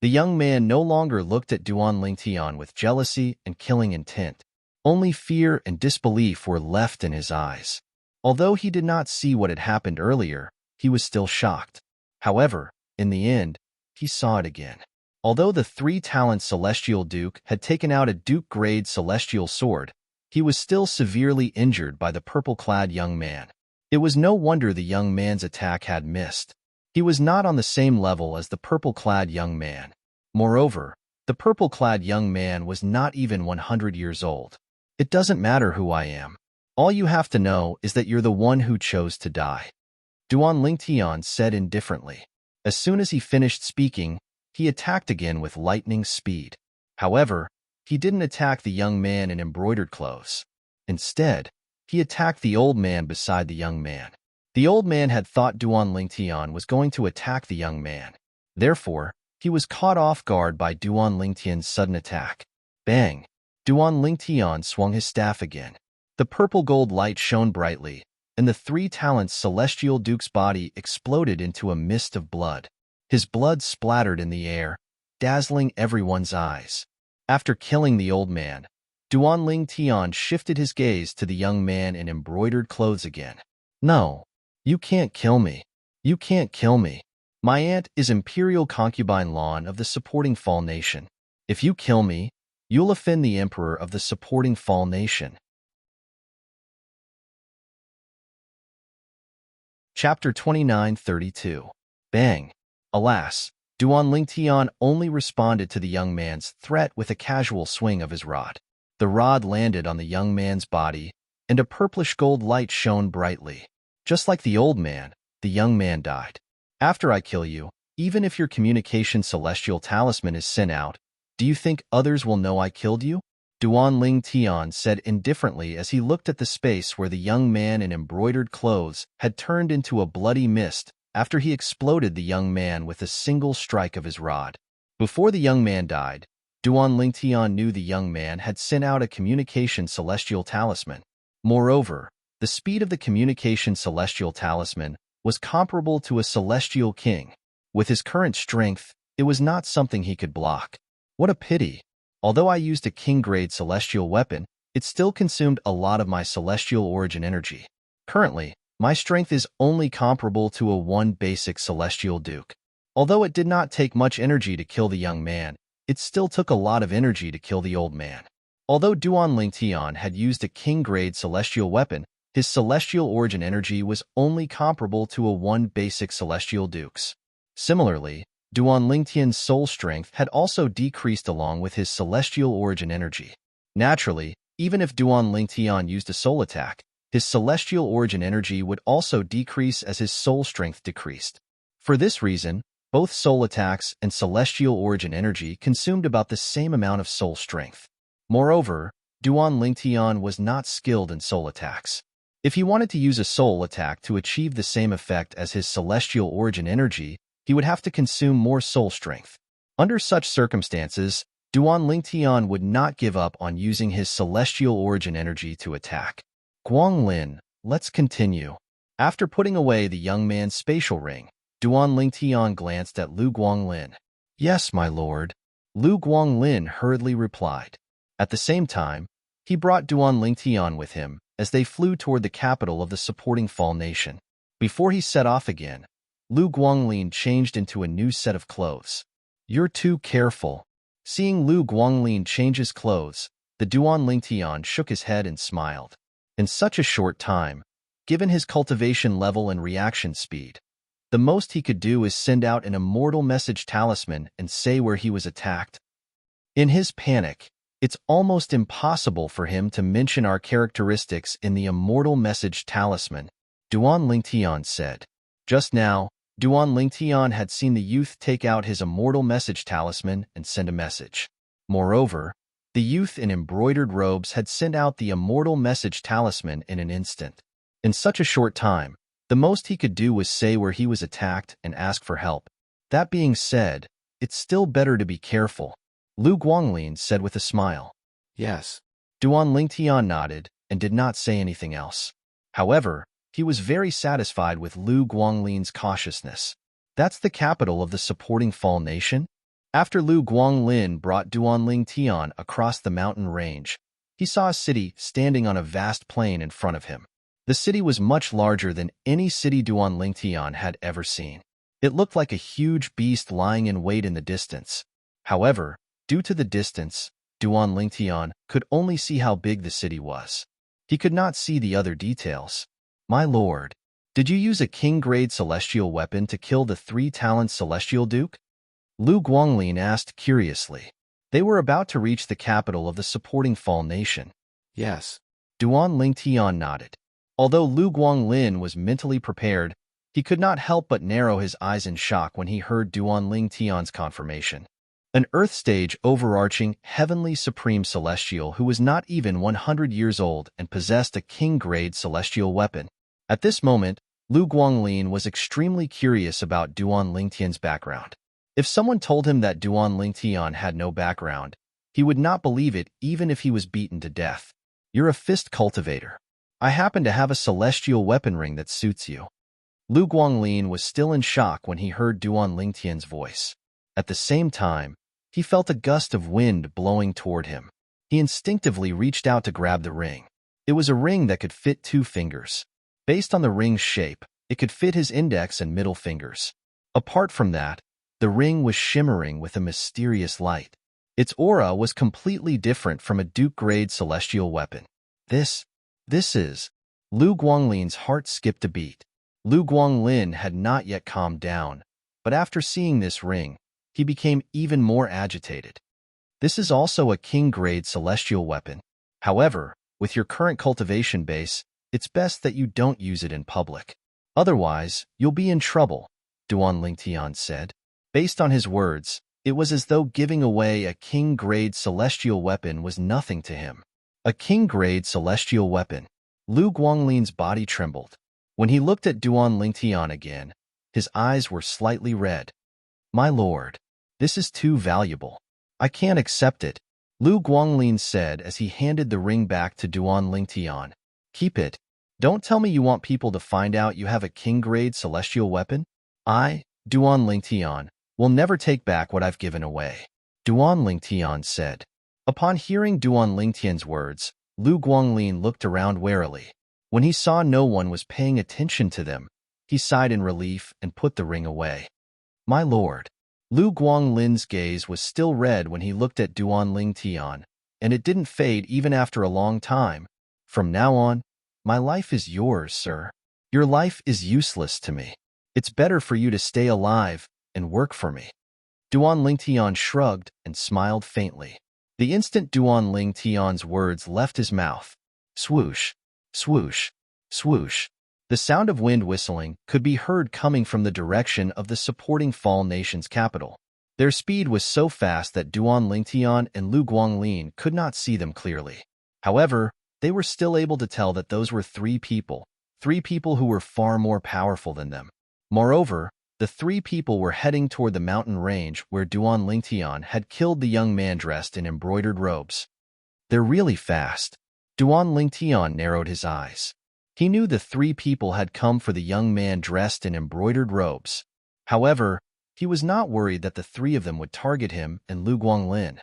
The young man no longer looked at Duan Lingtian with jealousy and killing intent. Only fear and disbelief were left in his eyes. Although he did not see what had happened earlier, he was still shocked. However, in the end, he saw it again. Although the three-talent celestial duke had taken out a duke-grade celestial sword, he was still severely injured by the purple-clad young man. It was no wonder the young man's attack had missed. He was not on the same level as the purple-clad young man. Moreover, the purple-clad young man was not even 100 years old. It doesn't matter who I am. All you have to know is that you're the one who chose to die. Duan Lingtian said indifferently. As soon as he finished speaking, he attacked again with lightning speed. However, he didn't attack the young man in embroidered clothes. Instead, he attacked the old man beside the young man. The old man had thought Duan Lingtian was going to attack the young man. Therefore, he was caught off guard by Duan Lingtian's sudden attack. Bang! Duan Lingtian swung his staff again. The purple-gold light shone brightly, and the three-talent celestial duke's body exploded into a mist of blood. His blood splattered in the air, dazzling everyone's eyes. After killing the old man, Duan Lingtian shifted his gaze to the young man in embroidered clothes again. No. You can't kill me. You can't kill me. My aunt is Imperial Concubine Lan of the supporting Fall Nation. If you kill me, you'll offend the Emperor of the supporting Fall Nation. Chapter 2932. Bang! Alas, Duan Lingtian only responded to the young man's threat with a casual swing of his rod. The rod landed on the young man's body, and a purplish gold light shone brightly. Just like the old man, the young man died. After I kill you, even if your communication celestial talisman is sent out, do you think others will know I killed you? Duan Ling Tian said indifferently as he looked at the space where the young man in embroidered clothes had turned into a bloody mist after he exploded the young man with a single strike of his rod. Before the young man died, Duan Ling Tian knew the young man had sent out a communication celestial talisman. Moreover, the speed of the communication celestial talisman was comparable to a celestial king. With his current strength, it was not something he could block. What a pity. Although I used a king-grade celestial weapon, it still consumed a lot of my celestial origin energy. Currently, my strength is only comparable to a 1 basic celestial duke. Although it did not take much energy to kill the young man, it still took a lot of energy to kill the old man. Although Duan Ling Tian had used a king-grade celestial weapon, his celestial origin energy was only comparable to a 1 basic celestial duke's. Similarly, Duan Ling Tian's soul strength had also decreased along with his celestial origin energy. Naturally, even if Duan Ling Tian used a soul attack, his celestial origin energy would also decrease as his soul strength decreased. For this reason, both soul attacks and celestial origin energy consumed about the same amount of soul strength. Moreover, Duan Ling Tian was not skilled in soul attacks. If he wanted to use a soul attack to achieve the same effect as his celestial origin energy, he would have to consume more soul strength. Under such circumstances, Duan Ling Tian would not give up on using his celestial origin energy to attack. Guanglin, let's continue. After putting away the young man's spatial ring, Duan Ling Tian glanced at Lu Guanglin. Yes, my lord. Lu Guanglin hurriedly replied. At the same time, he brought Duan Ling Tian with him as they flew toward the capital of the supporting Fall Nation. Before he set off again, Lu Guanglin changed into a new set of clothes. You're too careful. Seeing Lu Guanglin change his clothes, the Duan Ling Tian shook his head and smiled. In such a short time, given his cultivation level and reaction speed, the most he could do is send out an immortal message talisman and say where he was attacked. In his panic, it's almost impossible for him to mention our characteristics in the immortal message talisman, Duan Ling Tian said. Just now, Duan Ling Tian had seen the youth take out his immortal message talisman and send a message. Moreover, the youth in embroidered robes had sent out the immortal message talisman in an instant. In such a short time, the most he could do was say where he was attacked and ask for help. That being said, it's still better to be careful, Lu Guanglin said with a smile. Yes. Duan Ling Tian nodded and did not say anything else. However, he was very satisfied with Lu Guanglin's cautiousness. That's the capital of the supporting Fall Nation? After Lu Guanglin brought Duan Ling Tian across the mountain range, he saw a city standing on a vast plain in front of him. The city was much larger than any city Duan Ling Tian had ever seen. It looked like a huge beast lying in wait in the distance. However, due to the distance, Duan Ling Tian could only see how big the city was. He could not see the other details. My lord, did you use a king-grade celestial weapon to kill the 3-talent celestial duke? Lu Guanglin asked curiously. They were about to reach the capital of the supporting Fall Nation. Yes. Duan Ling Tian nodded. Although Lu Guanglin was mentally prepared, he could not help but narrow his eyes in shock when he heard Duan Ling Tian's confirmation. An Earth-stage overarching, heavenly supreme celestial who was not even 100 years old and possessed a king-grade celestial weapon. At this moment, Lu Guanglin was extremely curious about Duan Ling Tian's background. If someone told him that Duan Ling Tian had no background, he would not believe it even if he was beaten to death. You're a fist cultivator. I happen to have a celestial weapon ring that suits you. Lu Guanglin was still in shock when he heard Duan Ling Tian's voice. At the same time, he felt a gust of wind blowing toward him. He instinctively reached out to grab the ring. It was a ring that could fit 2 fingers. Based on the ring's shape, it could fit his index and middle fingers. Apart from that, the ring was shimmering with a mysterious light. Its aura was completely different from a Duke-grade celestial weapon. This is... Lu Guanglin's heart skipped a beat. Lu Guanglin had not yet calmed down, but after seeing this ring, he became even more agitated. This is also a king-grade celestial weapon. However, with your current cultivation base, it's best that you don't use it in public. Otherwise, you'll be in trouble, Duan Ling Tian said. Based on his words, It was as though giving away a king-grade celestial weapon was nothing to him. A king-grade celestial weapon. Lu Guanglin's body trembled. When he looked at Duan Lingtian again, his eyes were slightly red. My lord, this is too valuable. I can't accept it, Lu Guanglin said as he handed the ring back to Duan Lingtian. Keep it. Don't tell me you want people to find out you have a king-grade celestial weapon. I, Duan Lingtian, will never take back what I've given away, Duan Lingtian said. Upon hearing Duan Lingtian's words, Lu Guanglin looked around warily. When he saw no one was paying attention to them, he sighed in relief and put the ring away. My lord. Lu Guanglin's gaze was still red when he looked at Duan Lingtian, and it didn't fade even after a long time. From now on, my life is yours, sir. Your life is useless to me. It's better for you to stay alive and work for me. Duan Lingtian shrugged and smiled faintly. The instant Duan Lingtian's words left his mouth, swoosh, swoosh, swoosh, the sound of wind whistling could be heard coming from the direction of the supporting Fall Nation's capital. Their speed was so fast that Duan Lingtian and Lu Guanglin could not see them clearly. However, they were still able to tell that those were three people who were far more powerful than them. Moreover, the three people were heading toward the mountain range where Duan Lingtian had killed the young man dressed in embroidered robes. They're really fast. Duan Lingtian narrowed his eyes. He knew the three people had come for the young man dressed in embroidered robes. However, he was not worried that the three of them would target him and Lu Guanglin.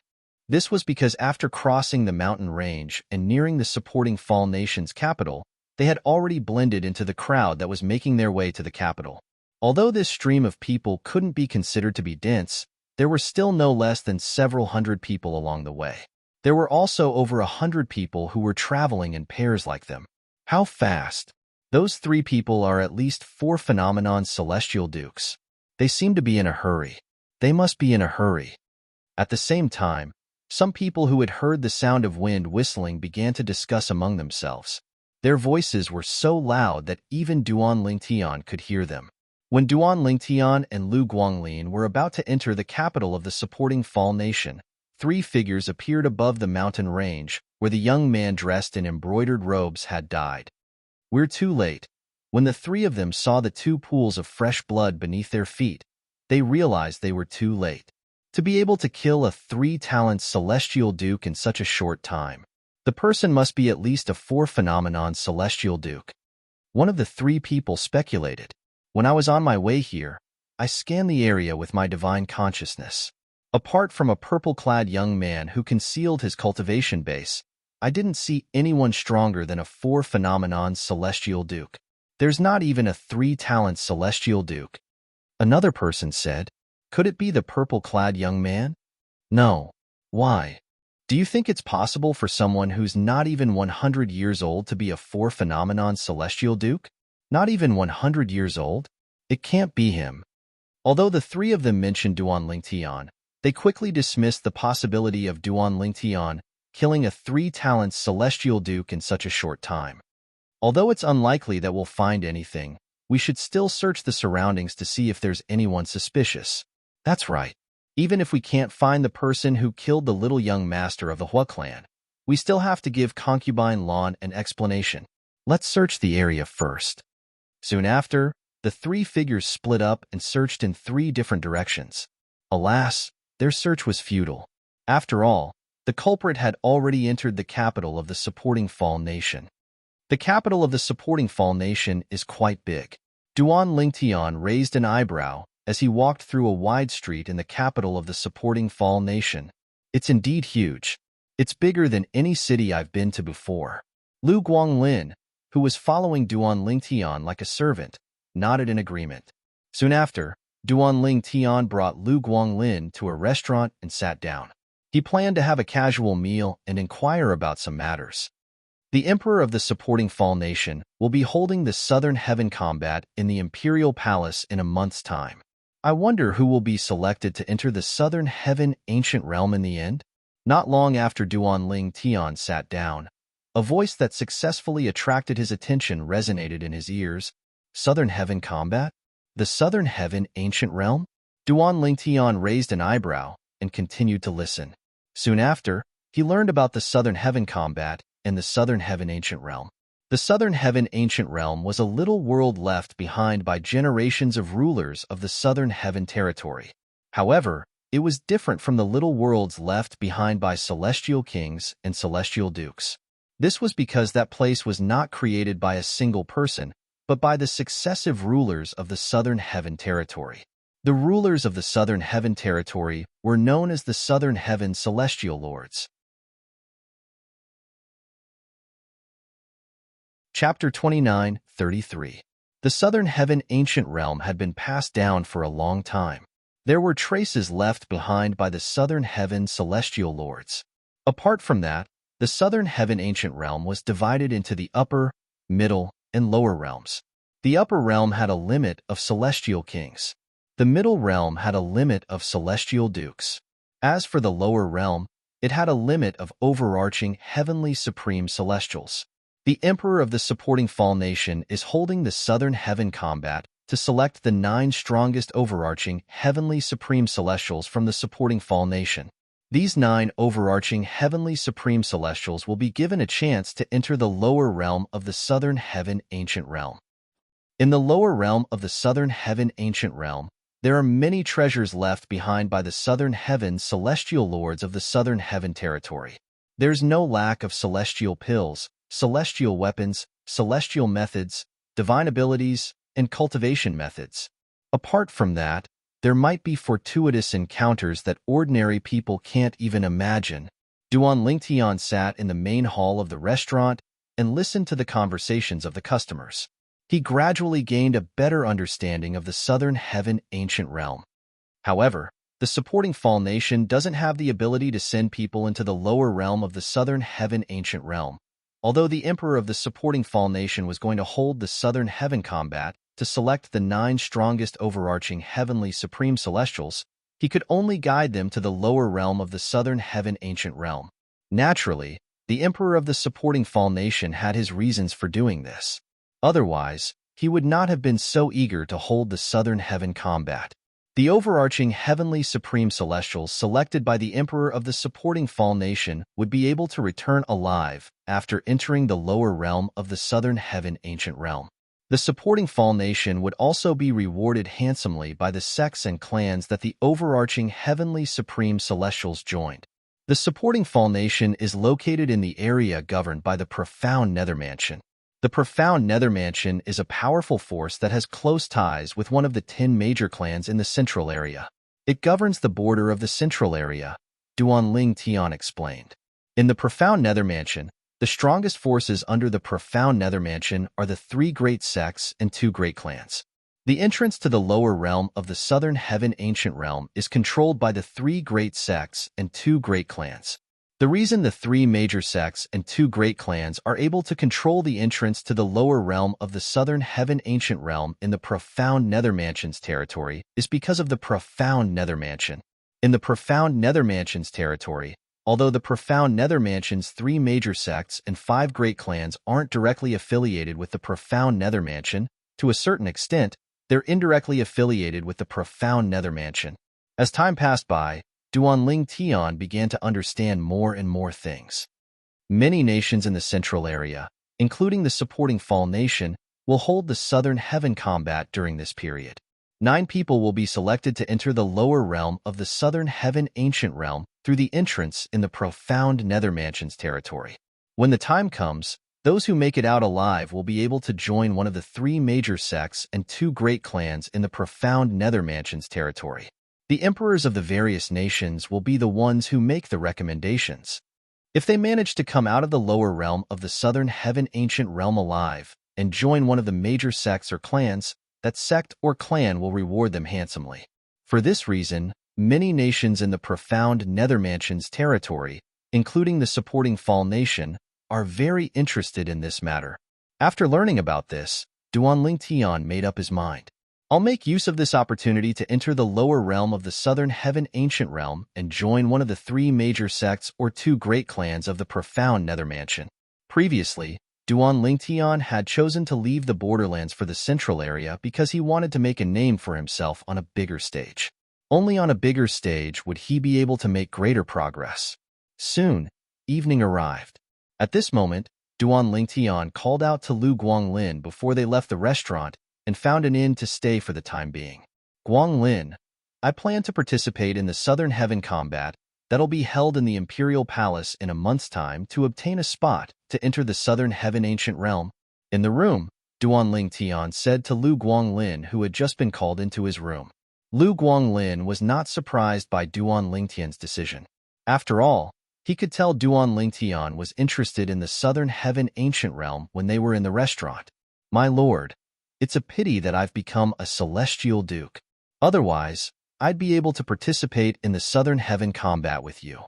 This was because after crossing the mountain range and nearing the supporting Fall Nation's capital, they had already blended into the crowd that was making their way to the capital. Although this stream of people couldn't be considered to be dense, there were still no less than several hundred people along the way. There were also over 100 people who were traveling in pairs like them. How fast! Those three people are at least 4 phenomenon celestial dukes. They seem to be in a hurry. They must be in a hurry. At the same time, some people who had heard the sound of wind whistling began to discuss among themselves. Their voices were so loud that even Duan Lingtian could hear them. When Duan Lingtian and Lu Guanglin were about to enter the capital of the supporting Fall Nation, 3 figures appeared above the mountain range where the young man dressed in embroidered robes had died. We're too late. When the 3 of them saw the 2 pools of fresh blood beneath their feet, they realized they were too late. To be able to kill a 3-talent celestial duke in such a short time, the person must be at least a 4 phenomenon celestial duke. One of the 3 people speculated. When I was on my way here, I scanned the area with my divine consciousness. Apart from a purple-clad young man who concealed his cultivation base, I didn't see anyone stronger than a 4 phenomenon celestial duke. There's not even a 3-talent celestial duke. Another person said, could it be the purple-clad young man? No. Why? Do you think it's possible for someone who's not even 100 years old to be a 4 phenomenon celestial duke? Not even 100 years old? It can't be him. Although the 3 of them mentioned Duan Lingtian, they quickly dismissed the possibility of Duan Lingtian killing a 3-talent celestial duke in such a short time. Although it's unlikely that we'll find anything, we should still search the surroundings to see if there's anyone suspicious. That's right. Even if we can't find the person who killed the little young master of the Hua clan, we still have to give concubine Lan an explanation. Let's search the area first. Soon after, the 3 figures split up and searched in 3 different directions. Alas, their search was futile. After all, the culprit had already entered the capital of the supporting Fall Nation. The capital of the supporting Fall Nation is quite big. Duan Lingtian raised an eyebrow as he walked through a wide street in the capital of the supporting Fall Nation. It's indeed huge. It's bigger than any city I've been to before. Lu Guanglin, who was following Duan Lingtian like a servant, nodded in agreement. Soon after, Duan Lingtian brought Lu Guanglin to a restaurant and sat down. He planned to have a casual meal and inquire about some matters. The Emperor of the supporting Fall Nation will be holding the Southern Heaven combat in the Imperial Palace in a month's time. I wonder who will be selected to enter the Southern Heaven ancient realm in the end? Not long after Duan Lingtian sat down, a voice that successfully attracted his attention resonated in his ears. Southern Heaven combat? The Southern Heaven ancient realm? Duan Lingtian raised an eyebrow and continued to listen. Soon after, he learned about the Southern Heaven combat and the Southern Heaven Ancient Realm. The Southern Heaven Ancient Realm was a little world left behind by generations of rulers of the Southern Heaven territory. However, it was different from the little worlds left behind by celestial kings and celestial dukes. This was because that place was not created by a single person, but by the successive rulers of the Southern Heaven territory. The rulers of the Southern Heaven territory were known as the Southern Heaven Celestial Lords. Chapter 29:33. The Southern Heaven Ancient Realm had been passed down for a long time. There were traces left behind by the Southern Heaven Celestial Lords. Apart from that, the Southern Heaven Ancient Realm was divided into the upper, middle, and lower realms. The upper realm had a limit of celestial kings. The middle realm had a limit of celestial dukes. As for the lower realm, it had a limit of overarching heavenly supreme celestials. The Emperor of the supporting Fall Nation is holding the Southern Heaven combat to select the 9 strongest overarching heavenly supreme celestials from the supporting Fall Nation. These 9 overarching heavenly supreme celestials will be given a chance to enter the lower realm of the Southern Heaven Ancient Realm. In the lower realm of the Southern Heaven Ancient Realm, there are many treasures left behind by the Southern Heaven Celestial Lords of the Southern Heaven territory. There's no lack of celestial pills, celestial weapons, celestial methods, divine abilities, and cultivation methods. Apart from that, there might be fortuitous encounters that ordinary people can't even imagine. Duan Lingtian sat in the main hall of the restaurant and listened to the conversations of the customers. He gradually gained a better understanding of the Southern Heaven Ancient Realm. However, the supporting Fall Nation doesn't have the ability to send people into the lower realm of the Southern Heaven Ancient Realm. Although the Emperor of the supporting Fall Nation was going to hold the Southern Heaven combat to select the 9 strongest overarching heavenly supreme celestials, he could only guide them to the lower realm of the Southern Heaven Ancient Realm. Naturally, the Emperor of the supporting Fall Nation had his reasons for doing this. Otherwise, he would not have been so eager to hold the Southern Heaven combat. The overarching heavenly supreme celestials selected by the Emperor of the supporting Fall Nation would be able to return alive after entering the lower realm of the Southern Heaven Ancient Realm. The supporting Fall Nation would also be rewarded handsomely by the sects and clans that the overarching heavenly supreme celestials joined. The supporting Fall Nation is located in the area governed by the Profound Nether Mansion. The Profound Nether Mansion is a powerful force that has close ties with one of the 10 major clans in the central area. It governs the border of the central area, Duan Lingtian explained. In the Profound Nether Mansion, the strongest forces under the Profound Nether Mansion are the 3 great sects and 2 great clans. The entrance to the lower realm of the Southern Heaven Ancient Realm is controlled by the 3 great sects and 2 great clans. The reason the 3 major sects and 2 great clans are able to control the entrance to the lower realm of the Southern Heaven Ancient Realm in the Profound Nether Mansion's territory is because of the Profound Nether Mansion. In the Profound Nether Mansion's territory, although the Profound Nether Mansion's 3 major sects and 5 great clans aren't directly affiliated with the Profound Nether Mansion, to a certain extent, they're indirectly affiliated with the Profound Nether Mansion. As time passed by, Duan Lingtian began to understand more and more things. Many nations in the central area, including the supporting Fall Nation, will hold the Southern Heaven combat during this period. 9 people will be selected to enter the lower realm of the Southern Heaven Ancient Realm through the entrance in the Profound Nether Mansion's territory. When the time comes, those who make it out alive will be able to join one of the 3 major sects and 2 great clans in the Profound Nether Mansion's territory. The emperors of the various nations will be the ones who make the recommendations. If they manage to come out of the lower realm of the Southern Heaven Ancient Realm alive and join one of the major sects or clans, that sect or clan will reward them handsomely. For this reason, many nations in the Profound Nether Mansion's territory, including the supporting Fall Nation, are very interested in this matter. After learning about this, Duan Lingtian made up his mind. I'll make use of this opportunity to enter the lower realm of the Southern Heaven Ancient Realm and join one of the 3 major sects or 2 great clans of the Profound Nether Mansion. Previously, Duan Lingtian had chosen to leave the borderlands for the central area because he wanted to make a name for himself on a bigger stage. Only on a bigger stage would he be able to make greater progress. Soon, evening arrived. At this moment, Duan Lingtian called out to Lu Guanglin before they left the restaurant and found an inn to stay for the time being. Guanglin, I plan to participate in the Southern Heaven combat that'll be held in the Imperial Palace in a month's time to obtain a spot to enter the Southern Heaven ancient realm. In the room, Duan Lingtian said to Lu Guanglin, who had just been called into his room. Lu Guanglin was not surprised by Duan Lingtian's decision. After all, he could tell Duan Lingtian was interested in the Southern Heaven ancient realm when they were in the restaurant. My lord, it's a pity that I've become a celestial duke. Otherwise, I'd be able to participate in the Southern Heaven combat with you.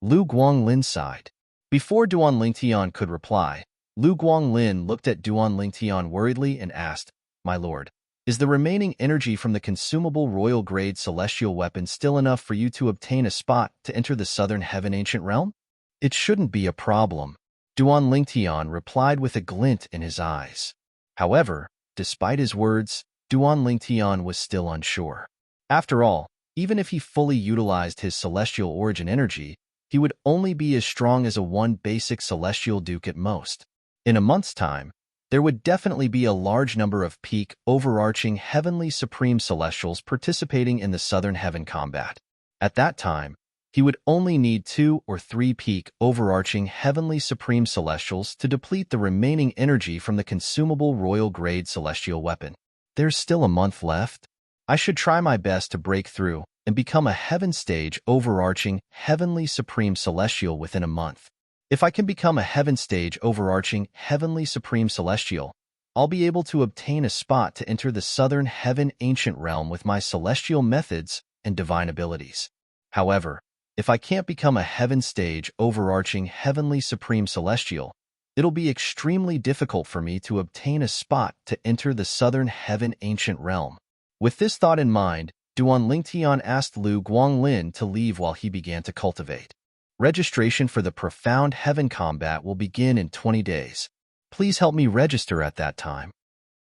Lu Guanglin sighed. Before Duan Lingtian could reply, Lu Guanglin looked at Duan Lingtian worriedly and asked, My lord, is the remaining energy from the consumable royal-grade celestial weapon still enough for you to obtain a spot to enter the Southern Heaven ancient realm? It shouldn't be a problem, Duan Lingtian replied with a glint in his eyes. However, despite his words, Duan Lingtian was still unsure. After all, even if he fully utilized his celestial origin energy, he would only be as strong as a one basic celestial duke at most. In a month's time, there would definitely be a large number of peak, overarching, heavenly supreme celestials participating in the Southern Heaven combat. At that time, he would only need 2 or 3 peak, overarching, heavenly supreme celestials to deplete the remaining energy from the consumable royal-grade celestial weapon. There's still a month left. I should try my best to break through and become a heaven stage, overarching, heavenly supreme celestial within a month. If I can become a heaven stage overarching heavenly supreme celestial, I'll be able to obtain a spot to enter the Southern Heaven ancient realm with my celestial methods and divine abilities. However, if I can't become a heaven stage overarching heavenly supreme celestial, it'll be extremely difficult for me to obtain a spot to enter the Southern Heaven ancient realm. With this thought in mind, Duan Lingtian asked Lu Guanglin to leave while he began to cultivate. Registration for the Profound Heaven combat will begin in 20 days. Please help me register at that time.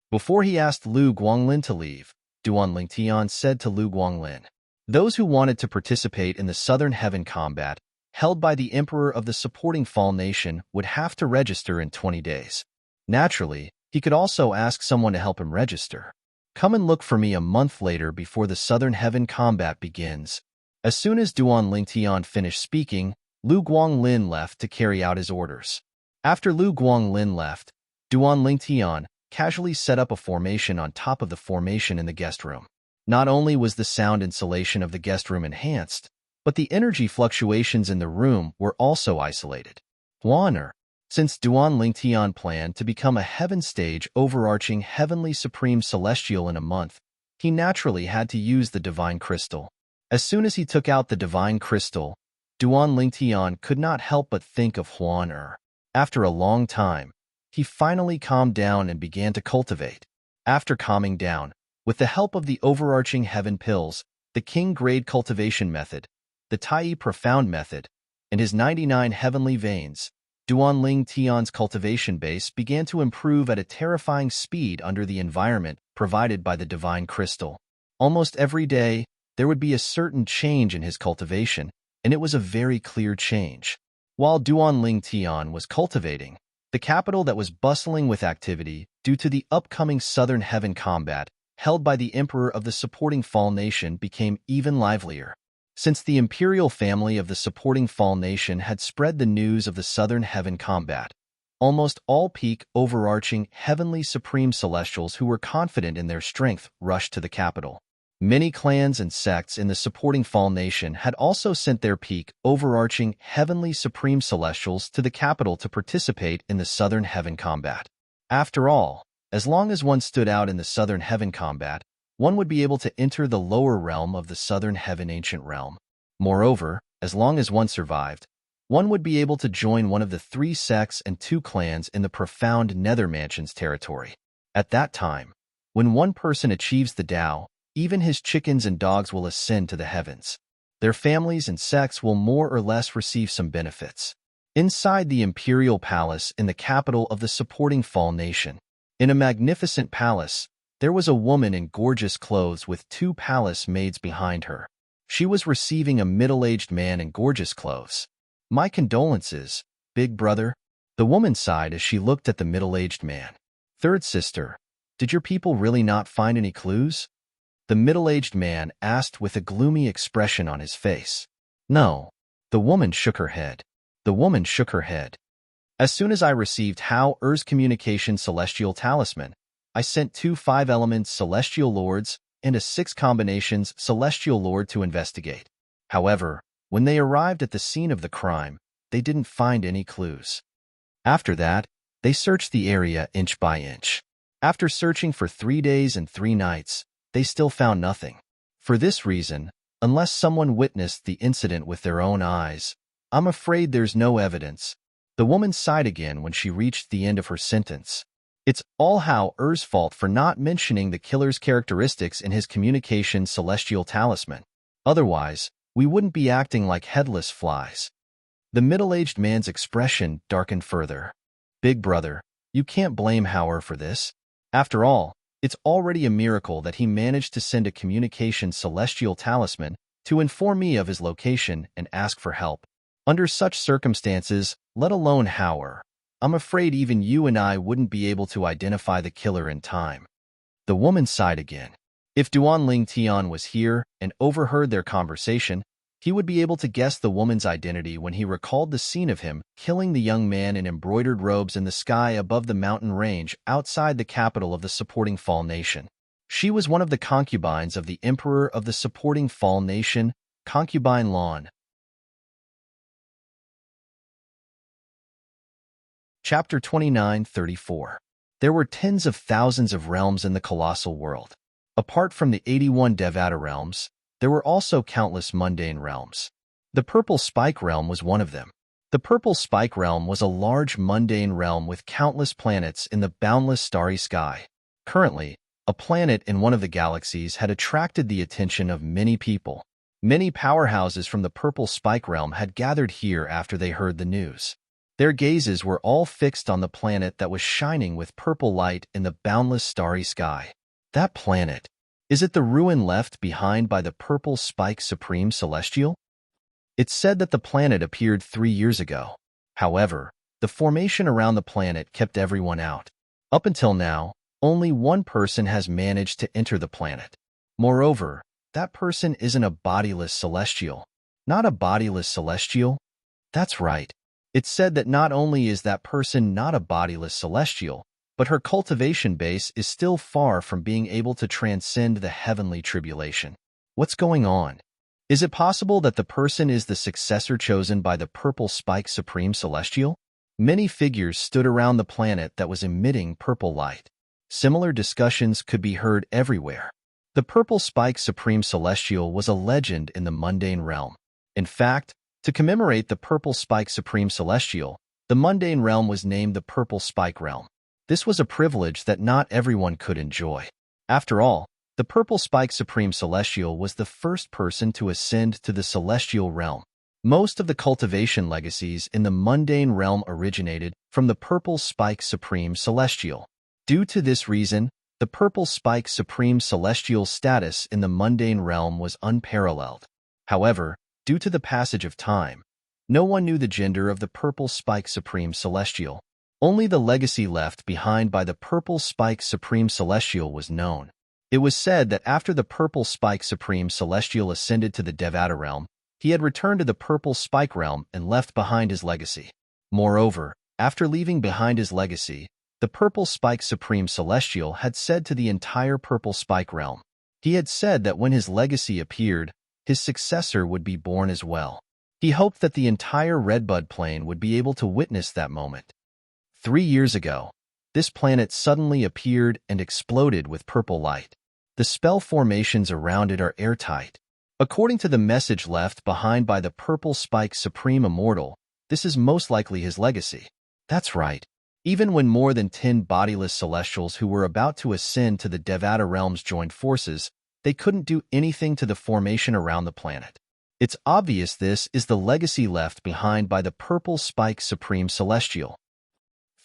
Before he asked Lu Guanglin to leave, Duan Lingtian said to Lu Guanglin, those who wanted to participate in the Southern Heaven combat, held by the Emperor of the supporting Fall Nation, would have to register in 20 days. Naturally, he could also ask someone to help him register. Come and look for me a month later before the Southern Heaven combat begins. As soon as Duan Lingtian finished speaking, Lu Guanglin left to carry out his orders. After Lu Guanglin left, Duan Lingtian casually set up a formation on top of the formation in the guest room. Not only was the sound insulation of the guest room enhanced, but the energy fluctuations in the room were also isolated. Since Duan Lingtian planned to become a heaven stage overarching heavenly supreme celestial in a month, he naturally had to use the divine crystal. As soon as he took out the divine crystal, Duan Lingtian could not help but think of Huan. After a long time, he finally calmed down and began to cultivate. After calming down, with the help of the overarching heaven pills, the king grade cultivation method, the Tai profound method, and his 99 heavenly veins, Duan Lingtian's cultivation base began to improve at a terrifying speed under the environment provided by the divine crystal. Almost every day, there would be a certain change in his cultivation, and it was a very clear change. While Duan Lingtian was cultivating, the capital that was bustling with activity due to the upcoming Southern Heaven combat, held by the Emperor of the supporting Fall Nation, became even livelier. Since the imperial family of the supporting Fall Nation had spread the news of the Southern Heaven combat, almost all peak, overarching, heavenly supreme celestials who were confident in their strength rushed to the capital. Many clans and sects in the supporting Fall Nation had also sent their peak, overarching, heavenly supreme celestials to the capital to participate in the Southern Heaven combat. After all, as long as one stood out in the Southern Heaven combat, one would be able to enter the lower realm of the Southern Heaven ancient realm. Moreover, as long as one survived, one would be able to join one of the 3 sects and 2 clans in the profound Nether Mansions territory. At that time, when one person achieves the Tao, even his chickens and dogs will ascend to the heavens. Their families and sects will more or less receive some benefits. Inside the imperial palace in the capital of the supporting Fall Nation, in a magnificent palace, there was a woman in gorgeous clothes with 2 palace maids behind her. She was receiving a middle-aged man in gorgeous clothes. "My condolences, big brother," the woman sighed as she looked at the middle-aged man. "Third sister, did your people really not find any clues?" the middle-aged man asked with a gloomy expression on his face. "No." The woman shook her head. The woman shook her head. "As soon as I received Hao-Er's communication celestial talisman, I sent 2 5-elements celestial lords and a 6 combinations celestial lord to investigate. However, when they arrived at the scene of the crime, they didn't find any clues. After that, they searched the area inch by inch. After searching for 3 days and 3 nights, they still found nothing. For this reason, unless someone witnessed the incident with their own eyes, I'm afraid there's no evidence." The woman sighed again when she reached the end of her sentence. "It's all Hao-Er's fault for not mentioning the killer's characteristics in his communication celestial talisman. Otherwise, we wouldn't be acting like headless flies." The middle-aged man's expression darkened further. "Big brother, you can't blame Hao-Er for this. After all, it's already a miracle that he managed to send a communication celestial talisman to inform me of his location and ask for help. Under such circumstances, let alone Hao-Er, I'm afraid even you and I wouldn't be able to identify the killer in time." The woman sighed again. If Duanling Tian was here and overheard their conversation, he would be able to guess the woman's identity when he recalled the scene of him killing the young man in embroidered robes in the sky above the mountain range outside the capital of the supporting Fall Nation. She was one of the concubines of the emperor of the supporting Fall Nation, concubine Lan. Chapter 29:34. There were tens of thousands of realms in the colossal world. Apart from the 81 Devata realms, there were also countless mundane realms. The Purple Spike realm was one of them. The Purple Spike realm was a large mundane realm with countless planets in the boundless starry sky. Currently, a planet in one of the galaxies had attracted the attention of many people. Many powerhouses from the Purple Spike realm had gathered here after they heard the news. Their gazes were all fixed on the planet that was shining with purple light in the boundless starry sky. That planet. Is it the ruin left behind by the Purple Spike Supreme Celestial? It's said that the planet appeared 3 years ago. However, the formation around the planet kept everyone out. Up until now, only one person has managed to enter the planet. Moreover, that person isn't a bodiless celestial. Not a bodiless celestial? That's right. It's said that not only is that person not a bodiless celestial, but her cultivation base is still far from being able to transcend the heavenly tribulation. What's going on? Is it possible that the person is the successor chosen by the Purple Spike Supreme Celestial? Many figures stood around the planet that was emitting purple light. Similar discussions could be heard everywhere. The Purple Spike Supreme Celestial was a legend in the mundane realm. In fact, to commemorate the Purple Spike Supreme Celestial, the mundane realm was named the Purple Spike Realm. This was a privilege that not everyone could enjoy. After all, the Purple Spike Supreme Celestial was the first person to ascend to the celestial realm. Most of the cultivation legacies in the mundane realm originated from the Purple Spike Supreme Celestial. Due to this reason, the Purple Spike Supreme Celestial's status in the mundane realm was unparalleled. However, due to the passage of time, no one knew the gender of the Purple Spike Supreme Celestial. Only the legacy left behind by the Purple Spike Supreme Celestial was known. It was said that after the Purple Spike Supreme Celestial ascended to the Devata realm, he had returned to the Purple Spike realm and left behind his legacy. Moreover, after leaving behind his legacy, the Purple Spike Supreme Celestial had said to the entire Purple Spike realm. He had said that when his legacy appeared, his successor would be born as well. He hoped that the entire Redbud Plane would be able to witness that moment. 3 years ago, this planet suddenly appeared and exploded with purple light. The spell formations around it are airtight. According to the message left behind by the Purple Spike Supreme Immortal, this is most likely his legacy. That's right. Even when more than 10 bodiless celestials who were about to ascend to the Devata realms joined forces, they couldn't do anything to the formation around the planet. It's obvious this is the legacy left behind by the Purple Spike Supreme Celestial.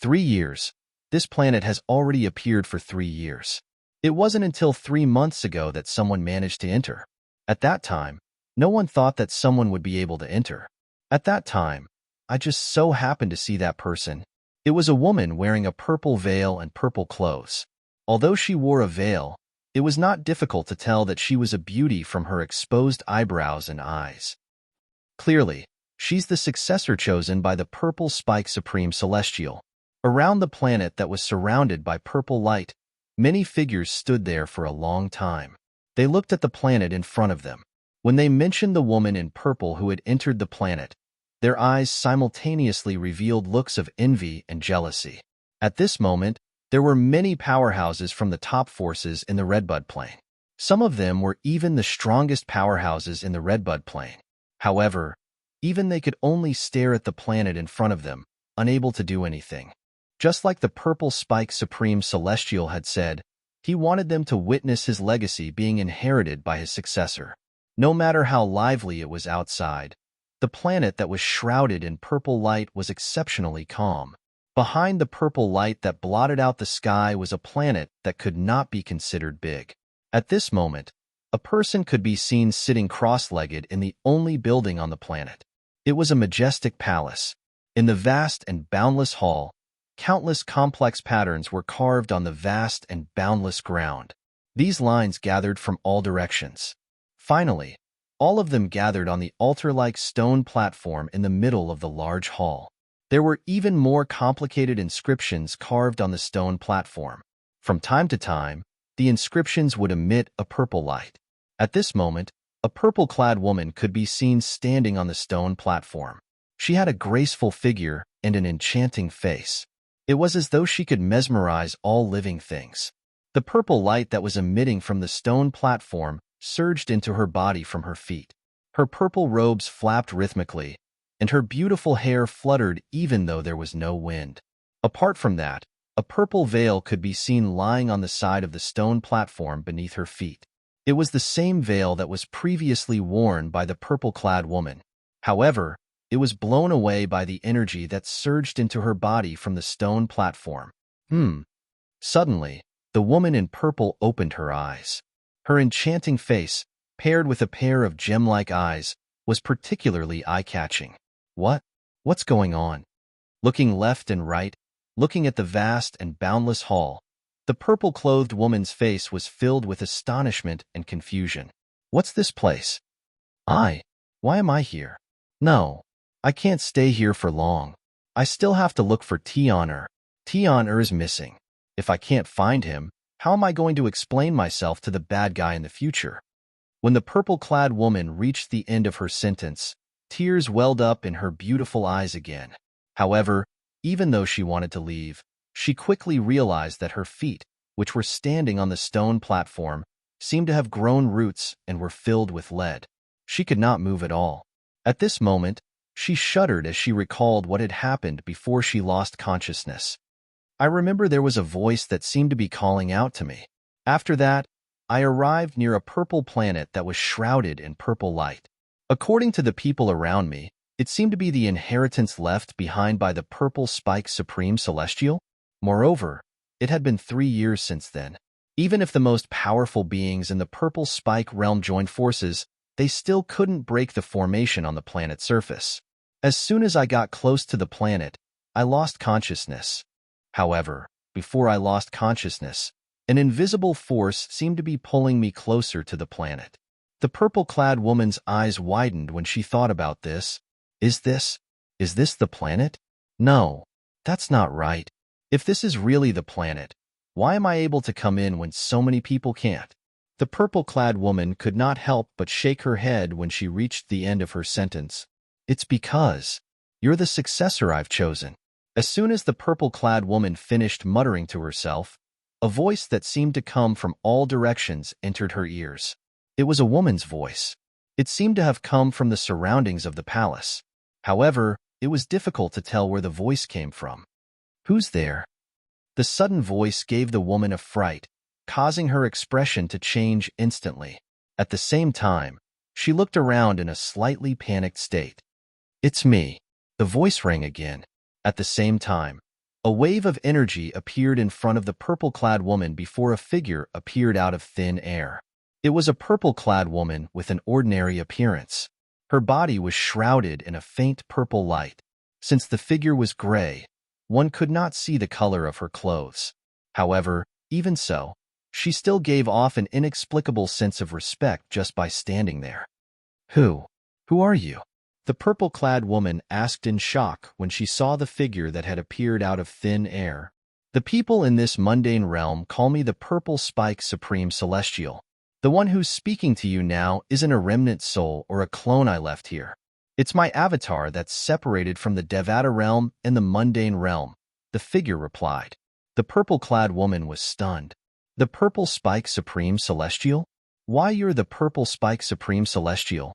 3 years. This planet has already appeared for 3 years. It wasn't until 3 months ago that someone managed to enter. At that time, No one thought that someone would be able to enter. At that time, I just so happened to see that person. It was a woman wearing a purple veil and purple clothes. Although she wore a veil, it was not difficult to tell that she was a beauty from her exposed eyebrows and eyes. Clearly, she's the successor chosen by the purple spike supreme celestial. Around the planet that was surrounded by purple light, many figures stood there for a long time. They looked at the planet in front of them. When they mentioned the woman in purple who had entered the planet, their eyes simultaneously revealed looks of envy and jealousy. At this moment, there were many powerhouses from the top forces in the Redbud Plane. Some of them were even the strongest powerhouses in the Redbud Plane. However, even they could only stare at the planet in front of them, unable to do anything. Just like the purple spike supreme celestial had said, he wanted them to witness his legacy being inherited by his successor. No matter how lively it was outside, the planet that was shrouded in purple light was exceptionally calm. Behind the purple light that blotted out the sky was a planet that could not be considered big. At this moment, a person could be seen sitting cross-legged in the only building on the planet. It was a majestic palace. In the vast and boundless hall, countless complex patterns were carved on the vast and boundless ground. These lines gathered from all directions. Finally, all of them gathered on the altar-like stone platform in the middle of the large hall. There were even more complicated inscriptions carved on the stone platform. From time to time, the inscriptions would emit a purple light. At this moment, a purple-clad woman could be seen standing on the stone platform. She had a graceful figure and an enchanting face. It was as though she could mesmerize all living things. The purple light that was emitting from the stone platform surged into her body from her feet. Her purple robes flapped rhythmically, and her beautiful hair fluttered even though there was no wind. Apart from that, a purple veil could be seen lying on the side of the stone platform beneath her feet. It was the same veil that was previously worn by the purple-clad woman. However, it was blown away by the energy that surged into her body from the stone platform. Suddenly, the woman in purple opened her eyes. Her enchanting face, paired with a pair of gem-like eyes, was particularly eye-catching. What's going on? Looking left and right, looking at the vast and boundless hall, the purple-clothed woman's face was filled with astonishment and confusion. What's this place? Why am I here? No, I can't stay here for long. I still have to look for Tion-er. Tion-er is missing. If I can't find him, how am I going to explain myself to the bad guy in the future? When the purple-clad woman reached the end of her sentence, tears welled up in her beautiful eyes again. However, even though she wanted to leave, she quickly realized that her feet, which were standing on the stone platform, seemed to have grown roots and were filled with lead. She could not move at all. At this moment, she shuddered as she recalled what had happened before she lost consciousness. I remember there was a voice that seemed to be calling out to me. After that, I arrived near a purple planet that was shrouded in purple light. According to the people around me, it seemed to be the inheritance left behind by the purple spike supreme celestial. Moreover, it had been 3 years since then. Even if the most powerful beings in the purple spike realm joined forces, they still couldn't break the formation on the planet's surface. As soon as I got close to the planet, I lost consciousness. However, before I lost consciousness, an invisible force seemed to be pulling me closer to the planet. The purple-clad woman's eyes widened when she thought about this. Is this the planet? No, that's not right. If this is really the planet, why am I able to come in when so many people can't? The purple-clad woman could not help but shake her head when she reached the end of her sentence. It's because you're the successor I've chosen. As soon as the purple-clad woman finished muttering to herself, a voice that seemed to come from all directions entered her ears. It was a woman's voice. It seemed to have come from the surroundings of the palace. However, it was difficult to tell where the voice came from. Who's there? The sudden voice gave the woman a fright, causing her expression to change instantly. At the same time, she looked around in a slightly panicked state. It's me. The voice rang again. At the same time, a wave of energy appeared in front of the purple-clad woman before a figure appeared out of thin air. It was a purple-clad woman with an ordinary appearance. Her body was shrouded in a faint purple light. Since the figure was gray, one could not see the color of her clothes. However, even so, she still gave off an inexplicable sense of respect just by standing there. Who are you? The purple-clad woman asked in shock when she saw the figure that had appeared out of thin air. The people in this mundane realm call me the Purple Spike Supreme Celestial. The one who's speaking to you now isn't a remnant soul or a clone I left here. It's my avatar that's separated from the Devata realm and the mundane realm, the figure replied. The purple-clad woman was stunned. The Purple Spike Supreme Celestial? Why, you're the Purple Spike Supreme Celestial?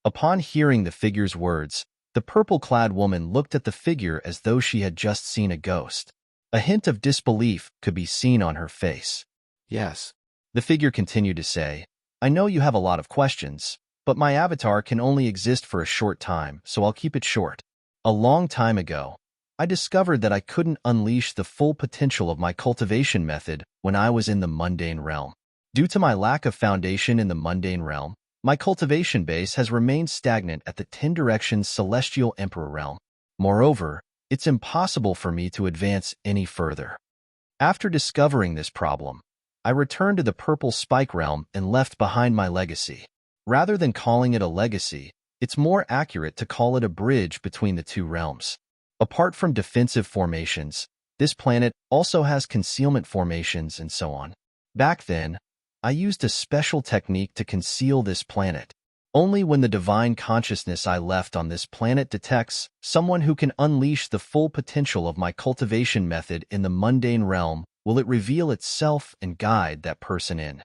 Upon hearing the figure's words, the purple-clad woman looked at the figure as though she had just seen a ghost. A hint of disbelief could be seen on her face. Yes. The figure continued to say, I know you have a lot of questions, but my avatar can only exist for a short time, so I'll keep it short. A long time ago, I discovered that I couldn't unleash the full potential of my cultivation method when I was in the mundane realm. Due to my lack of foundation in the mundane realm, my cultivation base has remained stagnant at the 10 Directions Celestial Emperor realm. Moreover, it's impossible for me to advance any further. After discovering this problem, I returned to the Purple Spike realm and left behind my legacy. Rather than calling it a legacy, it's more accurate to call it a bridge between the two realms. Apart from defensive formations, this planet also has concealment formations and so on. Back then, I used a special technique to conceal this planet. Only when the divine consciousness I left on this planet detects someone who can unleash the full potential of my cultivation method in the mundane realm will it reveal itself and guide that person in.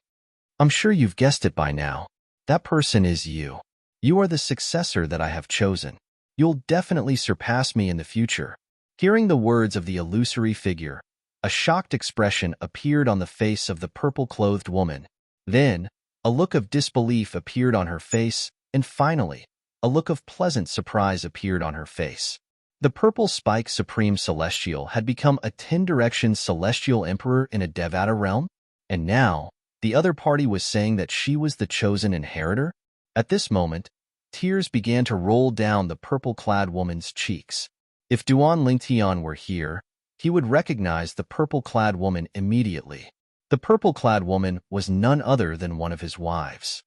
I'm sure you've guessed it by now. That person is you. You are the successor that I have chosen. You'll definitely surpass me in the future. Hearing the words of the illusory figure, a shocked expression appeared on the face of the purple-clothed woman. Then, a look of disbelief appeared on her face, and finally, a look of pleasant surprise appeared on her face. The Purple Spike Supreme Celestial had become a 10 Directions Celestial Emperor in a Devata realm, and now, the other party was saying that she was the chosen inheritor? At this moment, tears began to roll down the purple-clad woman's cheeks. If Duan Lingtian were here, he would recognize the purple-clad woman immediately. The purple-clad woman was none other than one of his wives.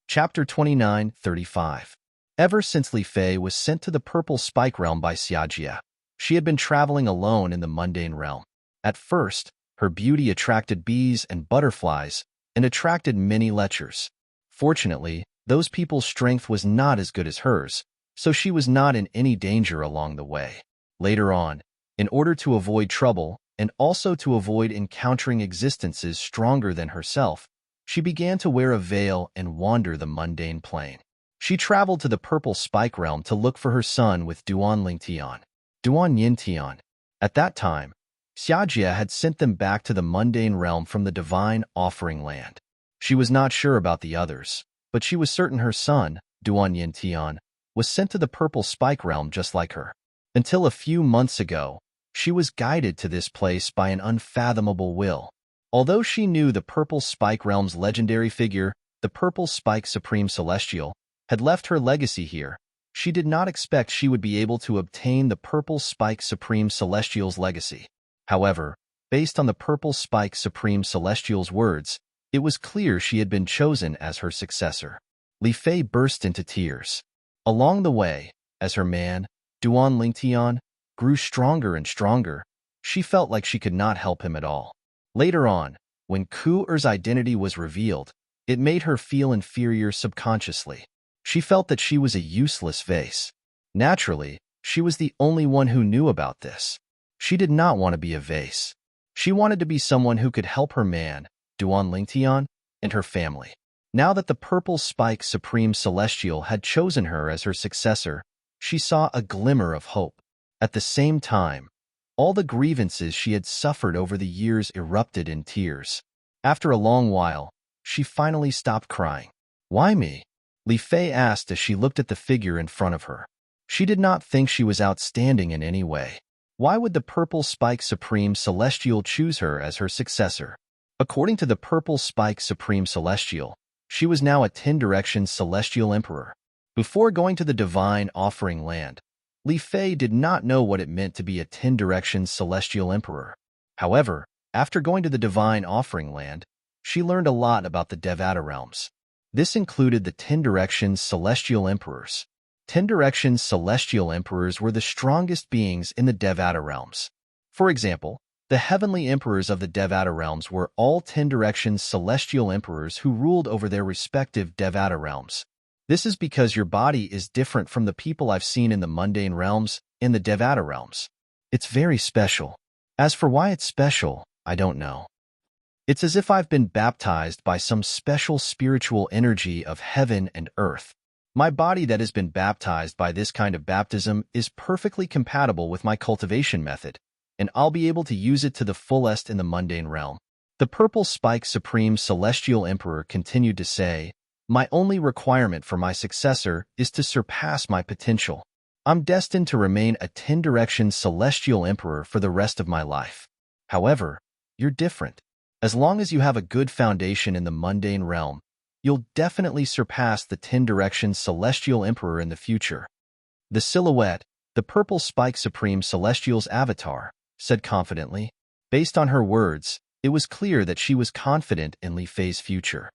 Chapter 29:35. Ever since Li Fei was sent to the Purple Spike realm by Xiajia, she had been traveling alone in the mundane realm. At first, her beauty attracted bees and butterflies and attracted many lechers. Fortunately, those people's strength was not as good as hers, so she was not in any danger along the way. Later on, in order to avoid trouble and also to avoid encountering existences stronger than herself, she began to wear a veil and wander the mundane plane. She traveled to the Purple Spike realm to look for her son with Duan Lingtian. Duan Yintian. At that time, Xiajia had sent them back to the mundane realm from the divine offering land. She was not sure about the others, but she was certain her son, Duan Yintian, was sent to the Purple Spike realm just like her. Until a few months ago, she was guided to this place by an unfathomable will. Although she knew the Purple Spike realm's legendary figure, the Purple Spike Supreme Celestial, had left her legacy here, she did not expect she would be able to obtain the Purple Spike Supreme Celestial's legacy. However, based on the Purple Spike Supreme Celestial's words, it was clear she had been chosen as her successor. Li Fei burst into tears. Along the way, as her man, Duan Lingtian, grew stronger and stronger, she felt like she could not help him at all. Later on, when Ku Er's identity was revealed, it made her feel inferior subconsciously. She felt that she was a useless vase. Naturally, she was the only one who knew about this. She did not want to be a vase. She wanted to be someone who could help her man, Duan Lingtian, and her family. Now that the Purple Spike Supreme Celestial had chosen her as her successor, she saw a glimmer of hope. At the same time, all the grievances she had suffered over the years erupted in tears. After a long while, she finally stopped crying. Why me? Li Fei asked as she looked at the figure in front of her. She did not think she was outstanding in any way. Why would the Purple Spike Supreme Celestial choose her as her successor? According to the Purple Spike Supreme Celestial, she was now a 10-direction Celestial Emperor. Before going to the Divine Offering Land, Li Fei did not know what it meant to be a 10-direction Celestial Emperor. However, after going to the Divine Offering Land, she learned a lot about the Devata realms. This included the 10-direction Celestial Emperors. 10-direction Celestial Emperors were the strongest beings in the Devata realms. For example, the heavenly emperors of the Devata realms were all 10-direction Celestial Emperors who ruled over their respective Devata realms. This is because your body is different from the people I've seen in the mundane realms and the Devata realms. It's very special. As for why it's special, I don't know. It's as if I've been baptized by some special spiritual energy of heaven and earth. My body that has been baptized by this kind of baptism is perfectly compatible with my cultivation method, and I'll be able to use it to the fullest in the mundane realm. The Purple Spike Supreme Celestial Emperor continued to say, "My only requirement for my successor is to surpass my potential. I'm destined to remain a 10-direction Celestial Emperor for the rest of my life. However, you're different. As long as you have a good foundation in the mundane realm, you'll definitely surpass the 10-direction Celestial Emperor in the future." The silhouette, the Purple Spike Supreme Celestial's avatar, said confidently. Based on her words, it was clear that she was confident in Li Fei's future.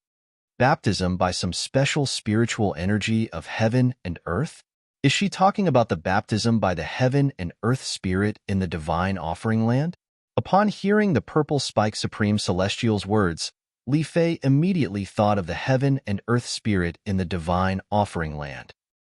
Baptism by some special spiritual energy of heaven and earth? Is she talking about the baptism by the heaven and earth spirit in the Divine Offering Land? Upon hearing the Purple Spike Supreme Celestial's words, Li Fei immediately thought of the heaven and earth spirit in the Divine Offering Land.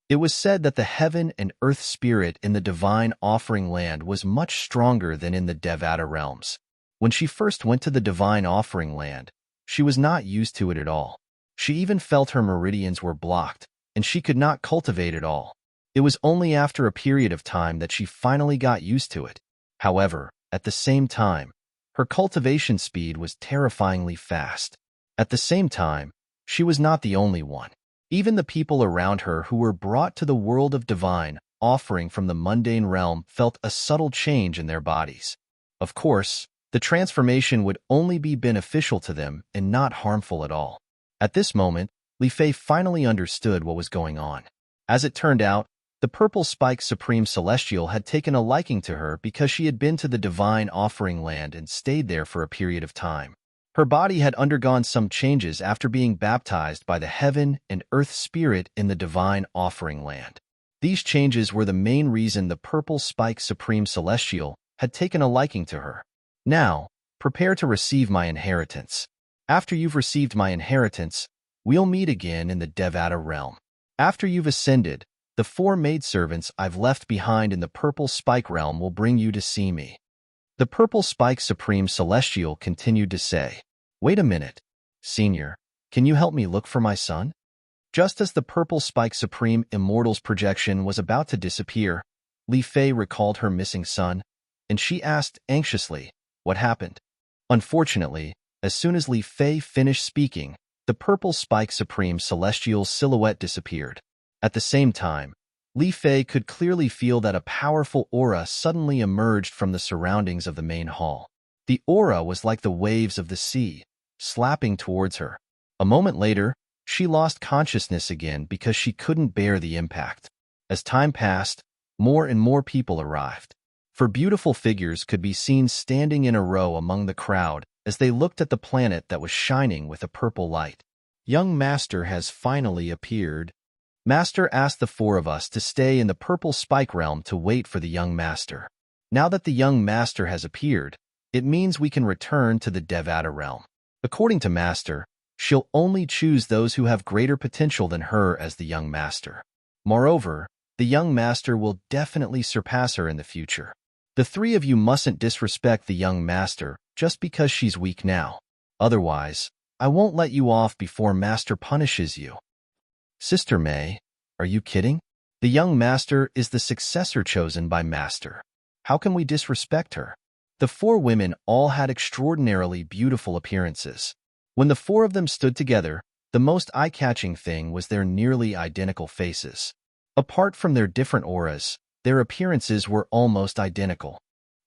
It was said that the heaven and earth spirit in the Divine Offering Land was much stronger than in the Devata realms. When she first went to the Divine Offering Land, she was not used to it at all. She even felt her meridians were blocked, and she could not cultivate at all. It was only after a period of time that she finally got used to it. However, at the same time, her cultivation speed was terrifyingly fast. At the same time, she was not the only one. Even the people around her who were brought to the world of divine offering from the mundane realm felt a subtle change in their bodies. Of course, the transformation would only be beneficial to them and not harmful at all. At this moment, Li Fei finally understood what was going on. As it turned out, the Purple Spike Supreme Celestial had taken a liking to her because she had been to the Divine Offering Land and stayed there for a period of time. Her body had undergone some changes after being baptized by the heaven and earth spirit in the Divine Offering Land. These changes were the main reason the Purple Spike Supreme Celestial had taken a liking to her. Now, prepare to receive my inheritance. After you've received my inheritance, we'll meet again in the Devata realm. After you've ascended, the 4 maidservants I've left behind in the Purple Spike realm will bring you to see me." The Purple Spike Supreme Celestial continued to say, "Wait a minute, Senior, can you help me look for my son?" Just as the Purple Spike Supreme Immortal's projection was about to disappear, Li Fei recalled her missing son, and she asked anxiously, "What happened?" Unfortunately, as soon as Li Fei finished speaking, the Purple Spike Supreme Celestial's silhouette disappeared. At the same time, Li Fei could clearly feel that a powerful aura suddenly emerged from the surroundings of the main hall. The aura was like the waves of the sea, slapping towards her. A moment later, she lost consciousness again because she couldn't bear the impact. As time passed, more and more people arrived. For beautiful figures could be seen standing in a row among the crowd as they looked at the planet that was shining with a purple light. "Young Master has finally appeared." Master asked the 4 of us to stay in the Purple Spike realm to wait for the young master. Now that the young master has appeared, it means we can return to the Devata realm. According to Master, she'll only choose those who have greater potential than her as the young master. Moreover, the young master will definitely surpass her in the future. The 3 of you mustn't disrespect the young master just because she's weak now. Otherwise, I won't let you off before Master punishes you. Sister May, are you kidding? The young master is the successor chosen by Master. How can we disrespect her? The 4 women all had extraordinarily beautiful appearances. When the 4 of them stood together, the most eye-catching thing was their nearly identical faces. Apart from their different auras, their appearances were almost identical.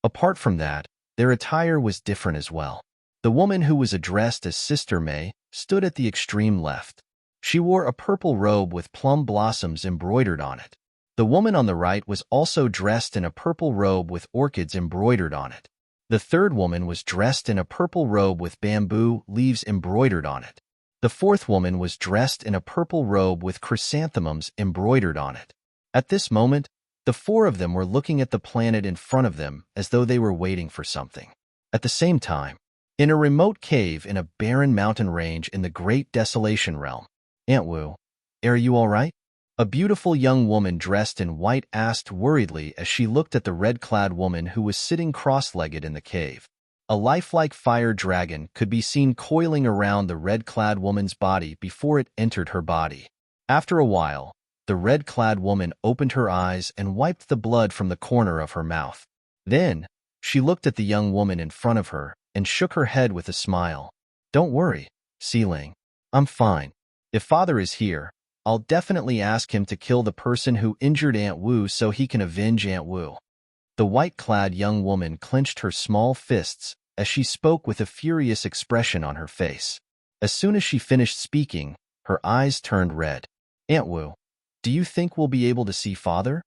Apart from that, their attire was different as well. The woman who was addressed as Sister May stood at the extreme left. She wore a purple robe with plum blossoms embroidered on it. The woman on the right was also dressed in a purple robe with orchids embroidered on it. The third woman was dressed in a purple robe with bamboo leaves embroidered on it. The fourth woman was dressed in a purple robe with chrysanthemums embroidered on it. At this moment, the four of them were looking at the planet in front of them as though they were waiting for something. At the same time, in a remote cave in a barren mountain range in the Great Desolation Realm, Aunt Wu, are you all right? A beautiful young woman dressed in white asked worriedly as she looked at the red-clad woman who was sitting cross-legged in the cave. A lifelike fire dragon could be seen coiling around the red-clad woman's body before it entered her body. After a while, the red-clad woman opened her eyes and wiped the blood from the corner of her mouth. Then, she looked at the young woman in front of her and shook her head with a smile. Don't worry, Xiling. I'm fine. If Father is here, I'll definitely ask him to kill the person who injured Aunt Wu so he can avenge Aunt Wu. The white-clad young woman clenched her small fists as she spoke with a furious expression on her face. As soon as she finished speaking, her eyes turned red. Aunt Wu, do you think we'll be able to see Father?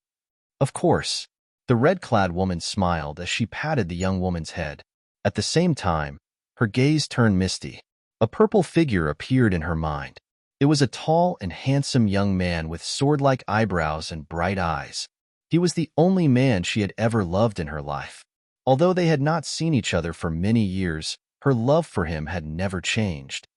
Of course. The red-clad woman smiled as she patted the young woman's head. At the same time, her gaze turned misty. A purple figure appeared in her mind. It was a tall and handsome young man with sword-like eyebrows and bright eyes. He was the only man she had ever loved in her life. Although they had not seen each other for many years, her love for him had never changed.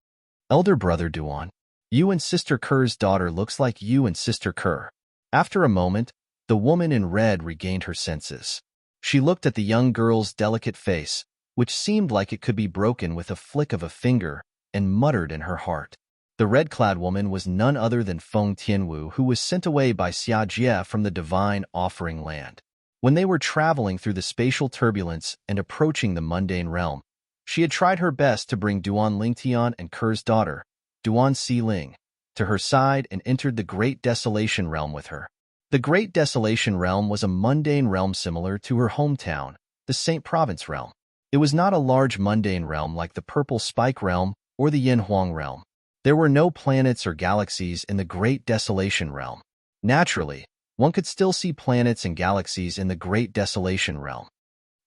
Elder brother Duan, you and Sister Kerr's daughter looks like you and Sister Kerr. After a moment, the woman in red regained her senses. She looked at the young girl's delicate face, which seemed like it could be broken with a flick of a finger, and muttered in her heart. The red-clad woman was none other than Feng Tianwu, who was sent away by Xia Jie from the Divine Offering Land. When they were traveling through the spatial turbulence and approaching the mundane realm, she had tried her best to bring Duan Lingtian and Kerr's daughter, Duan Xiling, to her side and entered the Great Desolation Realm with her. The Great Desolation Realm was a mundane realm similar to her hometown, the Saint Province Realm. It was not a large mundane realm like the Purple Spike Realm or the Yin Huang Realm. There were no planets or galaxies in the Great Desolation Realm. Naturally, one could still see planets and galaxies in the Great Desolation Realm.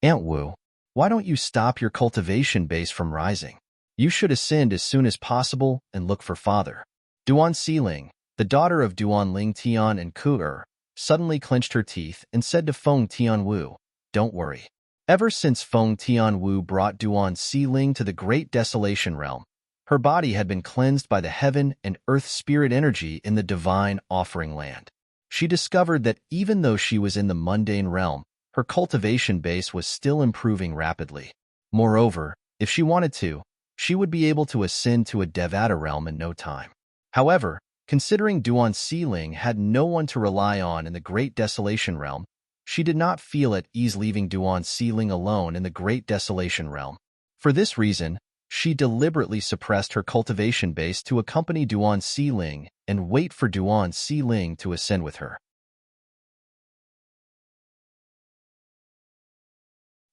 Aunt Wu, why don't you stop your cultivation base from rising? You should ascend as soon as possible and look for Father. Duan Xiling, the daughter of Duan Lingtian and Ku suddenly clenched her teeth and said to Feng Tianwu, don't worry. Ever since Feng Tianwu brought Duan Xiling to the Great Desolation Realm, her body had been cleansed by the heaven and earth spirit energy in the Divine Offering Land. She discovered that even though she was in the mundane realm, her cultivation base was still improving rapidly. Moreover, if she wanted to, she would be able to ascend to a Devata realm in no time. However, considering Duan Xiling had no one to rely on in the Great Desolation Realm, she did not feel at ease leaving Duan Xiling alone in the Great Desolation Realm. For this reason, she deliberately suppressed her cultivation base to accompany Duan Xiling and wait for Duan Xiling to ascend with her.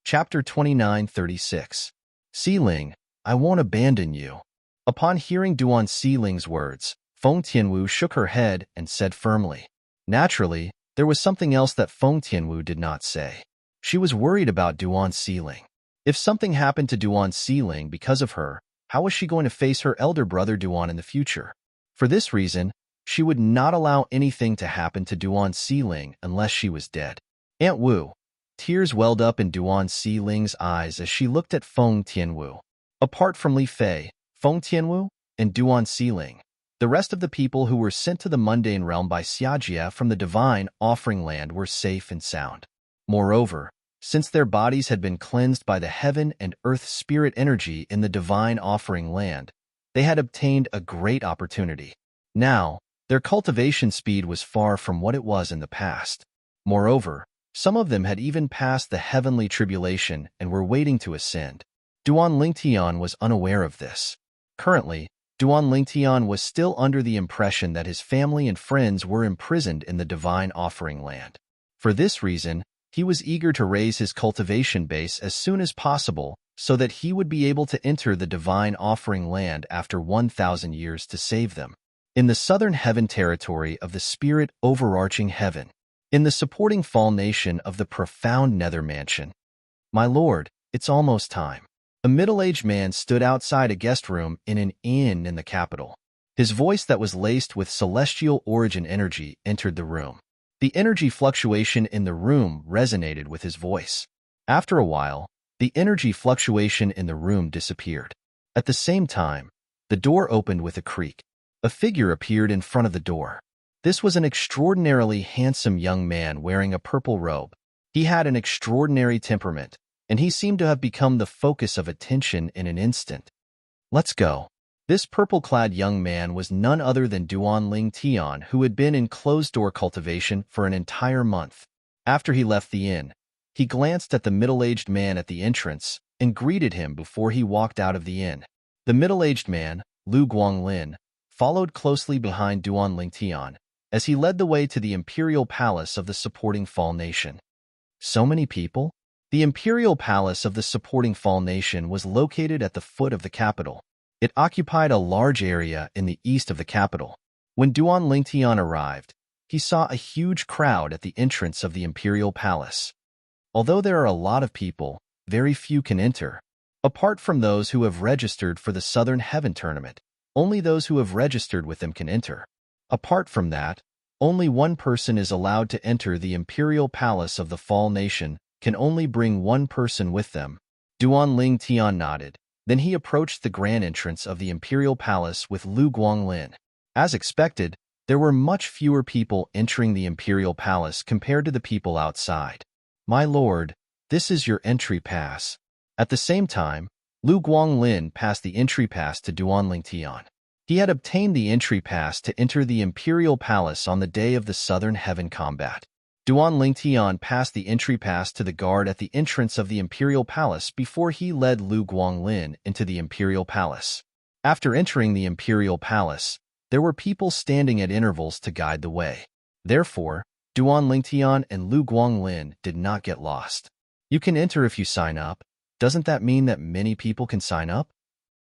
Chapter 29:36. Xiling, I won't abandon you. Upon hearing Duan Xiling's words, Feng Tianwu shook her head and said firmly. Naturally, there was something else that Feng Tianwu did not say. She was worried about Duan Xiling. If something happened to Duan Xiling because of her, how was she going to face her elder brother Duan in the future? For this reason, she would not allow anything to happen to Duan Xiling unless she was dead. Aunt Wu. Tears welled up in Duan Xiling's eyes as she looked at Feng Tianwu. Apart from Li Fei, Feng Tianwu, and Duan Xiling, the rest of the people who were sent to the mundane realm by Xia Jie from the Divine Offering Land were safe and sound. Moreover, since their bodies had been cleansed by the heaven and earth spirit energy in the Divine Offering Land, they had obtained a great opportunity. Now, their cultivation speed was far from what it was in the past. Moreover, some of them had even passed the heavenly tribulation and were waiting to ascend. Duan Lingtian was unaware of this. Currently, Duan Lingtian was still under the impression that his family and friends were imprisoned in the Divine Offering Land. For this reason, He was eager to raise his cultivation base as soon as possible so that he would be able to enter the divine offering land after 1,000 years to save them. In the southern heaven territory of the spirit overarching heaven, in the supporting fall nation of the profound nether mansion. My lord, it's almost time. A middle-aged man stood outside a guest room in an inn in the capital. His voice that was laced with celestial origin energy entered the room. The energy fluctuation in the room resonated with his voice. After a while, the energy fluctuation in the room disappeared. At the same time, the door opened with a creak. A figure appeared in front of the door. This was an extraordinarily handsome young man wearing a purple robe. He had an extraordinary temperament, and he seemed to have become the focus of attention in an instant. Let's go. This purple-clad young man was none other than Duan Ling Tian, who had been in closed-door cultivation for an entire month. After he left the inn, he glanced at the middle-aged man at the entrance and greeted him before he walked out of the inn. The middle-aged man, Lu Guanglin, followed closely behind Duan Ling Tian as he led the way to the imperial palace of the supporting fall nation. So many people? The imperial palace of the supporting fall nation was located at the foot of the capital. It occupied a large area in the east of the capital. When Duan Ling Tian arrived, he saw a huge crowd at the entrance of the imperial palace. Although there are a lot of people, very few can enter. Apart from those who have registered for the Southern Heaven Tournament, only those who have registered with them can enter. Apart from that, only one person is allowed to enter the imperial palace of the Fall Nation, can only bring one person with them. Duan Ling Tian nodded. Then he approached the grand entrance of the imperial palace with Lu Guanglin. As expected, there were much fewer people entering the imperial palace compared to the people outside. My lord, this is your entry pass. At the same time, Lu Guanglin passed the entry pass to Duan Ling Tian. He had obtained the entry pass to enter the imperial palace on the day of the Southern Heaven combat. Duan Ling Tian passed the entry pass to the guard at the entrance of the imperial palace before he led Lu Guanglin into the imperial palace. After entering the imperial palace, there were people standing at intervals to guide the way. Therefore, Duan Ling Tian and Lu Guanglin did not get lost. You can enter if you sign up. Doesn't that mean that many people can sign up?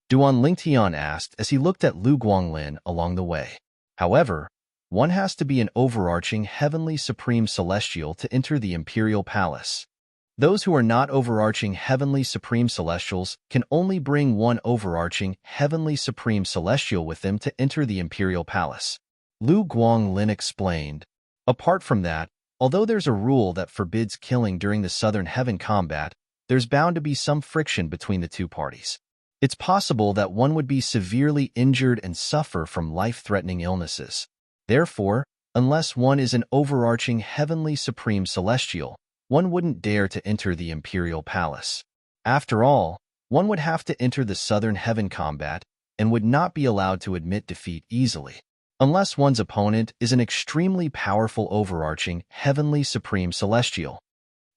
Duan Ling Tian asked as he looked at Lu Guanglin along the way. However, one has to be an overarching heavenly supreme celestial to enter the imperial palace. Those who are not overarching heavenly supreme celestials can only bring one overarching heavenly supreme celestial with them to enter the imperial palace. Lu Guanglin explained. Apart from that, although there's a rule that forbids killing during the Southern Heaven combat, there's bound to be some friction between the two parties. It's possible that one would be severely injured and suffer from life-threatening illnesses. Therefore, unless one is an overarching heavenly supreme celestial, one wouldn't dare to enter the imperial palace. After all, one would have to enter the Southern Heaven combat and would not be allowed to admit defeat easily, unless one's opponent is an extremely powerful overarching heavenly supreme celestial.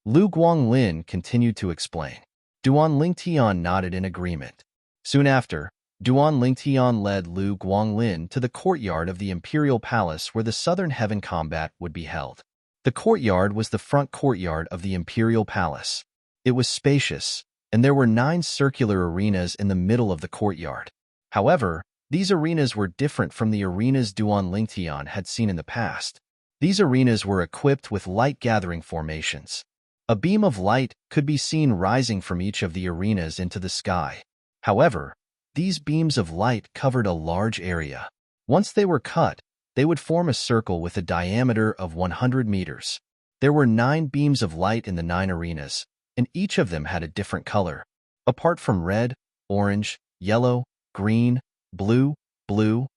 Lu Guanglin continued to explain. Duan Ling Tian nodded in agreement. Soon after, Duan Ling Tian led Lu Guanglin to the courtyard of the imperial palace where the Southern Heaven combat would be held. The courtyard was the front courtyard of the imperial palace. It was spacious, and there were 9 circular arenas in the middle of the courtyard. However, these arenas were different from the arenas Duan Ling Tian had seen in the past. These arenas were equipped with light-gathering formations. A beam of light could be seen rising from each of the arenas into the sky. However, these beams of light covered a large area. Once they were cut, they would form a circle with a diameter of 100 meters. There were 9 beams of light in the 9 arenas, and each of them had a different color. Apart from red, orange, yellow, green, blue,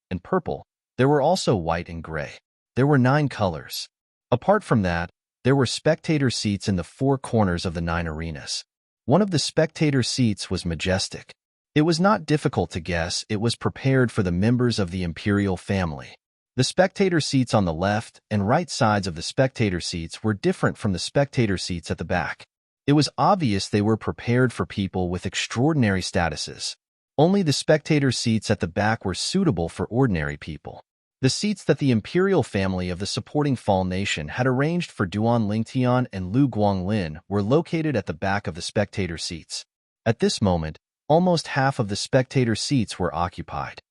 and purple, there were also white and gray. There were 9 colors. Apart from that, there were spectator seats in the 4 corners of the 9 arenas. One of the spectator seats was majestic. It was not difficult to guess it was prepared for the members of the imperial family. The spectator seats on the left and right sides of the spectator seats were different from the spectator seats at the back. It was obvious they were prepared for people with extraordinary statuses. Only the spectator seats at the back were suitable for ordinary people. The seats that the imperial family of the supporting Fall Nation had arranged for Duan Lingtian and Lu Guanglin were located at the back of the spectator seats. At this moment, almost half of the spectator seats were occupied.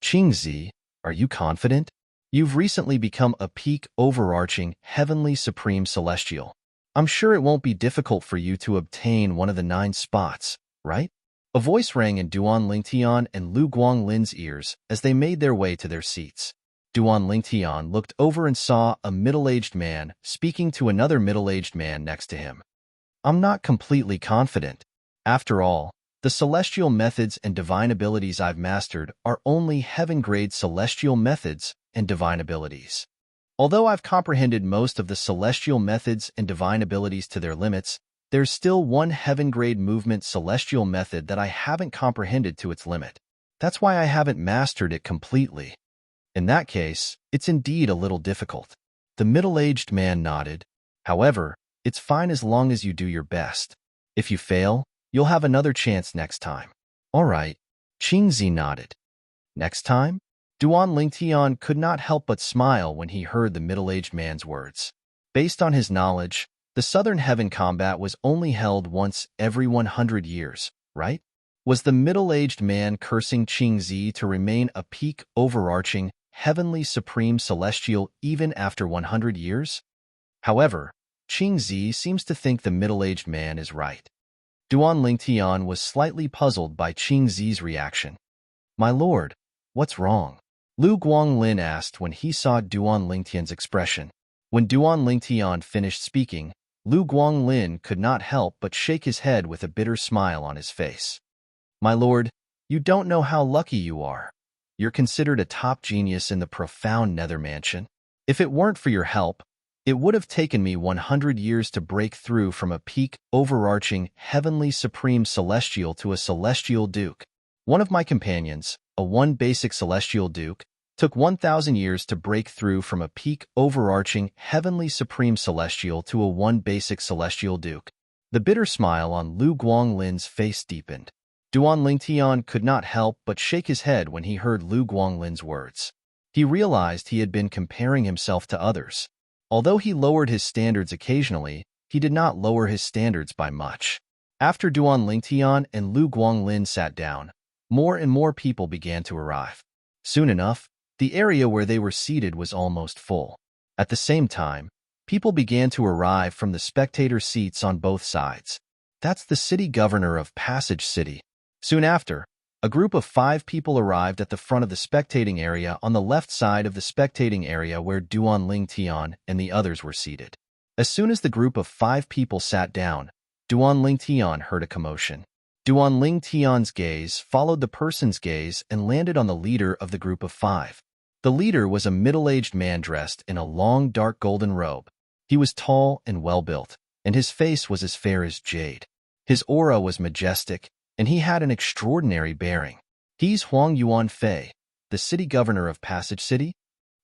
Qingzi, are you confident? You've recently become a peak overarching, heavenly supreme celestial. I'm sure it won't be difficult for you to obtain one of the 9 spots, right? A voice rang in Duan Lingtian and Lu Guanglin's ears as they made their way to their seats. Duan Lingtian looked over and saw a middle-aged man speaking to another middle-aged man next to him. I'm not completely confident. After all, the celestial methods and divine abilities I've mastered are only heaven-grade celestial methods and divine abilities. Although I've comprehended most of the celestial methods and divine abilities to their limits, there's still one heaven-grade movement celestial method that I haven't comprehended to its limit. That's why I haven't mastered it completely. In that case, it's indeed a little difficult. The middle-aged man nodded. However, it's fine as long as you do your best. If you fail, you'll have another chance next time. All right, Qingzi nodded. Next time? Duan Lingtian could not help but smile when he heard the middle-aged man's words. Based on his knowledge, the Southern Heaven combat was only held once every 100 years, right? Was the middle-aged man cursing Qingzi to remain a peak overarching, heavenly supreme celestial even after 100 years? However, Qingzi seems to think the middle-aged man is right. Duan Lingtian was slightly puzzled by Qingzi's reaction. My lord, what's wrong? Lu Guanglin asked when he saw Duan Lingtian's expression. When Duan Lingtian finished speaking, Lu Guanglin could not help but shake his head with a bitter smile on his face. My lord, you don't know how lucky you are. You're considered a top genius in the profound Nether Mansion. If it weren't for your help, it would have taken me 100 years to break through from a peak, overarching, heavenly supreme celestial to a celestial duke. One of my companions, a one basic celestial duke, took 1,000 years to break through from a peak, overarching, heavenly supreme celestial to a one basic celestial duke. The bitter smile on Lu Guanglin's face deepened. Duan Lingtian could not help but shake his head when he heard Lu Guanglin's words. He realized he had been comparing himself to others. Although he lowered his standards occasionally, he did not lower his standards by much. After Duan Lingtian and Lu Guanglin sat down, more and more people began to arrive. Soon enough, the area where they were seated was almost full. At the same time, people began to arrive from the spectator seats on both sides. That's the city governor of Passage City. Soon after, a group of 5 people arrived at the front of the spectating area on the left side of the spectating area where Duan Lingtian and the others were seated. As soon as the group of 5 people sat down, Duan Lingtian heard a commotion. Duan Lingtian's gaze followed the person's gaze and landed on the leader of the group of 5. The leader was a middle-aged man dressed in a long dark golden robe. He was tall and well-built, and his face was as fair as jade. His aura was majestic, and he had an extraordinary bearing. He's Huang Yuanfei, the city governor of Passage City?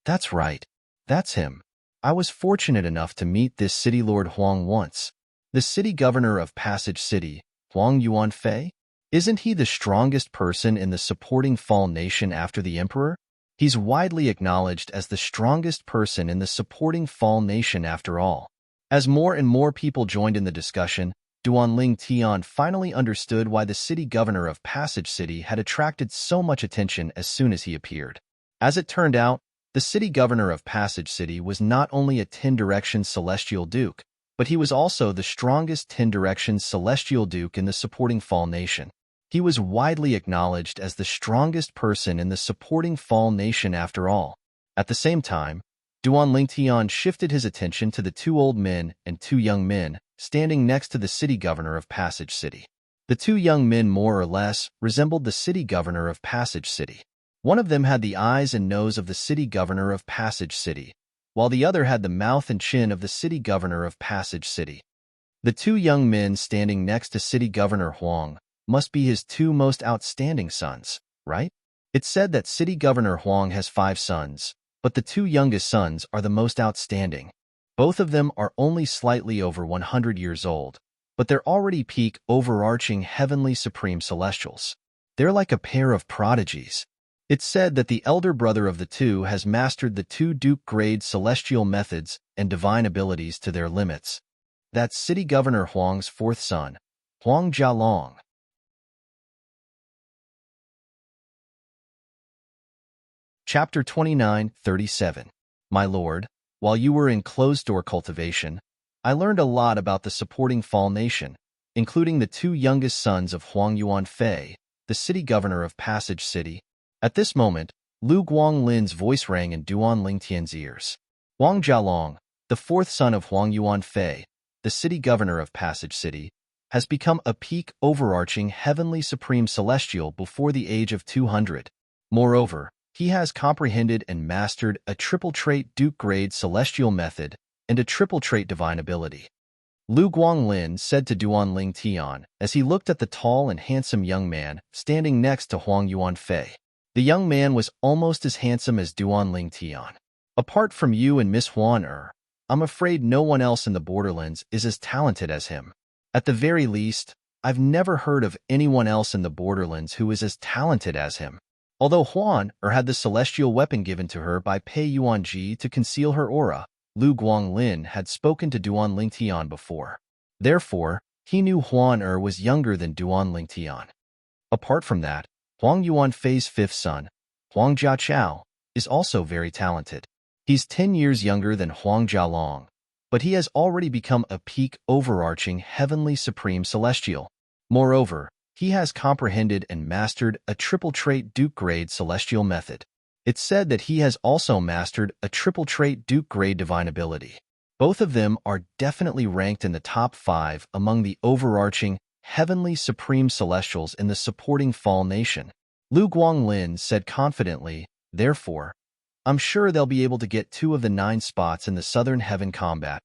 That's right, that's him. I was fortunate enough to meet this city lord Huang once. The city governor of Passage City, Huang Yuanfei? Isn't he the strongest person in the supporting Fall Nation after the emperor? He's widely acknowledged as the strongest person in the supporting Fall Nation after all. As more and more people joined in the discussion, Duan Lingtian finally understood why the city governor of Passage City had attracted so much attention as soon as he appeared. As it turned out, the city governor of Passage City was not only a 10-direction celestial duke, but he was also the strongest 10-direction celestial duke in the supporting Fall Nation. He was widely acknowledged as the strongest person in the supporting Fall Nation after all. At the same time, Duan Lingtian shifted his attention to the 2 old men and 2 young men standing next to the city governor of Passage City. The 2 young men more or less resembled the city governor of Passage City. One of them had the eyes and nose of the city governor of Passage City, while the other had the mouth and chin of the city governor of Passage City. The 2 young men standing next to city governor Huang must be his 2 most outstanding sons, right? It's said that city governor Huang has 5 sons, but the 2 youngest sons are the most outstanding. Both of them are only slightly over 100 years old, but they're already peak overarching heavenly supreme celestials. They're like a pair of prodigies. It's said that the elder brother of the two has mastered the two Duke-grade celestial methods and divine abilities to their limits. That's City Governor Huang's fourth son, Huang Jialong. Chapter 29:37. My lord, while you were in closed-door cultivation, I learned a lot about the supporting Fall Nation, including the two youngest sons of Huang Yuanfei, the city governor of Passage City. At this moment, Lu Guanglin's voice rang in Duan Lingtian's ears. Huang Jialong, the fourth son of Huang Yuanfei, the city governor of Passage City, has become a peak overarching heavenly supreme celestial before the age of 200. Moreover, he has comprehended and mastered a triple trait Duke-grade celestial method and a triple trait divine ability. Lu Guanglin said to Duan Lingtian as he looked at the tall and handsome young man standing next to Huang Yuanfei. The young man was almost as handsome as Duan Lingtian. Apart from you and Miss Huan I'm afraid no one else in the borderlands is as talented as him. At the very least, I've never heard of anyone else in the borderlands who is as talented as him. Although Huan had the celestial weapon given to her by Pei Yuanji to conceal her aura, Lu Guanglin had spoken to Duan Lingtian before. Therefore, he knew Huan was younger than Duan Lingtian. Apart from that, Huang Yuanfei's fifth son, Huang Jiachao, is also very talented. He's 10 years younger than Huang Jialong, but he has already become a peak overarching heavenly supreme celestial. Moreover, he has comprehended and mastered a triple trait Duke-grade celestial method. It's said that he has also mastered a triple trait Duke-grade divine ability. Both of them are definitely ranked in the top 5 among the overarching heavenly supreme celestials in the supporting Fall Nation. Lu Guanglin said confidently, therefore, I'm sure they'll be able to get 2 of the 9 spots in the Southern Heaven combat.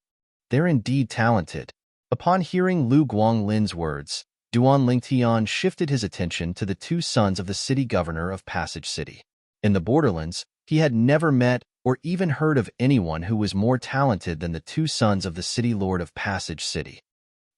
They're indeed talented. Upon hearing Lu Guanglin's words, Duan Lingtian shifted his attention to the 2 sons of the city governor of Passage City. In the borderlands, he had never met or even heard of anyone who was more talented than the 2 sons of the city lord of Passage City.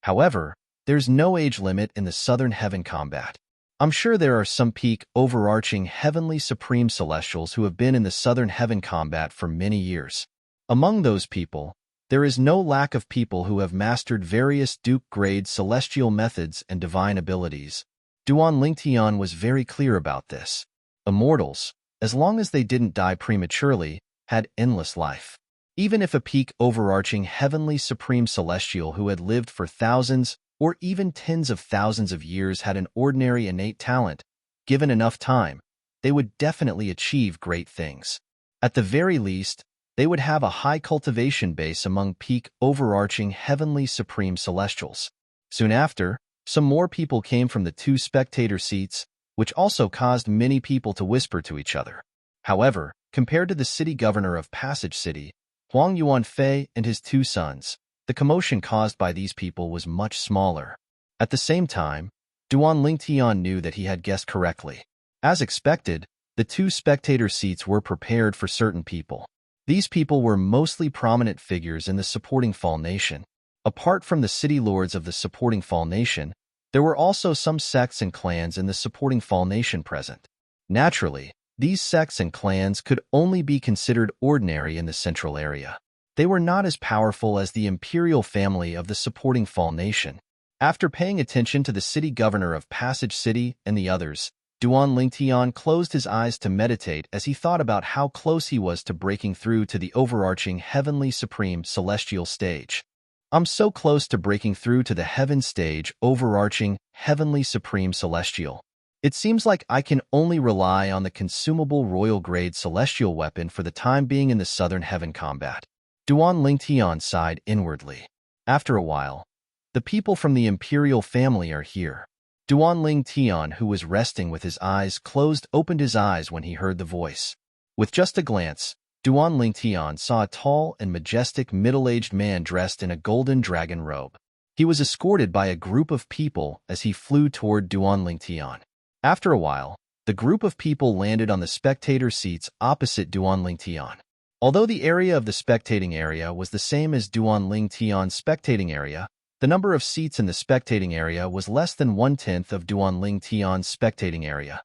However, there's no age limit in the Southern Heaven combat. I'm sure there are some peak overarching heavenly supreme celestials who have been in the Southern Heaven combat for many years. Among those people, there is no lack of people who have mastered various Duke-grade celestial methods and divine abilities. Duan Lingtian was very clear about this. Immortals, as long as they didn't die prematurely, had endless life. Even if a peak overarching heavenly supreme celestial who had lived for thousands or even tens of thousands of years had an ordinary innate talent, given enough time, they would definitely achieve great things. At the very least, they would have a high cultivation base among peak overarching heavenly supreme celestials. Soon after, some more people came from the 2 spectator seats, which also caused many people to whisper to each other. However, compared to the city governor of Passage City, Huang Yuanfei and his 2 sons, the commotion caused by these people was much smaller. At the same time, Duan Lingtian knew that he had guessed correctly. As expected, the 2 spectator seats were prepared for certain people. These people were mostly prominent figures in the supporting Fall Nation. Apart from the city lords of the supporting Fall Nation, there were also some sects and clans in the supporting Fall Nation present. Naturally, these sects and clans could only be considered ordinary in the central area. They were not as powerful as the imperial family of the supporting Fall Nation. After paying attention to the city governor of Passage City and the others, Duan Lingtian closed his eyes to meditate as he thought about how close he was to breaking through to the overarching heavenly supreme celestial stage. I'm so close to breaking through to the heaven stage overarching heavenly supreme celestial. It seems like I can only rely on the consumable royal grade celestial weapon for the time being in the Southern Heaven combat. Duan Lingtian sighed inwardly. After a while, the people from the imperial family are here. Duan Lingtian, who was resting with his eyes closed, opened his eyes when he heard the voice. With just a glance, Duan Lingtian saw a tall and majestic middle-aged man dressed in a golden dragon robe. He was escorted by a group of people as he flew toward Duan Lingtian. After a while, the group of people landed on the spectator seats opposite Duan Lingtian. Although the area of the spectating area was the same as Duan Lingtian's spectating area, the number of seats in the spectating area was less than 1/10 of Duan Lingtian's spectating area.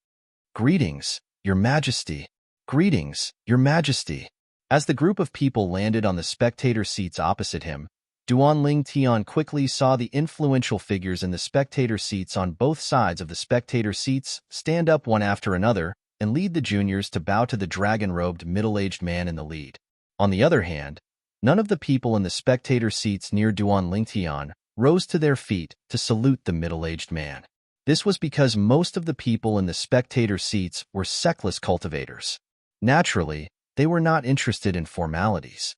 Greetings, Your Majesty. Greetings, Your Majesty. As the group of people landed on the spectator seats opposite him, Duan Tian quickly saw the influential figures in the spectator seats on both sides of the spectator seats stand up one after another and lead the juniors to bow to the dragon-robed middle-aged man in the lead. On the other hand, none of the people in the spectator seats near Duan Tian rose to their feet to salute the middle-aged man. This was because most of the people in the spectator seats were sectless cultivators. Naturally, they were not interested in formalities.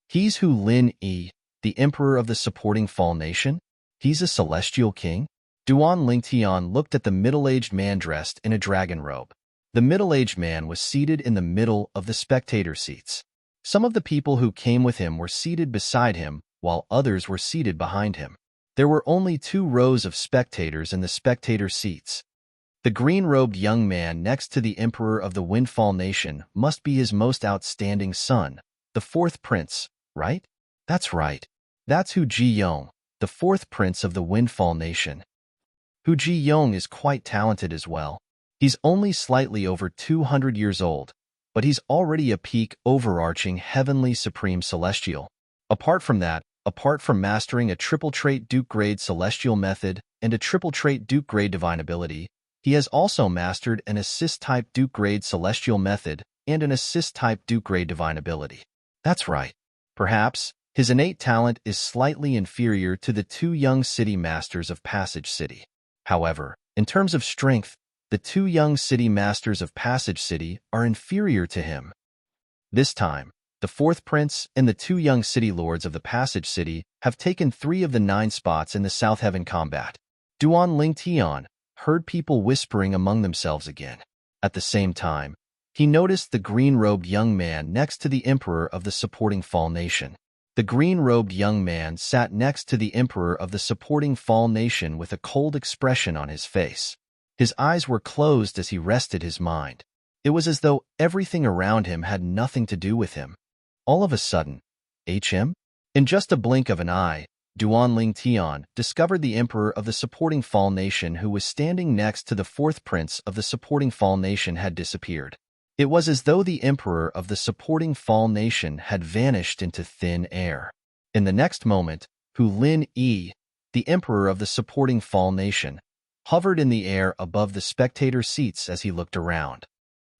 He's Hu Lin Yi, the emperor of the supporting Fall Nation? He's a celestial king? Duan Tian looked at the middle-aged man dressed in a dragon robe. The middle-aged man was seated in the middle of the spectator seats. Some of the people who came with him were seated beside him, while others were seated behind him. There were only 2 rows of spectators in the spectator seats. The green-robed young man next to the emperor of the Windfall Nation must be his most outstanding son, the 4th prince, right? That's right. That's Hu Ji-yong, the 4th prince of the Windfall Nation. Hu Ji-yong is quite talented as well. He's only slightly over 200 years old, but he's already a peak overarching heavenly supreme celestial. Apart from mastering a triple trait Duke grade celestial method and a triple trait Duke grade divine ability, he has also mastered an assist-type Duke grade celestial method and an assist-type Duke grade divine ability. That's right. Perhaps his innate talent is slightly inferior to the 2 young city masters of Passage City. However, in terms of strength, the 2 young city masters of Passage City are inferior to him. This time, the 4th prince and the 2 young city lords of the Passage City have taken 3 of the 9 spots in the South Heaven combat. Duan Tian heard people whispering among themselves again. At the same time, he noticed the green-robed young man next to the emperor of the supporting Fall Nation. The green-robed young man sat next to the emperor of the supporting Fall Nation with a cold expression on his face. His eyes were closed as he rested his mind. It was as though everything around him had nothing to do with him. All of a sudden, HM? In just a blink of an eye, Duan Tian discovered the emperor of the supporting Fall Nation who was standing next to the 4th prince of the supporting Fall Nation had disappeared. It was as though the emperor of the supporting Fall Nation had vanished into thin air. In the next moment, Hu Lin Yi, the emperor of the supporting Fall Nation, hovered in the air above the spectator seats as he looked around.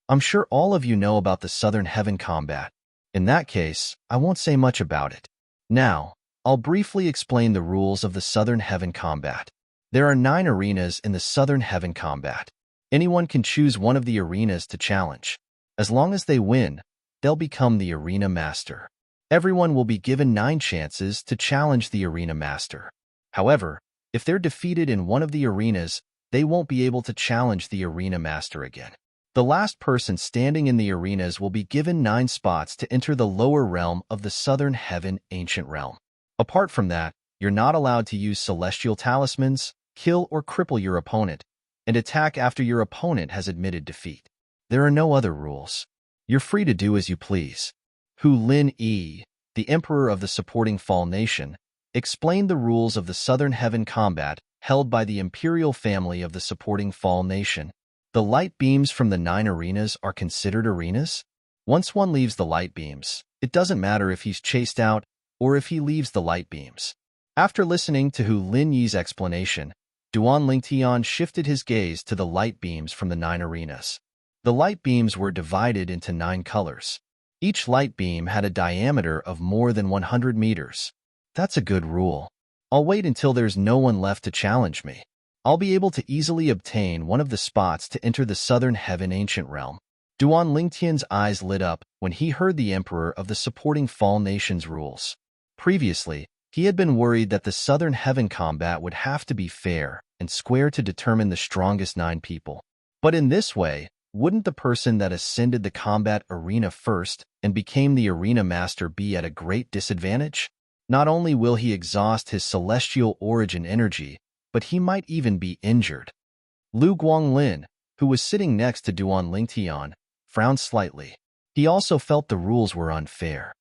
I'm sure all of you know about the Southern Heaven combat. In that case, I won't say much about it. Now, I'll briefly explain the rules of the Southern Heaven combat. There are 9 arenas in the Southern Heaven combat. Anyone can choose one of the arenas to challenge. As long as they win, they'll become the arena master. Everyone will be given 9 chances to challenge the arena master. However, if they're defeated in one of the arenas, they won't be able to challenge the arena master again. The last person standing in the arenas will be given 9 spots to enter the lower realm of the Southern Heaven Ancient Realm. Apart from that, you're not allowed to use celestial talismans, kill or cripple your opponent, and attack after your opponent has admitted defeat. There are no other rules. You're free to do as you please. Hu Lin Yi, the emperor of the supporting Fall Nation, explained the rules of the Southern Heaven combat held by the imperial family of the supporting Fall Nation. The light beams from the 9 arenas are considered arenas. Once one leaves the light beams, it doesn't matter if he's chased out or if he leaves the light beams. After listening to Hu Lin Yi's explanation, Duan Tian shifted his gaze to the light beams from the 9 arenas. The light beams were divided into 9 colors. Each light beam had a diameter of more than 100 meters. That's a good rule. I'll wait until there's no one left to challenge me. I'll be able to easily obtain one of the spots to enter the Southern Heaven Ancient Realm. Duan Tian's eyes lit up when he heard the emperor of the supporting Fall Nation's rules. Previously, he had been worried that the Southern Heaven combat would have to be fair and square to determine the strongest 9 people. But in this way, wouldn't the person that ascended the combat arena first and became the arena master be at a great disadvantage? Not only will he exhaust his celestial origin energy, but he might even be injured. Lu Guanglin, who was sitting next to Duan Tian, frowned slightly. He also felt the rules were unfair.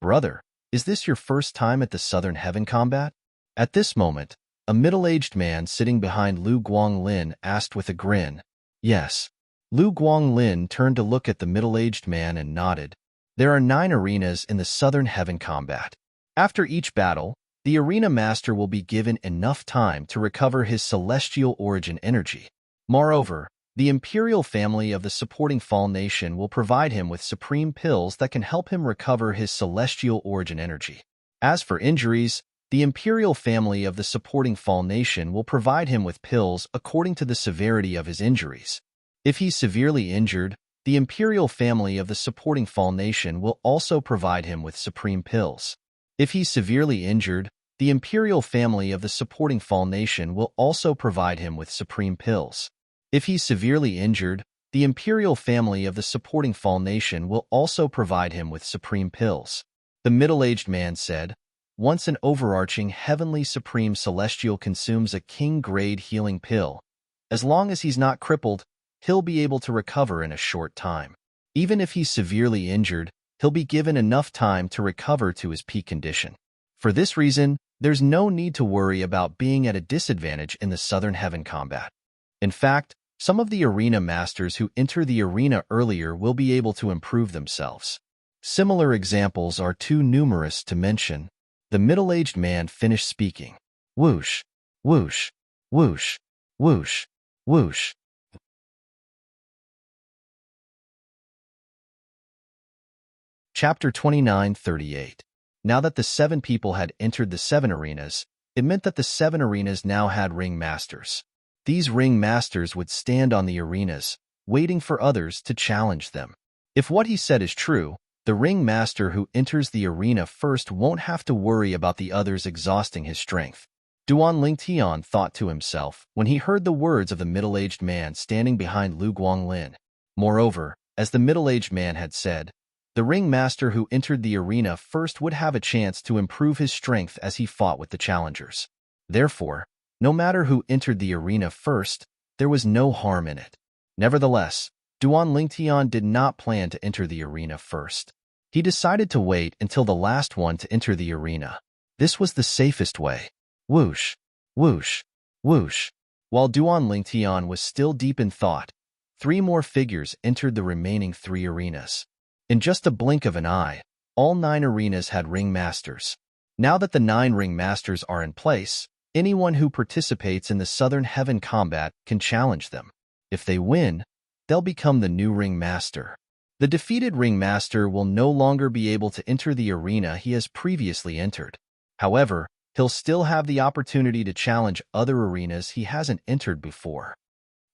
Brother, is this your first time at the Southern Heaven combat? At this moment, a middle-aged man sitting behind Lu Guanglin asked with a grin. Yes. Lu Guanglin turned to look at the middle-aged man and nodded. There are 9 arenas in the Southern Heaven combat. After each battle, the arena master will be given enough time to recover his celestial origin energy. Moreover, the imperial family of the supporting Fall Nation will provide him with supreme pills that can help him recover his celestial origin energy. As for injuries, the imperial family of the supporting Fall Nation will provide him with pills according to the severity of his injuries. If he's severely injured, the imperial family of the supporting Fall Nation will also provide him with supreme pills. If he's severely injured, the imperial family of the supporting Fall Nation will also provide him with supreme pills. If he's severely injured, the imperial family of the supporting Fall Nation will also provide him with supreme pills. The middle-aged man said, once an overarching heavenly supreme celestial consumes a king-grade healing pill, as long as he's not crippled, he'll be able to recover in a short time. Even if he's severely injured, he'll be given enough time to recover to his peak condition. For this reason, there's no need to worry about being at a disadvantage in the Southern Heaven combat. In fact, some of the arena masters who enter the arena earlier will be able to improve themselves. Similar examples are too numerous to mention. The middle-aged man finished speaking. Whoosh, whoosh, whoosh, whoosh, whoosh. Chapter 29:38. Now that the 7 people had entered the 7 arenas, it meant that the 7 arenas now had ring masters. These ring masters would stand on the arenas, waiting for others to challenge them. If what he said is true, the ring master who enters the arena first won't have to worry about the others exhausting his strength. Duan Lingtian thought to himself when he heard the words of the middle-aged man standing behind Lu Guanglin. Moreover, as the middle-aged man had said, the ring master who entered the arena first would have a chance to improve his strength as he fought with the challengers. Therefore, no matter who entered the arena first, there was no harm in it. Nevertheless, Duan Lingtian did not plan to enter the arena first. He decided to wait until the last one to enter the arena. This was the safest way. Whoosh, whoosh, whoosh. While Duan Lingtian was still deep in thought, 3 more figures entered the remaining 3 arenas. In just a blink of an eye, all 9 arenas had ring masters. Now that the 9 ring masters are in place, anyone who participates in the Southern Heaven combat can challenge them. If they win, they'll become the new ring master. The defeated ring master will no longer be able to enter the arena he has previously entered. However, he'll still have the opportunity to challenge other arenas he hasn't entered before.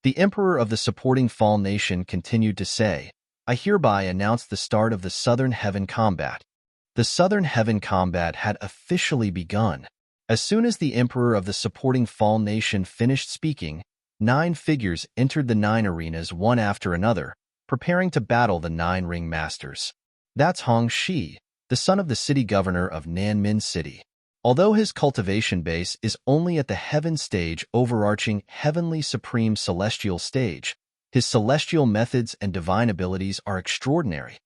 The Emperor of the supporting Fall Nation continued to say, I hereby announce the start of the Southern Heaven combat. The Southern Heaven combat had officially begun. As soon as the Emperor of the supporting Fall Nation finished speaking, 9 figures entered the 9 arenas one after another, preparing to battle the 9 ring masters. That's Hong Shi, the son of the city governor of Nanmin City. Although his cultivation base is only at the heaven stage overarching heavenly supreme celestial stage, his celestial methods and divine abilities are extraordinary.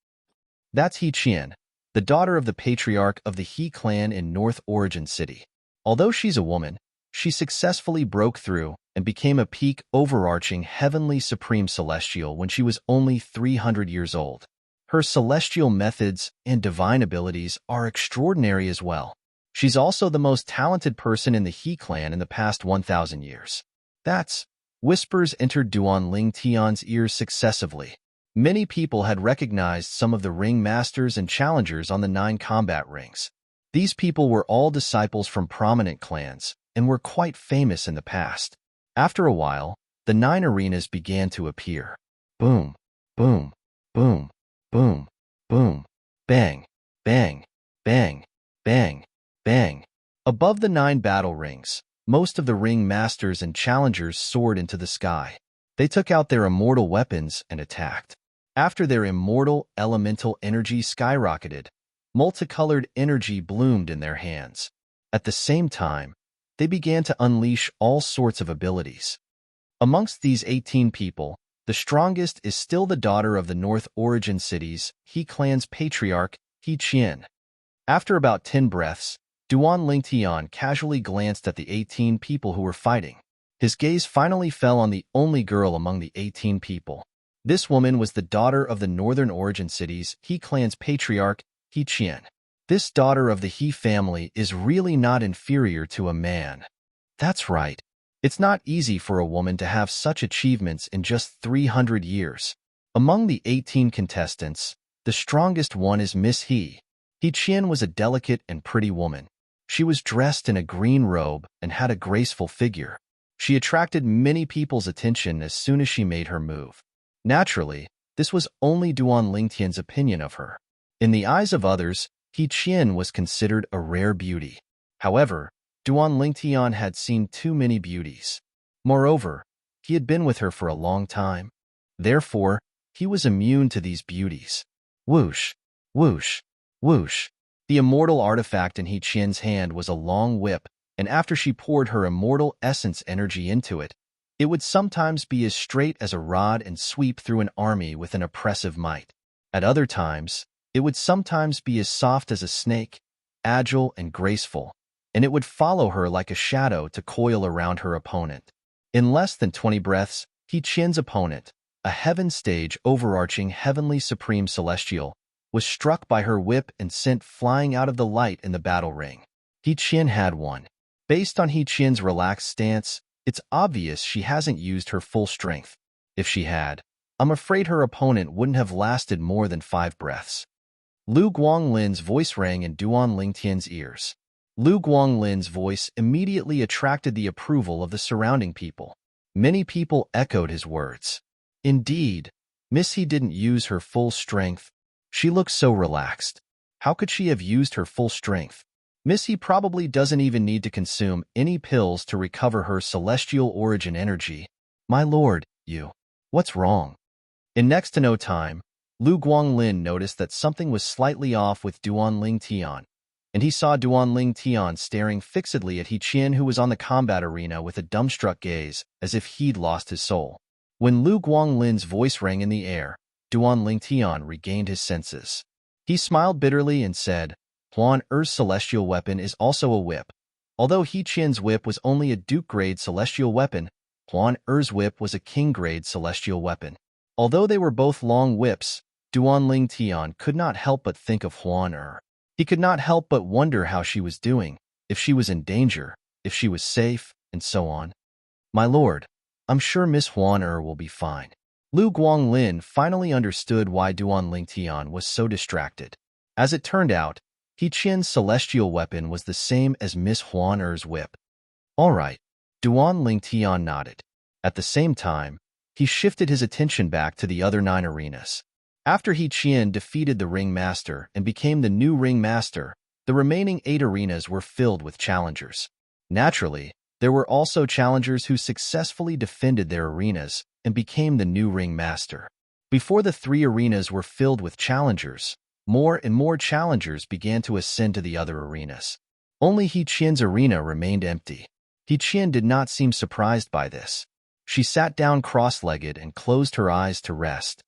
That's He Qian, the daughter of the patriarch of the He clan in North Origin City. Although she's a woman, she successfully broke through and became a peak overarching heavenly supreme celestial when she was only 300 years old. Her celestial methods and divine abilities are extraordinary as well. She's also the most talented person in the He clan in the past 1,000 years. That's whispers entered Duan Lingtian's ears successively. Many people had recognized some of the ring masters and challengers on the 9 combat rings. These people were all disciples from prominent clans and were quite famous in the past. After a while, the 9 arenas began to appear. Boom, boom, boom, boom, boom, bang, bang, bang, bang, bang. Above the 9 battle rings, most of the ring masters and challengers soared into the sky. They took out their immortal weapons and attacked. After their immortal elemental energy skyrocketed, multicolored energy bloomed in their hands. At the same time, they began to unleash all sorts of abilities. Amongst these 18 people, the strongest is still the daughter of the North Origin City's He clan's patriarch, He Qian. After about 10 breaths, Duan Lingtian casually glanced at the 18 people who were fighting. His gaze finally fell on the only girl among the 18 people. This woman was the daughter of the northern origin city's He clan's patriarch, He Qian. This daughter of the He family is really not inferior to a man. That's right. It's not easy for a woman to have such achievements in just 300 years. Among the 18 contestants, the strongest one is Miss He. He Qian was a delicate and pretty woman. She was dressed in a green robe and had a graceful figure. She attracted many people's attention as soon as she made her move. Naturally, this was only Duan Lingtian's opinion of her. In the eyes of others, He Qian was considered a rare beauty. However, Duan Lingtian had seen too many beauties. Moreover, he had been with her for a long time. Therefore, he was immune to these beauties. Whoosh, whoosh, whoosh. The immortal artifact in He Qian's hand was a long whip, and after she poured her immortal essence energy into it, it would sometimes be as straight as a rod and sweep through an army with an oppressive might. At other times, it would sometimes be as soft as a snake, agile and graceful, and it would follow her like a shadow to coil around her opponent. In less than 20 breaths, He Qian's opponent, a heaven stage overarching heavenly supreme celestial, was struck by her whip and sent flying out of the light in the battle ring. He Qian had won. Based on He Qian's relaxed stance, it's obvious she hasn't used her full strength. If she had, I'm afraid her opponent wouldn't have lasted more than 5 breaths. Lu Guanglin's voice rang in Duan Lingtian's ears. Lu Guanglin's voice immediately attracted the approval of the surrounding people. Many people echoed his words. Indeed, Miss He didn't use her full strength. She looked so relaxed. How could she have used her full strength? Miss He probably doesn't even need to consume any pills to recover her celestial origin energy. My lord, what's wrong? In next to no time, Lu Guanglin noticed that something was slightly off with Duan Lingtian, and he saw Duan Lingtian staring fixedly at He Qian, who was on the combat arena with a dumbstruck gaze, as if he'd lost his soul. When Lu Guanglin's voice rang in the air, Duan Lingtian regained his senses. He smiled bitterly and said, Huan Er's celestial weapon is also a whip. Although He Qian's whip was only a duke-grade celestial weapon, Huan Er's whip was a king-grade celestial weapon. Although they were both long whips, Duan Lingtian could not help but think of Huan Er. He could not help but wonder how she was doing, if she was in danger, if she was safe, and so on. My lord, I'm sure Miss Huan Er will be fine. Lu Guanglin finally understood why Duan Lingtian was so distracted. As it turned out, He Qian's celestial weapon was the same as Miss Huan Er's whip. All right, Duan Lingtian nodded. At the same time, he shifted his attention back to the other 9 arenas. After He Qian defeated the Ring Master and became the new Ring Master, the remaining 8 arenas were filled with challengers. Naturally, there were also challengers who successfully defended their arenas and became the new Ring Master. Before the 3 arenas were filled with challengers, more and more challengers began to ascend to the other arenas. Only He Qian's arena remained empty. He Qian did not seem surprised by this. She sat down cross-legged and closed her eyes to rest.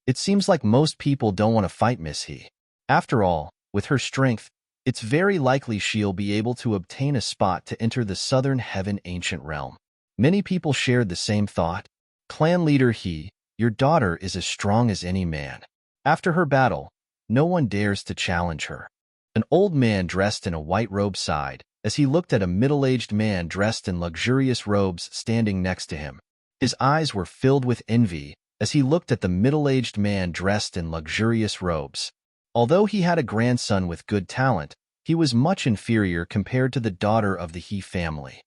It seems like most people don't want to fight Miss He. After all, with her strength, it's very likely she'll be able to obtain a spot to enter the Southern Heaven Ancient Realm. Many people shared the same thought. Clan leader He, your daughter is as strong as any man. After her battle, no one dares to challenge her. An old man dressed in a white robe sighed as he looked at a middle-aged man dressed in luxurious robes standing next to him. His eyes were filled with envy as he looked at the middle-aged man dressed in luxurious robes. Although he had a grandson with good talent, he was much inferior compared to the daughter of the He family.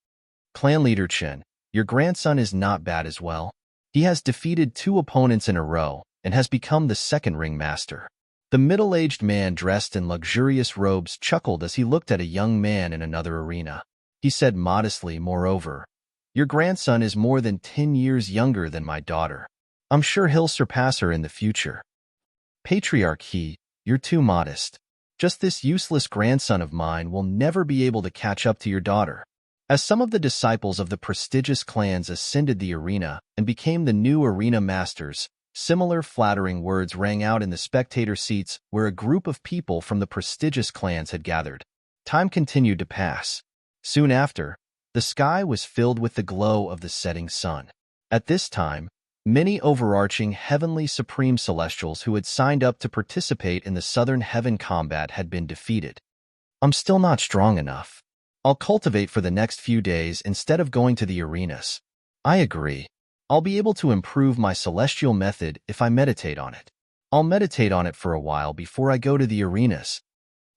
Clan leader Chen, your grandson is not bad as well. He has defeated 2 opponents in a row and has become the 2nd Ring Master. The middle-aged man dressed in luxurious robes chuckled as he looked at a young man in another arena. He said modestly, moreover, your grandson is more than 10 years younger than my daughter. I'm sure he'll surpass her in the future. Patriarch He, you're too modest. Just this useless grandson of mine will never be able to catch up to your daughter. As some of the disciples of the prestigious clans ascended the arena and became the new arena masters, similar flattering words rang out in the spectator seats where a group of people from the prestigious clans had gathered. Time continued to pass. Soon after, the sky was filled with the glow of the setting sun. At this time, Many overarching heavenly supreme celestials who had signed up to participate in the Southern Heaven combat had been defeated. I'm still not strong enough. I'll cultivate for the next few days instead of going to the arenas. I agree. I'll be able to improve my celestial method if I meditate on it. I'll meditate on it for a while before I go to the arenas.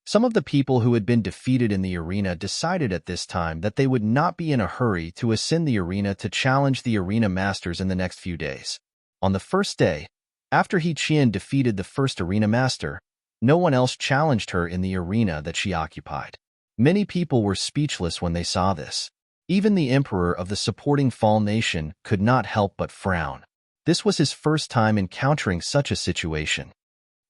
Some of the people who had been defeated in the arena decided at this time that they would not be in a hurry to ascend the arena to challenge the arena masters in the next few days. On the first day, after He Qian defeated the first arena master, no one else challenged her in the arena that she occupied. Many people were speechless when they saw this. Even the emperor of the supporting Fall Nation could not help but frown. This was his first time encountering such a situation.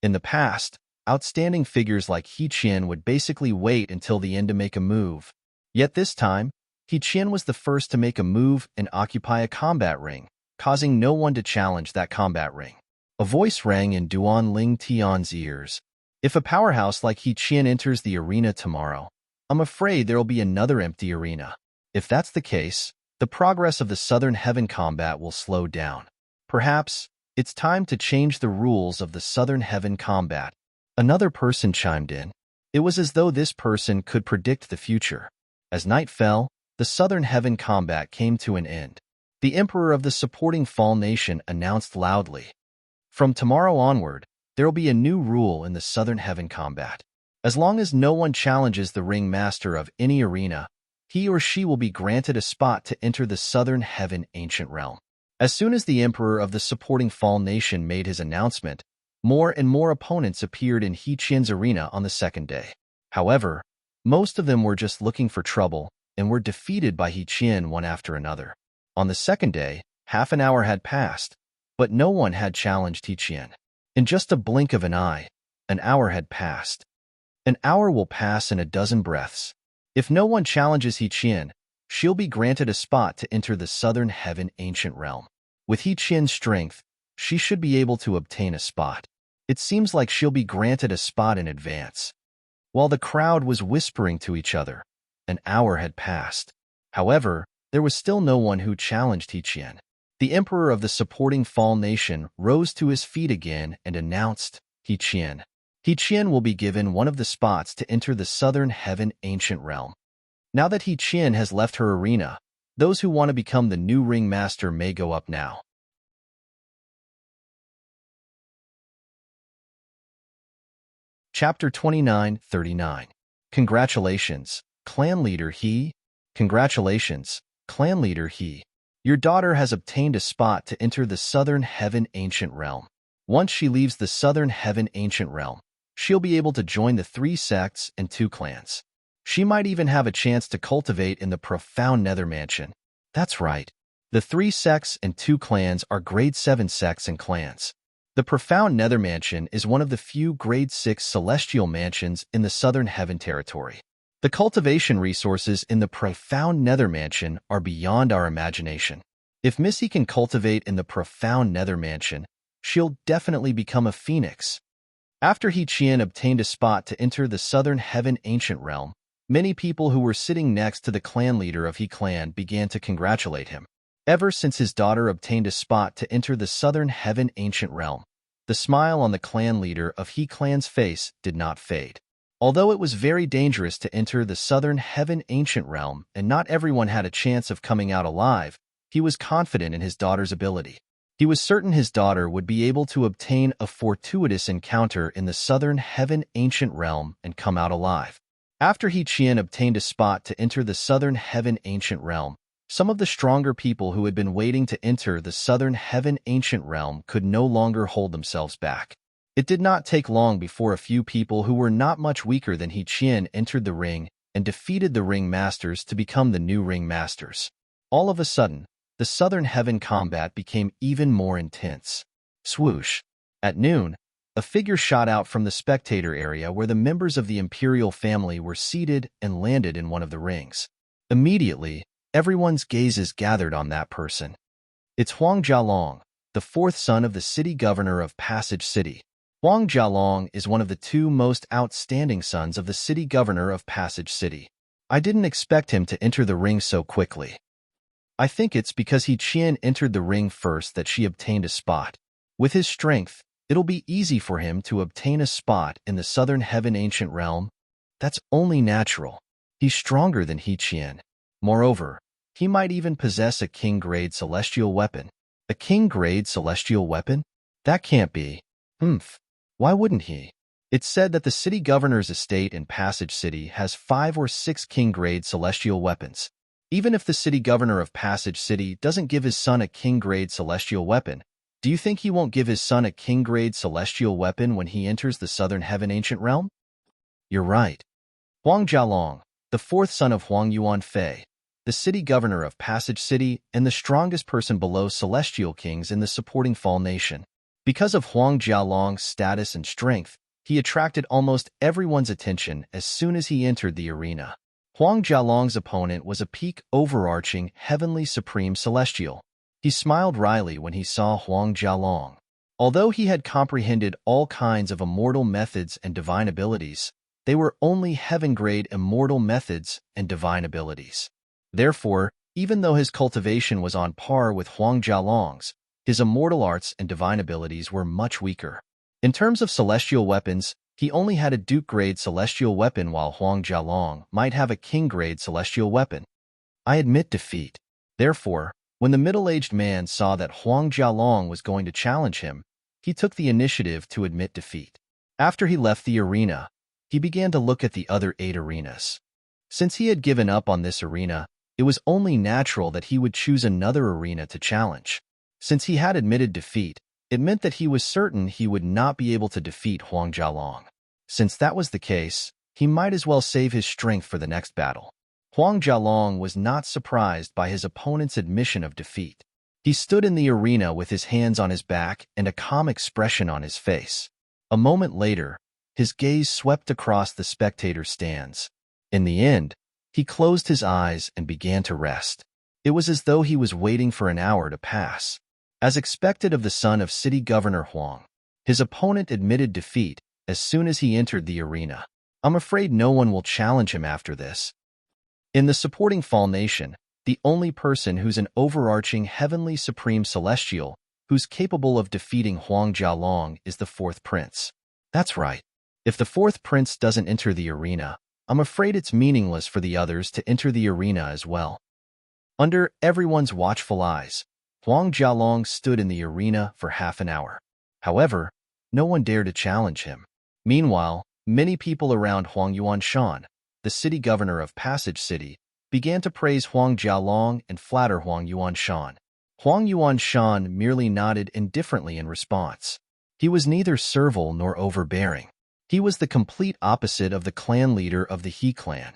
In the past, outstanding figures like He Qian would basically wait until the end to make a move. Yet this time, He Qian was the first to make a move and occupy a combat ring, causing no one to challenge that combat ring. A voice rang in Duan Ling Tian's ears. If a powerhouse like He Qian enters the arena tomorrow, I'm afraid there'll be another empty arena. If that's the case, the progress of the Southern Heaven combat will slow down. Perhaps it's time to change the rules of the Southern Heaven combat. Another person chimed in. It was as though this person could predict the future. As night fell, the Southern Heaven combat came to an end. The emperor of the supporting Fall Nation announced loudly, "From tomorrow onward, there will be a new rule in the Southern Heaven combat. As long as no one challenges the ring master of any arena, he or she will be granted a spot to enter the Southern Heaven ancient realm." As soon as the emperor of the supporting Fall Nation made his announcement, more and more opponents appeared in He Qian's arena on the second day. However, most of them were just looking for trouble and were defeated by He Qian one after another. On the second day, half an hour had passed, but no one had challenged He Qian. In just a blink of an eye, an hour had passed. An hour will pass in a dozen breaths. If no one challenges He Qian, she'll be granted a spot to enter the Southern Heaven ancient realm. With He Qian's strength, she should be able to obtain a spot. It seems like she'll be granted a spot in advance. While the crowd was whispering to each other, an hour had passed. However, there was still no one who challenged He Qian. The emperor of the supporting Fall Nation rose to his feet again and announced, He Qian. He Qian will be given one of the spots to enter the Southern Heaven ancient realm. Now that He Qian has left her arena, those who want to become the new ring master may go up now. Chapter 29:39. Congratulations, clan leader He. Congratulations, clan leader He. Your daughter has obtained a spot to enter the Southern Heaven ancient realm. Once she leaves the Southern Heaven ancient realm, she'll be able to join the 3 sects and 2 clans. She might even have a chance to cultivate in the profound Nether Mansion. That's right. The 3 sects and 2 clans are grade 7 sects and clans. The profound Nether Mansion is one of the few grade 6 celestial mansions in the Southern Heaven territory. The cultivation resources in the profound Nether Mansion are beyond our imagination. If Missy can cultivate in the profound Nether Mansion, she'll definitely become a phoenix. After He Qian obtained a spot to enter the Southern Heaven ancient realm, many people who were sitting next to the clan leader of He Clan began to congratulate him. Ever since his daughter obtained a spot to enter the Southern Heaven ancient realm, the smile on the clan leader of He Clan's face did not fade. Although it was very dangerous to enter the Southern Heaven ancient realm and not everyone had a chance of coming out alive, he was confident in his daughter's ability. He was certain his daughter would be able to obtain a fortuitous encounter in the Southern Heaven ancient realm and come out alive. After He Qian obtained a spot to enter the Southern Heaven ancient realm, some of the stronger people who had been waiting to enter the Southern Heaven ancient realm could no longer hold themselves back. It did not take long before a few people who were not much weaker than He Qian entered the ring and defeated the ring masters to become the new ring masters. All of a sudden, the Southern Heaven combat became even more intense. Swoosh! At noon, a figure shot out from the spectator area where the members of the imperial family were seated and landed in one of the rings. Immediately, everyone's gazes gathered on that person. It's Huang Jialong, the 4th son of the city governor of Passage City. Huang Jialong is one of the 2 most outstanding sons of the city governor of Passage City. I didn't expect him to enter the ring so quickly. I think it's because He Qian entered the ring first that she obtained a spot. With his strength, it'll be easy for him to obtain a spot in the southern heaven ancient realm. That's only natural. He's stronger than He Qian. Moreover, he might even possess a king-grade celestial weapon. A king-grade celestial weapon? That can't be. Why wouldn't he? It's said that the city governor's estate in Passage City has 5 or 6 king-grade celestial weapons. Even if the city governor of Passage City doesn't give his son a king-grade celestial weapon, do you think he won't give his son a king-grade celestial weapon when he enters the southern heaven ancient realm? You're right. Huang Jialong, the 4th son of Huang Yuanfei, the city governor of Passage City and the strongest person below celestial kings in the supporting Fall Nation. Because of Huang Jialong's status and strength, he attracted almost everyone's attention as soon as he entered the arena. Huang Jialong's opponent was a peak overarching heavenly supreme celestial. He smiled wryly when he saw Huang Jialong. Although he had comprehended all kinds of immortal methods and divine abilities, they were only heaven-grade immortal methods and divine abilities. Therefore, even though his cultivation was on par with Huang Jialong's, his immortal arts and divine abilities were much weaker. In terms of celestial weapons, he only had a duke-grade celestial weapon while Huang Jialong might have a king-grade celestial weapon. I admit defeat. Therefore, when the middle-aged man saw that Huang Jialong was going to challenge him, he took the initiative to admit defeat. After he left the arena, he began to look at the other 8 arenas. Since he had given up on this arena, it was only natural that he would choose another arena to challenge. Since he had admitted defeat, it meant that he was certain he would not be able to defeat Huang Jialong. Since that was the case, he might as well save his strength for the next battle. Huang Jialong was not surprised by his opponent's admission of defeat. He stood in the arena with his hands on his back and a calm expression on his face. A moment later, his gaze swept across the spectator stands. In the end, he closed his eyes and began to rest. It was as though he was waiting for an hour to pass. As expected of the son of City Governor Huang, his opponent admitted defeat as soon as he entered the arena. I'm afraid no one will challenge him after this. In the supporting Fall Nation, the only person who's an overarching heavenly supreme celestial who's capable of defeating Huang Jialong is the 4th prince. That's right. If the 4th prince doesn't enter the arena, I'm afraid it's meaningless for the others to enter the arena as well. Under everyone's watchful eyes, Huang Jialong stood in the arena for half an hour. However, no one dared to challenge him. Meanwhile, many people around Huang Yuanshan, the city governor of Passage City, began to praise Huang Jialong and flatter Huang Yuanshan. Huang Yuanshan merely nodded indifferently in response. He was neither servile nor overbearing. He was the complete opposite of the clan leader of the He clan.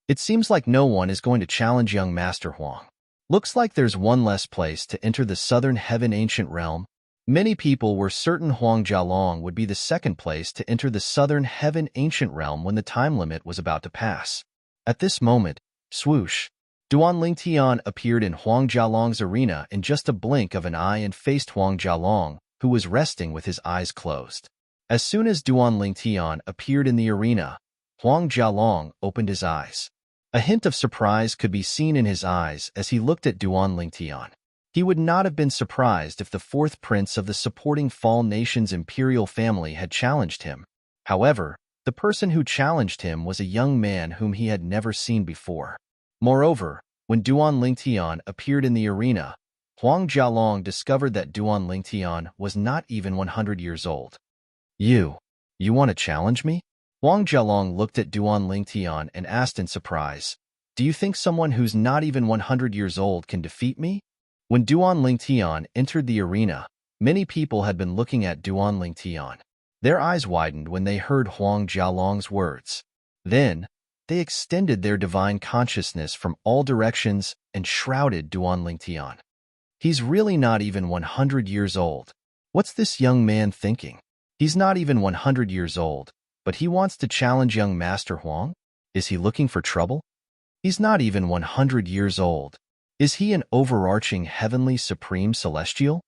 It seems like no one is going to challenge young Master Huang. Looks like there's one less place to enter the southern heaven ancient realm. Many people were certain Huang Jialong would be the 2nd place to enter the southern heaven ancient realm when the time limit was about to pass. At this moment, swoosh, Duan Lingtian appeared in Huang Jialong's arena in just a blink of an eye and faced Huang Jialong, who was resting with his eyes closed. As soon as Duan Lingtian appeared in the arena, Huang Jialong opened his eyes. A hint of surprise could be seen in his eyes as he looked at Duan Lingtian. He would not have been surprised if the 4th prince of the supporting Fall Nation's imperial family had challenged him. However, the person who challenged him was a young man whom he had never seen before. Moreover, when Duan Lingtian appeared in the arena, Huang Jialong discovered that Duan Lingtian was not even 100 years old. You want to challenge me? Huang Jialong looked at Duan Lingtian and asked in surprise, "Do you think someone who's not even 100 years old can defeat me?" When Duan Lingtian entered the arena, many people had been looking at Duan Lingtian. Their eyes widened when they heard Huang Jialong's words. Then, they extended their divine consciousness from all directions and shrouded Duan Lingtian. He's really not even 100 years old. What's this young man thinking? He's not even 100 years old, but he wants to challenge young Master Huang? Is he looking for trouble? He's not even 100 years old. Is he an overarching heavenly supreme celestial?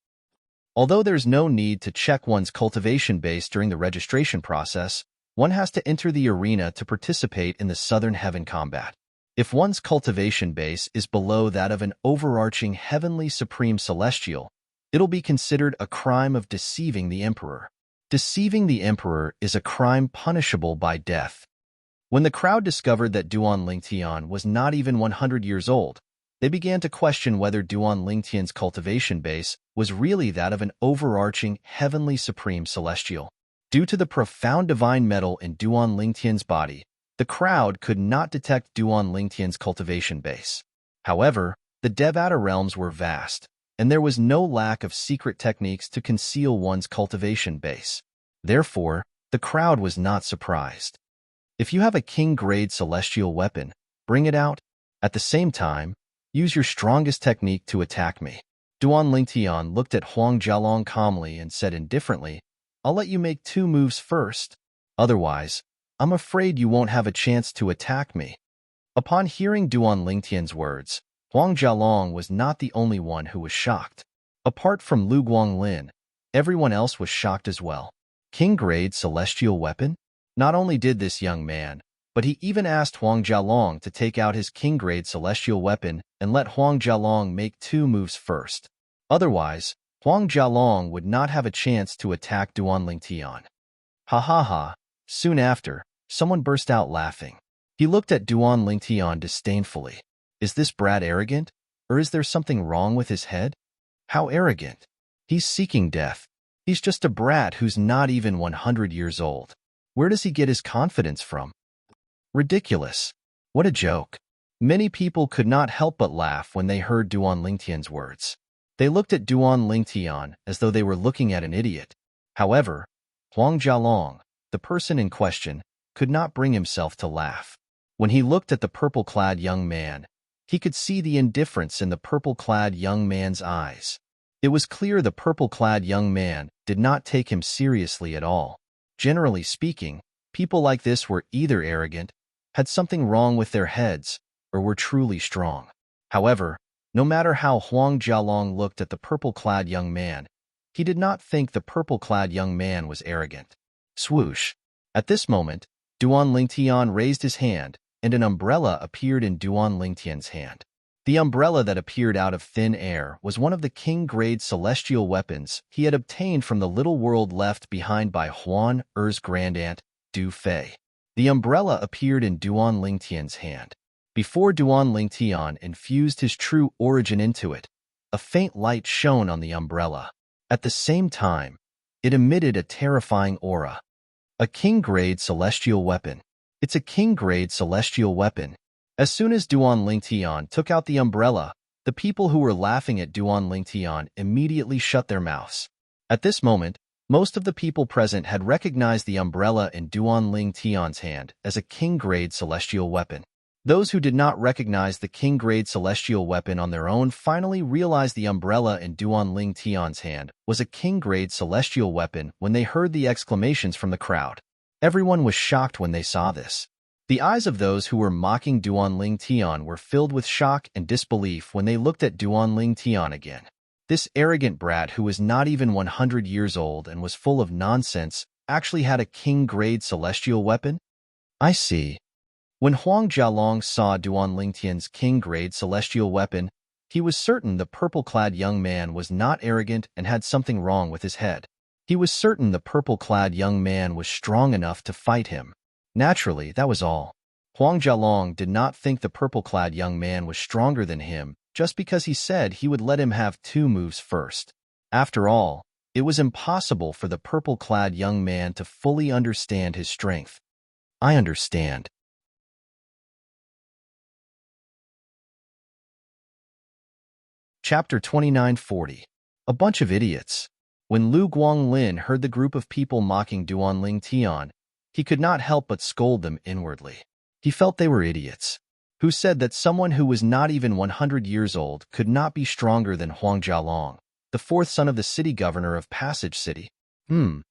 Although there's no need to check one's cultivation base during the registration process, one has to enter the arena to participate in the Southern Heaven combat. If one's cultivation base is below that of an overarching heavenly supreme celestial, it'll be considered a crime of deceiving the emperor. Deceiving the emperor is a crime punishable by death. When the crowd discovered that Duan Lingtian was not even 100 years old, they began to question whether Duan Lingtian's cultivation base was really that of an overarching heavenly supreme celestial. Due to the profound divine metal in Duan Lingtian's body, the crowd could not detect Duan Lingtian's cultivation base. However, the Devata realms were vast, and there was no lack of secret techniques to conceal one's cultivation base. Therefore, the crowd was not surprised. If you have a king-grade celestial weapon, bring it out. At the same time, use your strongest technique to attack me. Duan Lingtian looked at Huang Jialong calmly and said indifferently, I'll let you make 2 moves first. Otherwise, I'm afraid you won't have a chance to attack me. Upon hearing Duan Lingtian's words, Huang Jialong was not the only one who was shocked. Apart from Lu Guanglin, everyone else was shocked as well. King-grade celestial weapon? Not only did this young man, but he even asked Huang Jialong to take out his king-grade celestial weapon and let Huang Jialong make 2 moves first. Otherwise, Huang Jialong would not have a chance to attack Duan Lingtian. Ha ha ha. Soon after, someone burst out laughing. He looked at Duan Lingtian disdainfully. Is this brat arrogant, or is there something wrong with his head? How arrogant. He's seeking death. He's just a brat who's not even 100 years old. Where does he get his confidence from? Ridiculous. What a joke. Many people could not help but laugh when they heard Duan Lingtian's words. They looked at Duan Lingtian as though they were looking at an idiot. However, Huang Jialong, the person in question, could not bring himself to laugh. When he looked at the purple-clad young man, he could see the indifference in the purple-clad young man's eyes. It was clear the purple-clad young man did not take him seriously at all. Generally speaking, people like this were either arrogant, had something wrong with their heads, or were truly strong. However, no matter how Huang Jialong looked at the purple-clad young man, he did not think the purple-clad young man was arrogant. Swoosh! At this moment, Duan Lingtian raised his hand, and an umbrella appeared in Duan Lingtian's hand. The umbrella that appeared out of thin air was one of the king-grade celestial weapons he had obtained from the little world left behind by Huan Er's grandaunt, Du Fei. The umbrella appeared in Duan Lingtian's hand. Before Duan Lingtian infused his true origin into it, a faint light shone on the umbrella. At the same time, it emitted a terrifying aura. A king-grade celestial weapon. It's a king-grade celestial weapon. As soon as Duan Lingtian took out the umbrella, the people who were laughing at Duan Lingtian immediately shut their mouths. At this moment, most of the people present had recognized the umbrella in Duan Lingtian's hand as a king-grade celestial weapon. Those who did not recognize the king-grade celestial weapon on their own finally realized the umbrella in Duan Lingtian's hand was a king-grade celestial weapon when they heard the exclamations from the crowd. Everyone was shocked when they saw this. The eyes of those who were mocking Duan Lingtian were filled with shock and disbelief when they looked at Duan Lingtian again. This arrogant brat who was not even 100 years old and was full of nonsense actually had a king-grade celestial weapon? I see. When Huang Jialong saw Duan Lingtian's king-grade celestial weapon, he was certain the purple-clad young man was not arrogant and had something wrong with his head. He was certain the purple-clad young man was strong enough to fight him. Naturally, that was all. Huang Jialong did not think the purple-clad young man was stronger than him just because he said he would let him have 2 moves first. After all, it was impossible for the purple-clad young man to fully understand his strength. I understand. Chapter 2940. A bunch of idiots. When Lu Guanglin heard the group of people mocking Duan Lingtian, he could not help but scold them inwardly. He felt they were idiots. Who said that someone who was not even 100 years old could not be stronger than Huang Jialong, the 4th son of the city governor of Passage City? Lu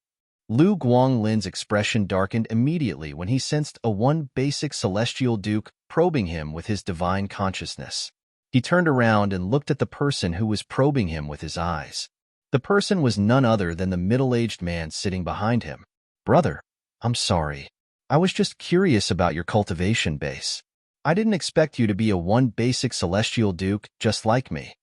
Guanglin's expression darkened immediately when he sensed a one basic celestial duke probing him with his divine consciousness. He turned around and looked at the person who was probing him with his eyes. The person was none other than the middle-aged man sitting behind him. Brother, I'm sorry. I was just curious about your cultivation base. I didn't expect you to be a one basic celestial duke just like me.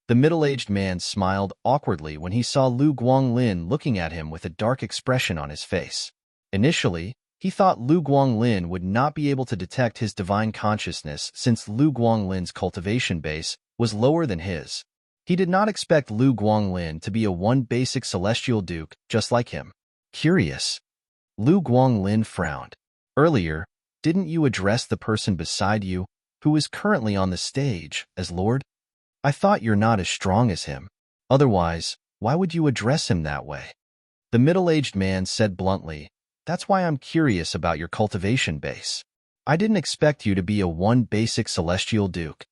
The middle-aged man smiled awkwardly when he saw Lu Guanglin looking at him with a dark expression on his face. Initially, he thought Lu Guanglin would not be able to detect his divine consciousness since Lu Guanglin's cultivation base was lower than his. He did not expect Lu Guanglin to be a one basic celestial duke just like him. Curious. Lu Guanglin frowned. Earlier, didn't you address the person beside you, who is currently on the stage, as Lord? I thought you're not as strong as him. Otherwise, why would you address him that way? The middle-aged man said bluntly, That's why I'm curious about your cultivation base. I didn't expect you to be a one basic celestial duke.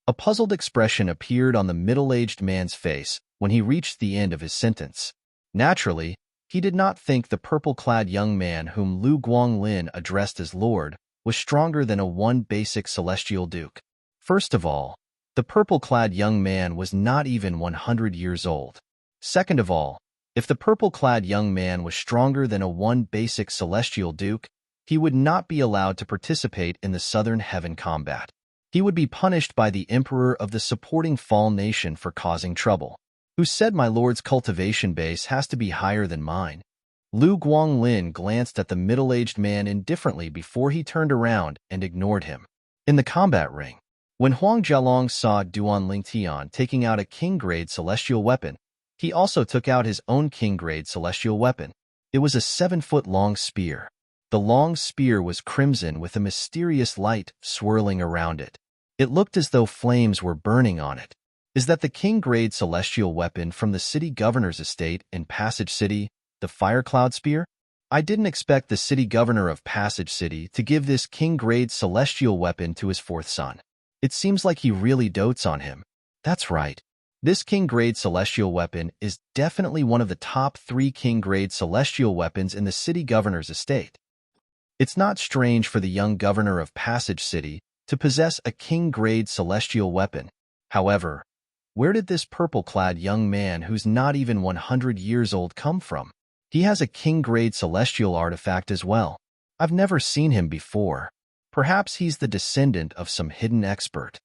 A puzzled expression appeared on the middle-aged man's face when he reached the end of his sentence. Naturally, he did not think the purple-clad young man whom Lu Guanglin addressed as Lord was stronger than a one basic celestial duke. First of all, the purple-clad young man was not even 100 years old. Second of all, if the purple-clad young man was stronger than a one basic celestial duke, he would not be allowed to participate in the Southern Heaven combat. He would be punished by the Emperor of the supporting Fall Nation for causing trouble. Who said my lord's cultivation base has to be higher than mine? Lu Guanglin glanced at the middle-aged man indifferently before he turned around and ignored him. In the combat ring, when Huang Jialong saw Duan Lingtian taking out a king-grade celestial weapon, he also took out his own king-grade celestial weapon. It was a 7-foot-long spear. The long spear was crimson with a mysterious light swirling around it. It looked as though flames were burning on it. Is that the king-grade celestial weapon from the city governor's estate in Passage City, the Fire Cloud Spear? I didn't expect the city governor of Passage City to give this king-grade celestial weapon to his fourth son. It seems like he really dotes on him. That's right. This king-grade celestial weapon is definitely one of the top 3 king-grade celestial weapons in the city governor's estate. It's not strange for the young governor of Passage City to possess a king-grade celestial weapon. However, where did this purple-clad young man who's not even 100 years old come from? He has a king-grade celestial artifact as well. I've never seen him before. Perhaps he's the descendant of some hidden expert.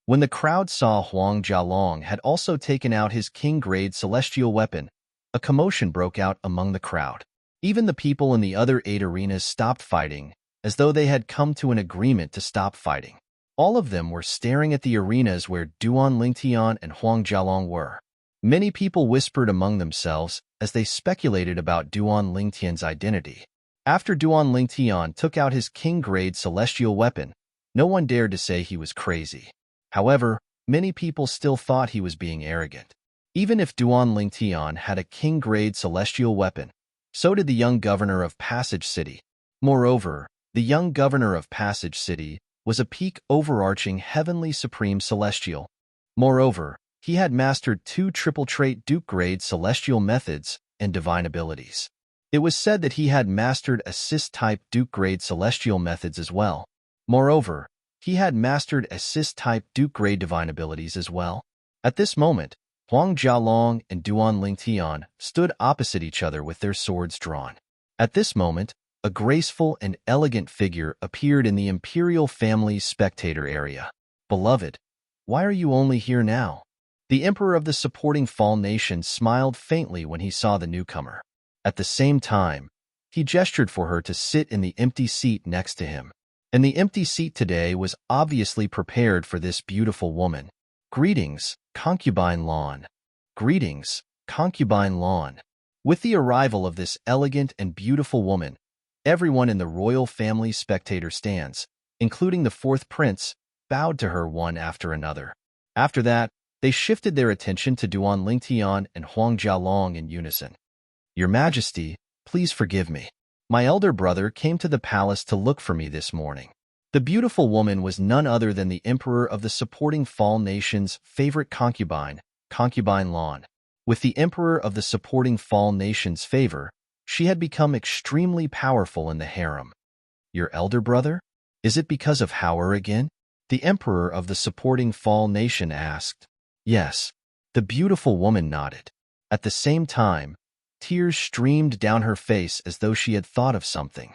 When the crowd saw Huang Jialong had also taken out his king-grade celestial weapon, a commotion broke out among the crowd. Even the people in the other 8 arenas stopped fighting, as though they had come to an agreement to stop fighting. All of them were staring at the arenas where Duan Lingtian and Huang Jialong were. Many people whispered among themselves as they speculated about Duan Lingtian's identity. After Duan Lingtian took out his king-grade celestial weapon, no one dared to say he was crazy. However, many people still thought he was being arrogant. Even if Duan Lingtian had a king-grade celestial weapon, so did the young governor of Passage City. Moreover, the young governor of Passage City was a peak overarching heavenly supreme celestial. Moreover, he had mastered 2 triple-trait duke-grade celestial methods and divine abilities. It was said that he had mastered assist-type duke-grade celestial methods as well. Moreover, he had mastered assist-type duke-grade divine abilities as well. At this moment, Huang Jialong and Duan Lingtian stood opposite each other with their swords drawn. At this moment, a graceful and elegant figure appeared in the imperial family's spectator area. Beloved, why are you only here now? The emperor of the supporting Fall Nation smiled faintly when he saw the newcomer. At the same time, he gestured for her to sit in the empty seat next to him. And the empty seat today was obviously prepared for this beautiful woman. Greetings, concubine Lawn. Greetings, concubine Lawn. With the arrival of this elegant and beautiful woman, everyone in the royal family spectator stands, including the 4th prince, bowed to her one after another. After that, they shifted their attention to Duan Lingtian and Huang Jialong in unison. Your Majesty, please forgive me. My elder brother came to the palace to look for me this morning. The beautiful woman was none other than the emperor of the supporting Fall Nation's favorite concubine, concubine Lawn. With the emperor of the supporting Fall Nation's favor, she had become extremely powerful in the harem. Your elder brother? Is it because of Howard again? The emperor of the supporting Fall Nation asked. Yes. The beautiful woman nodded. At the same time, tears streamed down her face as though she had thought of something.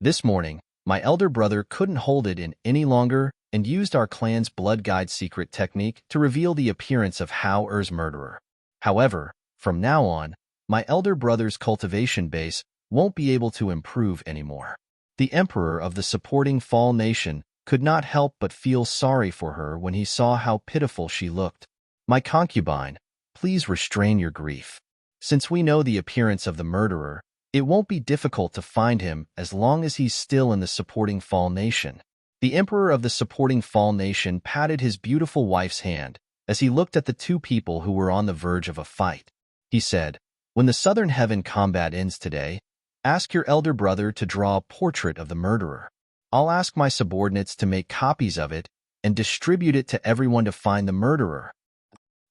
This morning, My elder brother couldn't hold it in any longer and used our clan's blood guide secret technique to reveal the appearance of Hao Er's murderer. However, from now on, my elder brother's cultivation base won't be able to improve anymore. The emperor of the supporting Fall Nation could not help but feel sorry for her when he saw how pitiful she looked. My concubine, please restrain your grief. Since we know the appearance of the murderer, it won't be difficult to find him as long as he's still in the supporting Fall Nation. The emperor of the supporting Fall Nation patted his beautiful wife's hand as he looked at the two people who were on the verge of a fight. He said, "When the Southern Heaven combat ends today, ask your elder brother to draw a portrait of the murderer. I'll ask my subordinates to make copies of it and distribute it to everyone to find the murderer.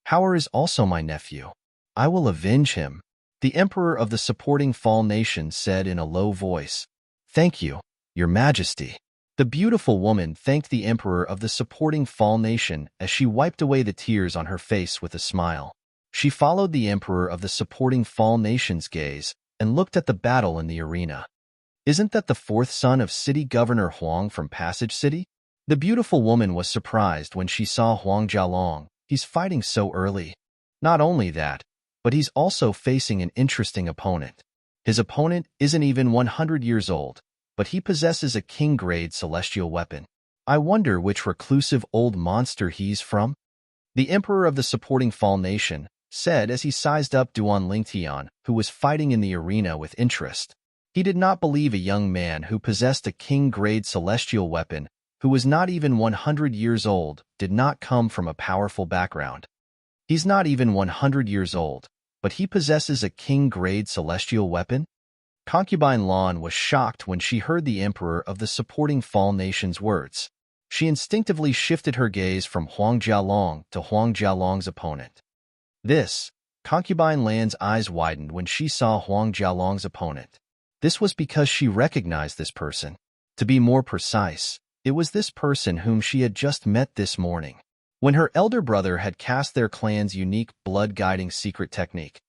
Howard is also my nephew. I will avenge him." The emperor of the supporting Fall Nation said in a low voice, "Thank you, your majesty." The beautiful woman thanked the emperor of the supporting Fall Nation as she wiped away the tears on her face with a smile. She followed the emperor of the supporting Fall Nation's gaze and looked at the battle in the arena. "Isn't that the fourth son of City Governor Huang from Passage City?" The beautiful woman was surprised when she saw Huang Jialong. "He's fighting so early." "Not only that, but he's also facing an interesting opponent. His opponent isn't even 100 years old, but he possesses a king-grade celestial weapon. I wonder which reclusive old monster he's from?" The emperor of the supporting Fall Nation said as he sized up Duan Lingtian, who was fighting in the arena with interest. He did not believe a young man who possessed a king-grade celestial weapon, who was not even 100 years old, did not come from a powerful background. He's not even 100 years old, but he possesses a king-grade celestial weapon? Concubine Lan was shocked when she heard the emperor of the supporting Fall Nation's words. She instinctively shifted her gaze from Huang Jialong to Huang Jialong's opponent. Concubine Lan's eyes widened when she saw Huang Jialong's opponent. This was because she recognized this person. To be more precise, it was this person whom she had just met this morning. When her elder brother had cast their clan's unique blood-guiding secret technique,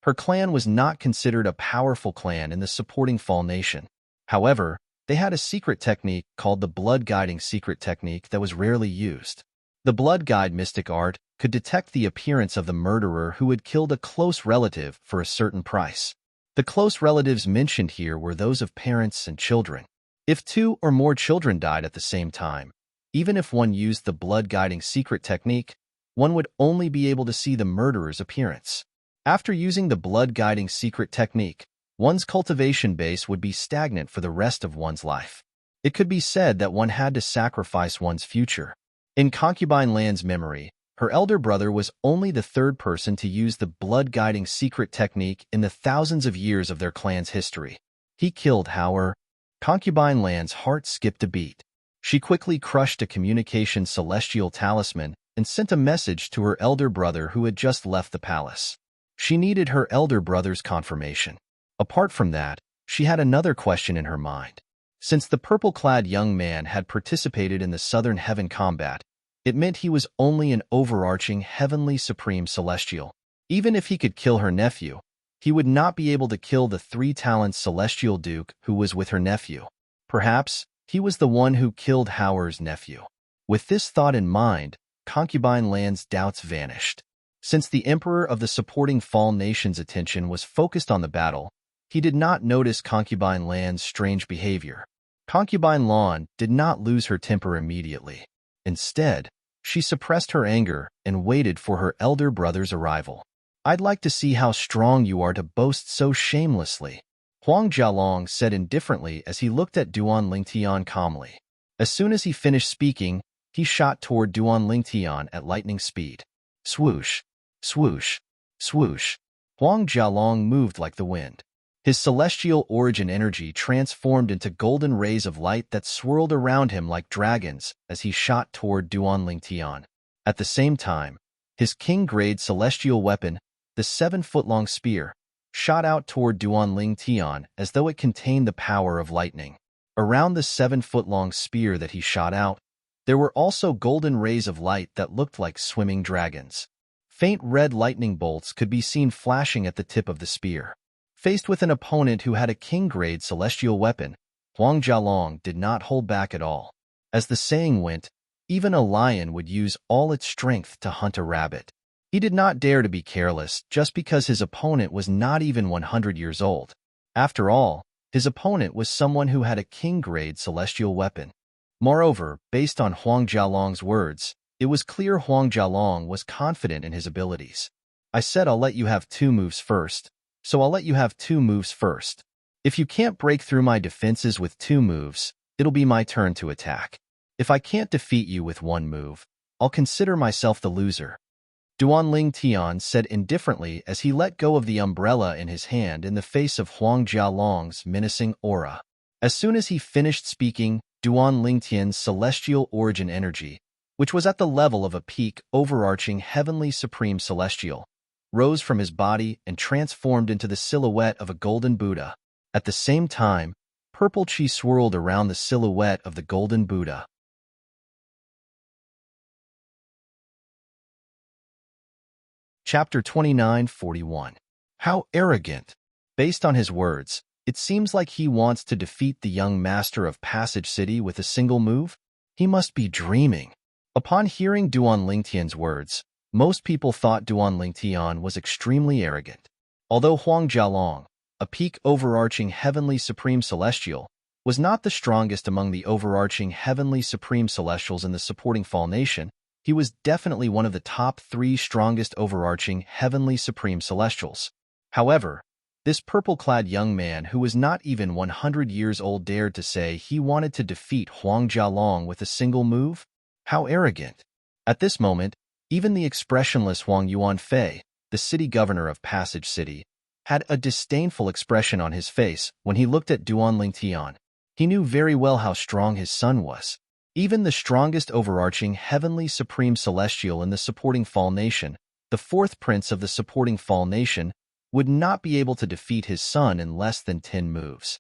her clan was not considered a powerful clan in the supporting Fall Nation. However, they had a secret technique called the blood-guiding secret technique that was rarely used. The blood guide mystic art could detect the appearance of the murderer who had killed a close relative for a certain price. The close relatives mentioned here were those of parents and children. If two or more children died at the same time, even if one used the blood-guiding secret technique, one would only be able to see the murderer's appearance. After using the blood-guiding secret technique, one's cultivation base would be stagnant for the rest of one's life. It could be said that one had to sacrifice one's future. In Concubine Lan's memory, her elder brother was only the third person to use the blood-guiding secret technique in the thousands of years of their clan's history. He killed Howard. Concubine Lan's heart skipped a beat. She quickly crushed a communication celestial talisman and sent a message to her elder brother who had just left the palace. She needed her elder brother's confirmation. Apart from that, she had another question in her mind. Since the purple-clad young man had participated in the Southern Heaven combat, it meant he was only an overarching heavenly supreme celestial. Even if he could kill her nephew, he would not be able to kill the three-talent celestial duke who was with her nephew. Perhaps he was the one who killed Howard's nephew. With this thought in mind, Concubine Lan's doubts vanished. Since the emperor of the supporting Fall Nation's attention was focused on the battle, he did not notice Concubine Lan's strange behavior. Concubine Lan did not lose her temper immediately. Instead, she suppressed her anger and waited for her elder brother's arrival. "I'd like to see how strong you are to boast so shamelessly," Huang Jialong said indifferently as he looked at Duan Lingtian calmly. As soon as he finished speaking, he shot toward Duan Lingtian at lightning speed. Swoosh, swoosh, swoosh. Huang Jialong moved like the wind. His celestial origin energy transformed into golden rays of light that swirled around him like dragons as he shot toward Duan Lingtian. At the same time, his king-grade celestial weapon, the 7-foot-long spear, shot out toward Duan Lingtian as though it contained the power of lightning. Around the 7-foot-long spear that he shot out, there were also golden rays of light that looked like swimming dragons. Faint red lightning bolts could be seen flashing at the tip of the spear. Faced with an opponent who had a king-grade celestial weapon, Huang Jialong did not hold back at all. As the saying went, even a lion would use all its strength to hunt a rabbit. He did not dare to be careless just because his opponent was not even 100 years old. After all, his opponent was someone who had a king-grade celestial weapon. Moreover, based on Huang Jialong's words, it was clear Huang Jialong was confident in his abilities. I said I'll let you have 2 moves first, so I'll let you have 2 moves first. If you can't break through my defenses with 2 moves, it'll be my turn to attack. If I can't defeat you with 1 move, I'll consider myself the loser. Duanling Tian said indifferently as he let go of the umbrella in his hand in the face of Huang Jialong's menacing aura. As soon as he finished speaking, Duanling Tian's celestial origin energy, which was at the level of a peak overarching heavenly supreme celestial, rose from his body and transformed into the silhouette of a golden Buddha. At the same time, purple chi swirled around the silhouette of the golden Buddha. Chapter 29:41. How arrogant! Based on his words, it seems like he wants to defeat the young master of Passage City with a single move. He must be dreaming. Upon hearing Duanling Tian's words, most people thought Duanling Tian was extremely arrogant. Although Huang Jialong, a peak overarching heavenly supreme celestial, was not the strongest among the overarching heavenly supreme celestials in the supporting Fall Nation, he was definitely one of the top 3 strongest overarching heavenly supreme celestials. However, this purple-clad young man who was not even 100 years old dared to say he wanted to defeat Huang Jialong with a single move? How arrogant! At this moment, even the expressionless Huang Yuanfei, the city governor of Passage City, had a disdainful expression on his face when he looked at Duanling Tian. He knew very well how strong his son was. Even the strongest overarching heavenly supreme celestial in the supporting Fall Nation, the 4th prince of the supporting Fall Nation, would not be able to defeat his son in less than 10 moves.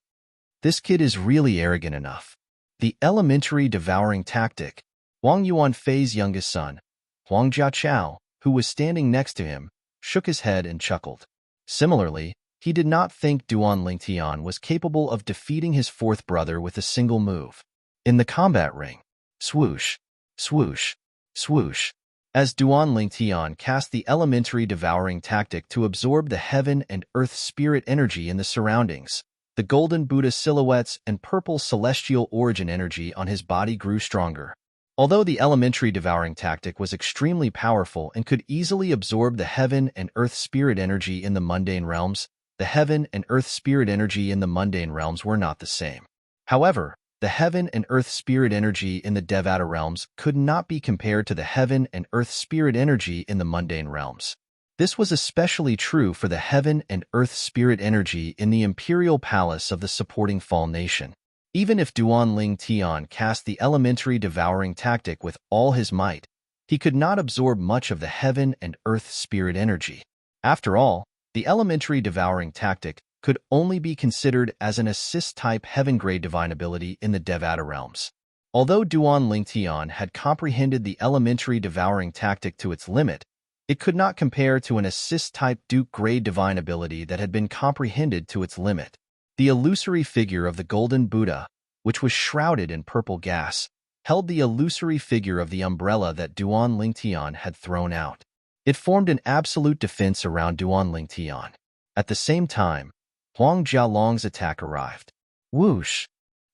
This kid is really arrogant enough. The elementary devouring tactic. Huang Yuanfei's youngest son, Huang Jiachao, who was standing next to him, shook his head and chuckled. Similarly, he did not think Duanling Tian was capable of defeating his 4th brother with a single move. In the combat ring, swoosh, swoosh, swoosh. As Duanling Tian cast the elementary devouring tactic to absorb the heaven and earth spirit energy in the surroundings, the golden Buddha silhouettes and purple celestial origin energy on his body grew stronger. Although the elementary devouring tactic was extremely powerful and could easily absorb the heaven and earth spirit energy in the mundane realms, the heaven and earth spirit energy in the mundane realms were not the same. However, the heaven and earth spirit energy in the Devata realms could not be compared to the heaven and earth spirit energy in the mundane realms. This was especially true for the heaven and earth spirit energy in the imperial palace of the supporting Fall Nation. Even if Duanling Tian cast the elementary devouring tactic with all his might, he could not absorb much of the heaven and earth spirit energy. After all, the elementary devouring tactic could only be considered as an assist-type heaven-grade divine ability in the Devata realms. Although Duanling Tian had comprehended the elementary devouring tactic to its limit, it could not compare to an assist-type Duke-grade divine ability that had been comprehended to its limit. The illusory figure of the golden Buddha, which was shrouded in purple gas, held the illusory figure of the umbrella that Duanling Tian had thrown out. It formed an absolute defense around Duanling Tian. At the same time, Huang Jialong's attack arrived. Whoosh!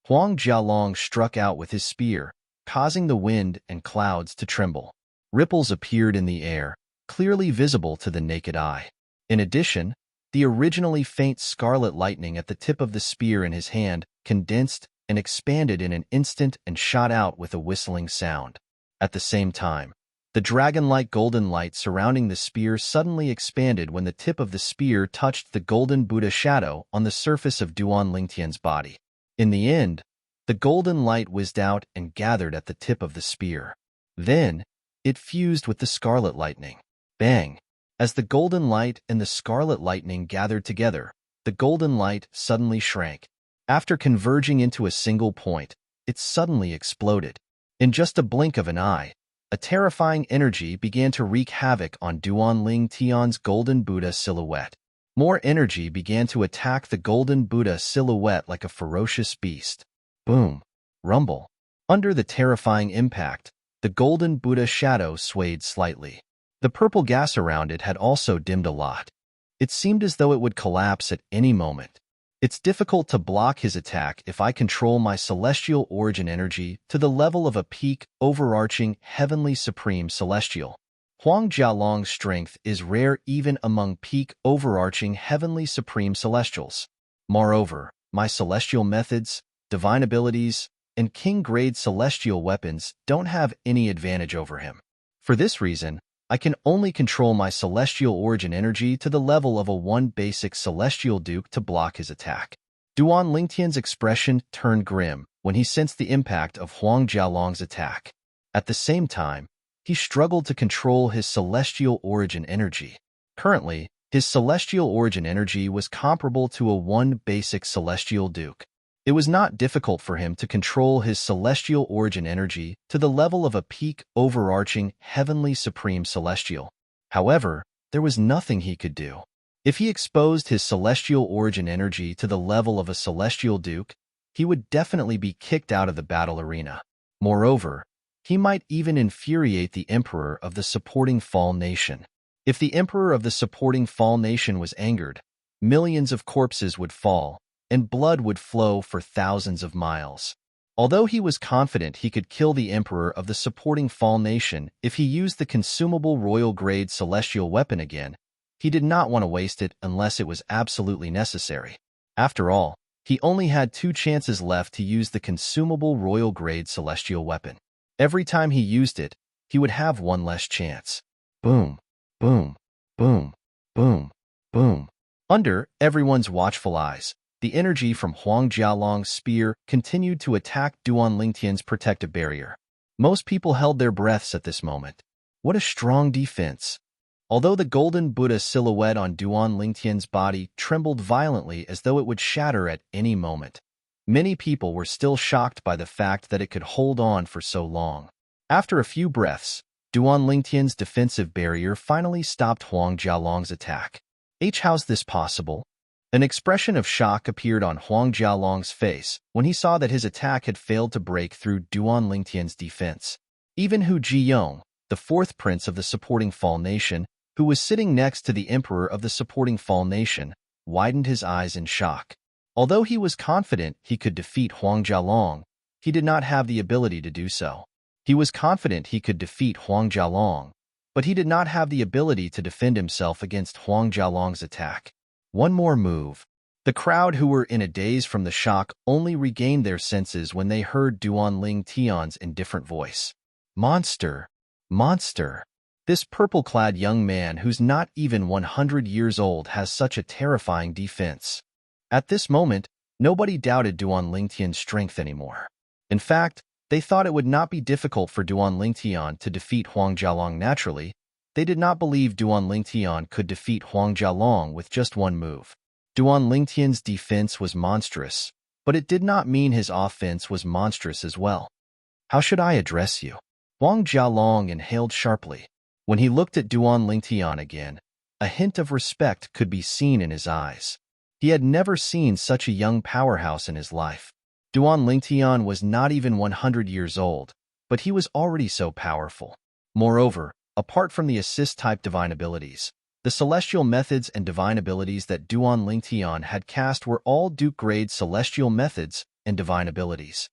Huang Jialong struck out with his spear, causing the wind and clouds to tremble. Ripples appeared in the air, clearly visible to the naked eye. In addition, the originally faint scarlet lightning at the tip of the spear in his hand condensed and expanded in an instant and shot out with a whistling sound. At the same time, the dragon-like golden light surrounding the spear suddenly expanded when the tip of the spear touched the golden Buddha shadow on the surface of Duanling Tian's body. In the end, the golden light whizzed out and gathered at the tip of the spear. Then, it fused with the scarlet lightning. Bang! As the golden light and the scarlet lightning gathered together, the golden light suddenly shrank. After converging into a single point, it suddenly exploded. In just a blink of an eye, a terrifying energy began to wreak havoc on Duanling Tian's golden Buddha silhouette. More energy began to attack the golden Buddha silhouette like a ferocious beast. boom, rumble. Under the terrifying impact, the golden Buddha shadow swayed slightly. The purple gas around it had also dimmed a lot. It seemed as though it would collapse at any moment. It's difficult to block his attack if I control my celestial origin energy to the level of a peak, overarching, heavenly supreme celestial. Huang Jialong's strength is rare even among peak, overarching, heavenly supreme celestials. Moreover, my celestial methods, divine abilities, and king-grade celestial weapons don't have any advantage over him. For this reason, I can only control my celestial origin energy to the level of a one basic celestial duke to block his attack. Duan Lingtian's expression turned grim when he sensed the impact of Huang Jialong's attack. At the same time, he struggled to control his celestial origin energy. Currently, his celestial origin energy was comparable to a one basic celestial duke. It was not difficult for him to control his celestial origin energy to the level of a peak, overarching, heavenly supreme celestial. However, there was nothing he could do. If he exposed his celestial origin energy to the level of a celestial duke, he would definitely be kicked out of the battle arena. Moreover, he might even infuriate the emperor of the supporting Fall Nation. If the emperor of the supporting Fall Nation was angered, millions of corpses would fall, and blood would flow for thousands of miles. Although he was confident he could kill the emperor of the supporting Fall Nation if he used the consumable royal-grade celestial weapon again, he did not want to waste it unless it was absolutely necessary. After all, he only had 2 chances left to use the consumable royal-grade celestial weapon. Every time he used it, he would have one less chance. Boom, boom, boom, boom, boom. Under everyone's watchful eyes, the energy from Huang Jialong's spear continued to attack Duan Lingtian's protective barrier. Most people held their breaths at this moment. What a strong defense! Although the golden Buddha silhouette on Duan Lingtian's body trembled violently as though it would shatter at any moment, many people were still shocked by the fact that it could hold on for so long. After a few breaths, Duan Lingtian's defensive barrier finally stopped Huang Jialong's attack. How's this possible? An expression of shock appeared on Huang Jialong's face when he saw that his attack had failed to break through Duan Lingtian's defense. Even Hu Jiyong, the 4th prince of the supporting Fall Nation, who was sitting next to the emperor of the supporting Fall Nation, widened his eyes in shock. Although he was confident he could defeat Huang Jialong, he did not have the ability to do so. He was confident he could defeat Huang Jialong, but he did not have the ability to defend himself against Huang Jialong's attack. One more move. The crowd, who were in a daze from the shock, only regained their senses when they heard Duan Lingtian's indifferent voice. Monster! Monster! This purple-clad young man who's not even 100 years old has such a terrifying defense. At this moment, nobody doubted Duan Lingtian's strength anymore. In fact, they thought it would not be difficult for Duan Lingtian to defeat Huang Jialong naturally. They did not believe Duan Lingtian could defeat Huang Jialong with just one move. Duan Lingtian's defense was monstrous, but it did not mean his offense was monstrous as well. How should I address you? Huang Jialong inhaled sharply. When he looked at Duan Lingtian again, a hint of respect could be seen in his eyes. He had never seen such a young powerhouse in his life. Duan Lingtian was not even 100 years old, but he was already so powerful. Moreover, apart from the assist-type divine abilities, the celestial methods and divine abilities that Duan Lingtian had cast were all Duke-grade celestial methods and divine abilities.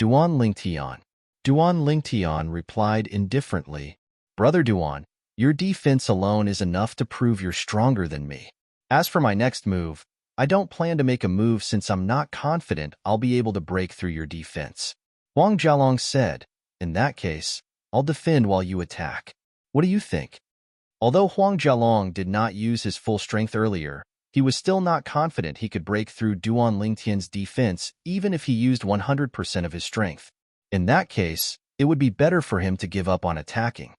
Duan Lingtian. Duan Lingtian replied indifferently, Brother Duan, your defense alone is enough to prove you're stronger than me. As for my next move, I don't plan to make a move since I'm not confident I'll be able to break through your defense. Huang Jialong said, In that case, I'll defend while you attack. What do you think? Although Huang Jialong did not use his full strength earlier, he was still not confident he could break through Duan Lingtian's defense even if he used 100% of his strength. In that case, it would be better for him to give up on attacking.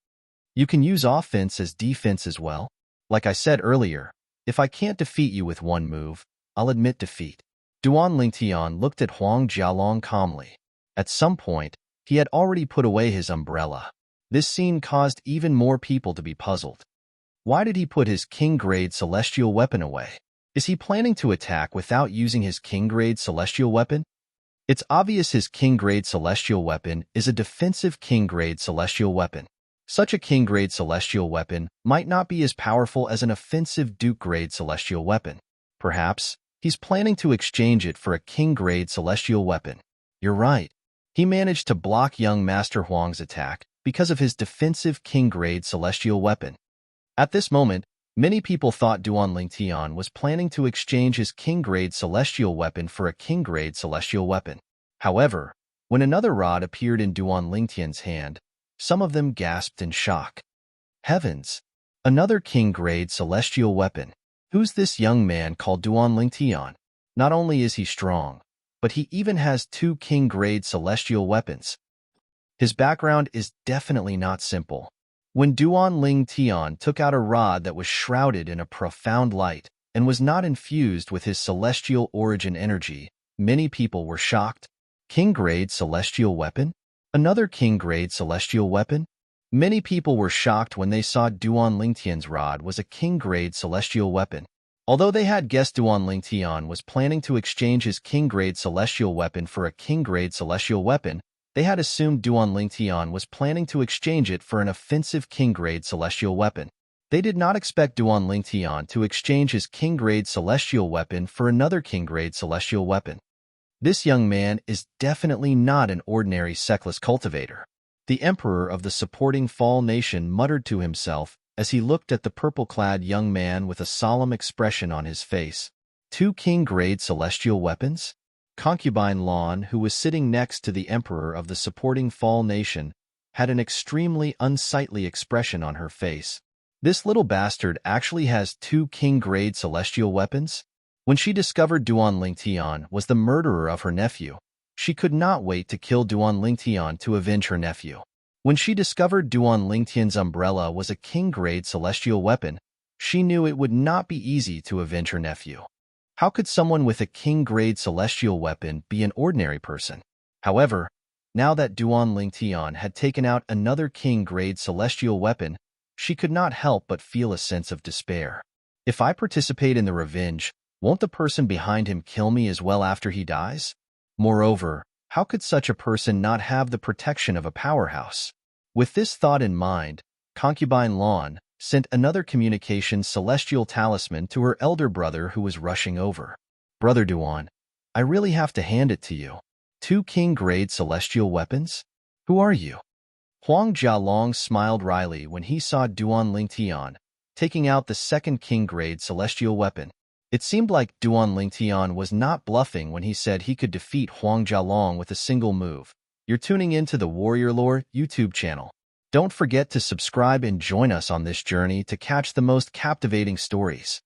You can use offense as defense as well. Like I said earlier, if I can't defeat you with one move, I'll admit defeat. Duan Lingtian looked at Huang Jialong calmly. At some point, he had already put away his umbrella. This scene caused even more people to be puzzled. Why did he put his king-grade celestial weapon away? Is he planning to attack without using his king-grade celestial weapon? It's obvious his king-grade celestial weapon is a defensive king-grade celestial weapon. Such a king-grade celestial weapon might not be as powerful as an offensive duke-grade celestial weapon. Perhaps he's planning to exchange it for a king-grade celestial weapon. You're right. He managed to block young Master Huang's attack because of his defensive king-grade celestial weapon. At this moment, many people thought Duan Lingtian was planning to exchange his king-grade celestial weapon for a king-grade celestial weapon. However, when another rod appeared in Duan Lingtian's hand, some of them gasped in shock. Heavens! Another king-grade celestial weapon. Who's this young man called Duan Lingtian? Not only is he strong, but he even has 2 king-grade celestial weapons. His background is definitely not simple. When Duan Lingtian took out a rod that was shrouded in a profound light and was not infused with his celestial origin energy, many people were shocked. King-grade celestial weapon? Another king-grade celestial weapon? Many people were shocked when they saw Duan Lingtian's rod was a king-grade celestial weapon. Although they had guessed Duan Lingtian was planning to exchange his king-grade celestial weapon for a king-grade celestial weapon, they had assumed Duan Lingtian was planning to exchange it for an offensive king-grade celestial weapon. They did not expect Duan Lingtian to exchange his king-grade celestial weapon for another king-grade celestial weapon. This young man is definitely not an ordinary Seckless cultivator. The emperor of the supporting Fall nation muttered to himself as he looked at the purple-clad young man with a solemn expression on his face. 2 king-grade celestial weapons? Concubine Lan, who was sitting next to the emperor of the supporting Fall nation, had an extremely unsightly expression on her face. This little bastard actually has 2 king-grade celestial weapons? When she discovered Duan Lingtian was the murderer of her nephew, she could not wait to kill Duan Lingtian to avenge her nephew. When she discovered Duan Lingtian's umbrella was a king-grade celestial weapon, she knew it would not be easy to avenge her nephew. How could someone with a king-grade celestial weapon be an ordinary person? However, now that Duan Lingtian had taken out another king-grade celestial weapon, she could not help but feel a sense of despair. If I participate in the revenge, won't the person behind him kill me as well after he dies? Moreover, how could such a person not have the protection of a powerhouse? With this thought in mind, Concubine Lan sent another communication celestial talisman to her elder brother who was rushing over. Brother Duan, I really have to hand it to you. 2 king-grade celestial weapons? Who are you? Huang Jialong smiled wryly when he saw Duan Lingtian taking out the 2nd king-grade celestial weapon. It seemed like Duan Lingtian was not bluffing when he said he could defeat Huang Jialong with a single move. You're tuning into the Warrior Lore YouTube channel. Don't forget to subscribe and join us on this journey to catch the most captivating stories.